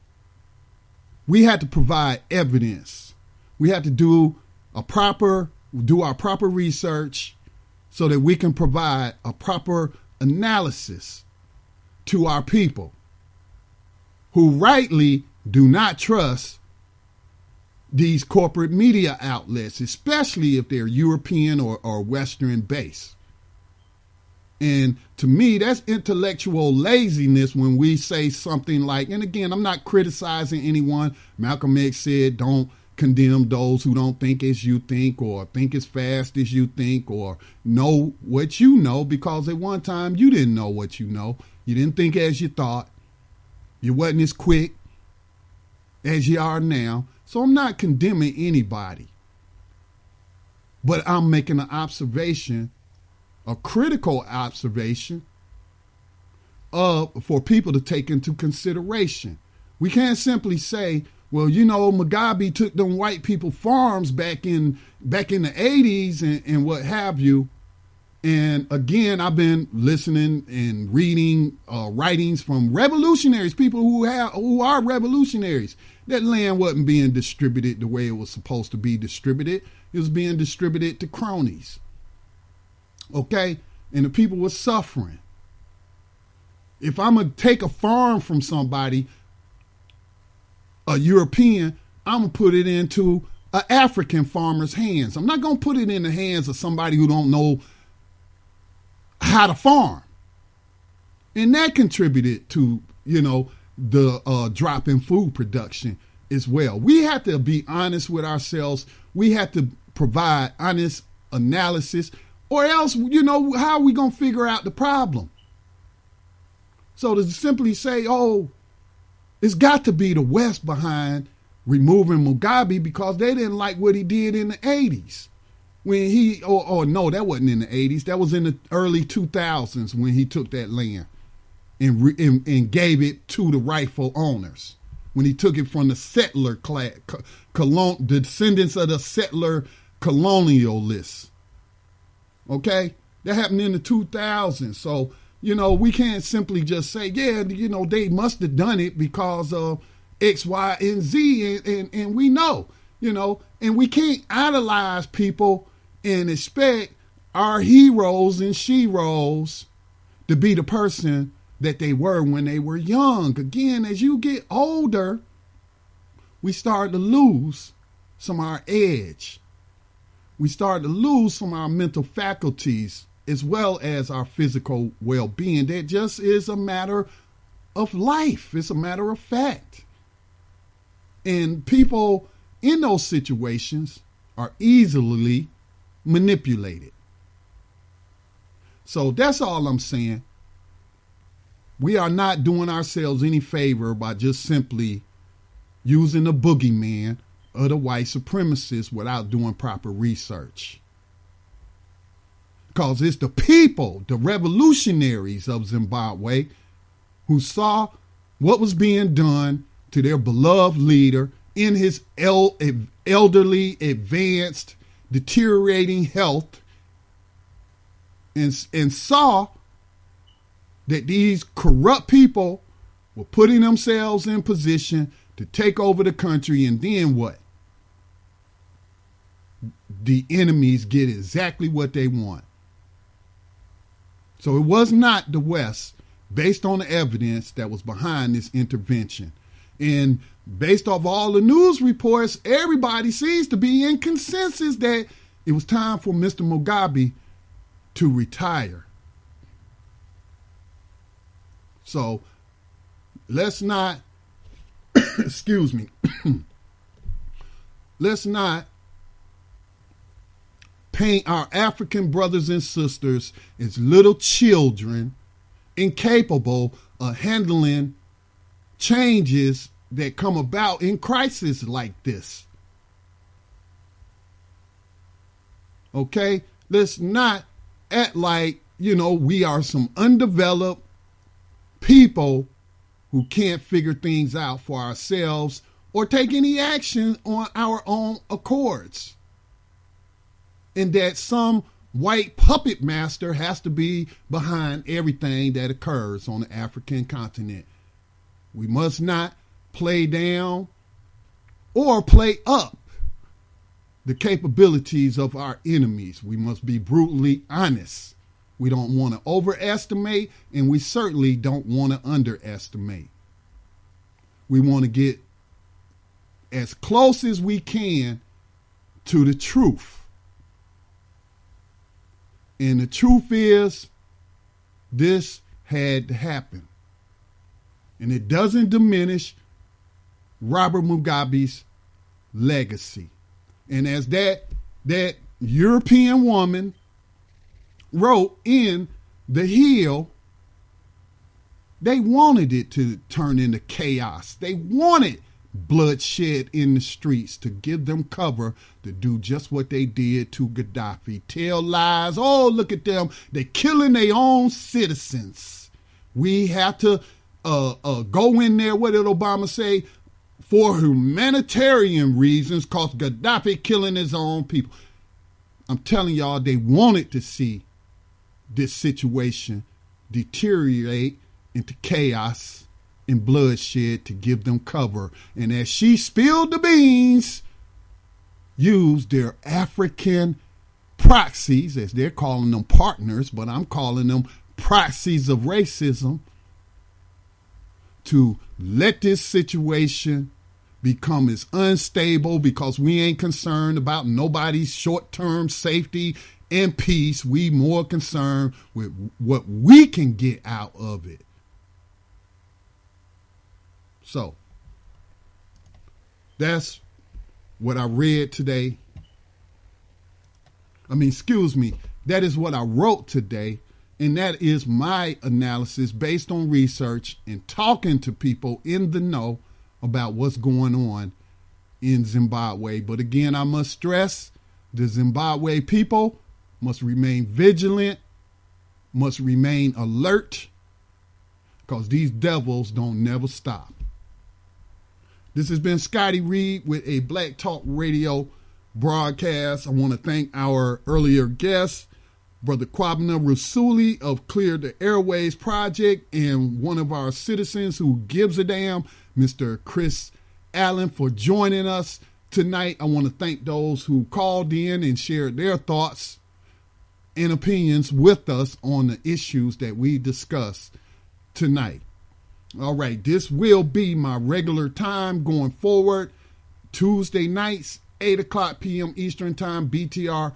S1: we had to provide evidence. We had to do our proper research so that we can provide a proper analysis to our people who rightly do not trust these corporate media outlets, especially if they're European or Western based. And to me, that's intellectual laziness when we say something like, and again, I'm not criticizing anyone. Malcolm X said, don't condemn those who don't think as you think, or think as fast as you think, or know what you know, because at one time you didn't know what you know. You didn't think as you thought. You wasn't as quick as you are now. So I'm not condemning anybody, but I'm making an observation, a critical observation for people to take into consideration. We can't simply say, well, Mugabe took them white people farms back in the 80s and what have you, And again, I've been listening and reading writings from revolutionaries, people who are revolutionaries. That land wasn't being distributed the way it was supposed to be distributed. It was being distributed to cronies. Okay? And the people were suffering. If I'm going to take a farm from somebody, a European, I'm going to put it into an African farmer's hands. I'm not going to put it in the hands of somebody who don't know how to farm. And that contributed to, the drop in food production as well. We have to be honest with ourselves. We have to provide honest analysis, or else, how are we going to figure out the problem? So to simply say, it's got to be the West behind removing Mugabe because they didn't like what he did in the 80s. When no, that wasn't in the 80s. That was in the early 2000s when he took that land and gave it to the rightful owners. When he took it from the settler class, the descendants of the settler colonialists. Okay? That happened in the 2000s. So, we can't simply just say, they must have done it because of X, Y, and Z. And we know, and we can't idolize people and expect our heroes and sheroes to be the person that they were when they were young. Again, as you get older, we start to lose some of our edge. We start to lose some of our mental faculties as well as our physical well-being. That just is a matter of life. It's a matter of fact. And people in those situations are easily manipulated. So that's all I'm saying. We are not doing ourselves any favor by just simply using the boogeyman of the white supremacists without doing proper research. Because it's the people, the revolutionaries of Zimbabwe, who saw what was being done to their beloved leader in his elderly, advanced, deteriorating health, and saw that these corrupt people were putting themselves in position to take over the country. And then what? The enemies get exactly what they want. So it was not the West, based on the evidence that was behind this intervention. And based off all the news reports, everybody seems to be in consensus that it was time for Mr. Mugabe to retire. So let's not, excuse me, let's not paint our African brothers and sisters as little children incapable of handling changes that come about in crisis like this. Okay? Let's not act like, we are some undeveloped people who can't figure things out for ourselves or take any action on our own accords. And that some white puppet master has to be behind everything that occurs on the African continent. We must not play down or play up the capabilities of our enemies. We must be brutally honest. We don't want to overestimate, and we certainly don't want to underestimate. We want to get as close as we can to the truth. And the truth is, this had to happen. And it doesn't diminish Robert Mugabe's legacy. And as that European woman wrote in The Hill, they wanted it to turn into chaos. They wanted bloodshed in the streets to give them cover to do just what they did to Gaddafi. Tell lies. Oh, look at them. They're killing their own citizens. We have to go in there, what did Obama say? For humanitarian reasons, because Gaddafi killing his own people. I'm telling y'all, they wanted to see this situation deteriorate into chaos and bloodshed to give them cover. And as she spilled the beans, used their African proxies, as they're calling them partners, but I'm calling them proxies of racism, to let this situation become as unstable, because we ain't concerned about nobody's short-term safety and peace. We more concerned with what we can get out of it. So that's what I read today. That is what I wrote today. And that is my analysis based on research and talking to people in the know about what's going on in Zimbabwe. But again, I must stress, the Zimbabwe people must remain vigilant, must remain alert, because these devils don't never stop. This has been Scotty Reed with a Black Talk Radio broadcast. I want to thank our earlier guest, Brother Kwabena Rasuli of Clear The Airwaves Project, and one of our citizens who gives a damn, Mr. Chris Allen, for joining us tonight. I want to thank those who called in and shared their thoughts and opinions with us on the issues that we discussed tonight. All right, this will be my regular time going forward. Tuesday nights, 8 o'clock p.m. Eastern Time, BTR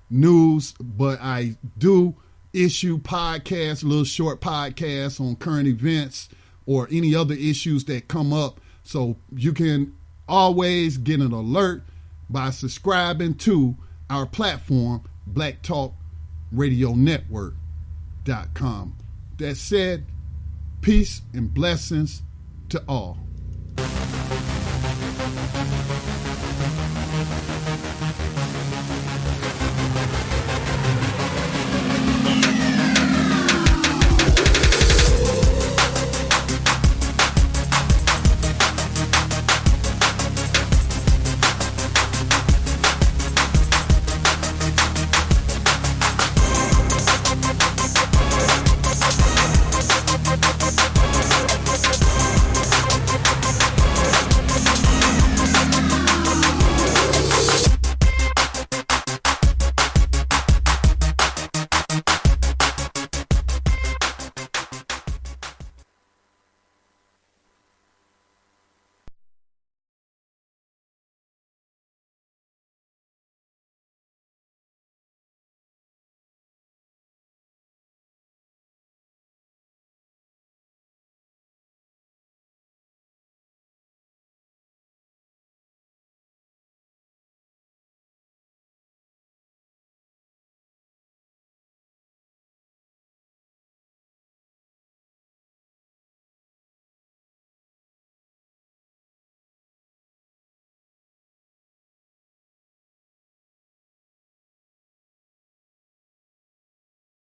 S1: News. But I do issue podcasts, little short podcasts on current events or any other issues that come up. So you can always get an alert by subscribing to our platform, blacktalkradionetwork.com. That said, peace and blessings to all.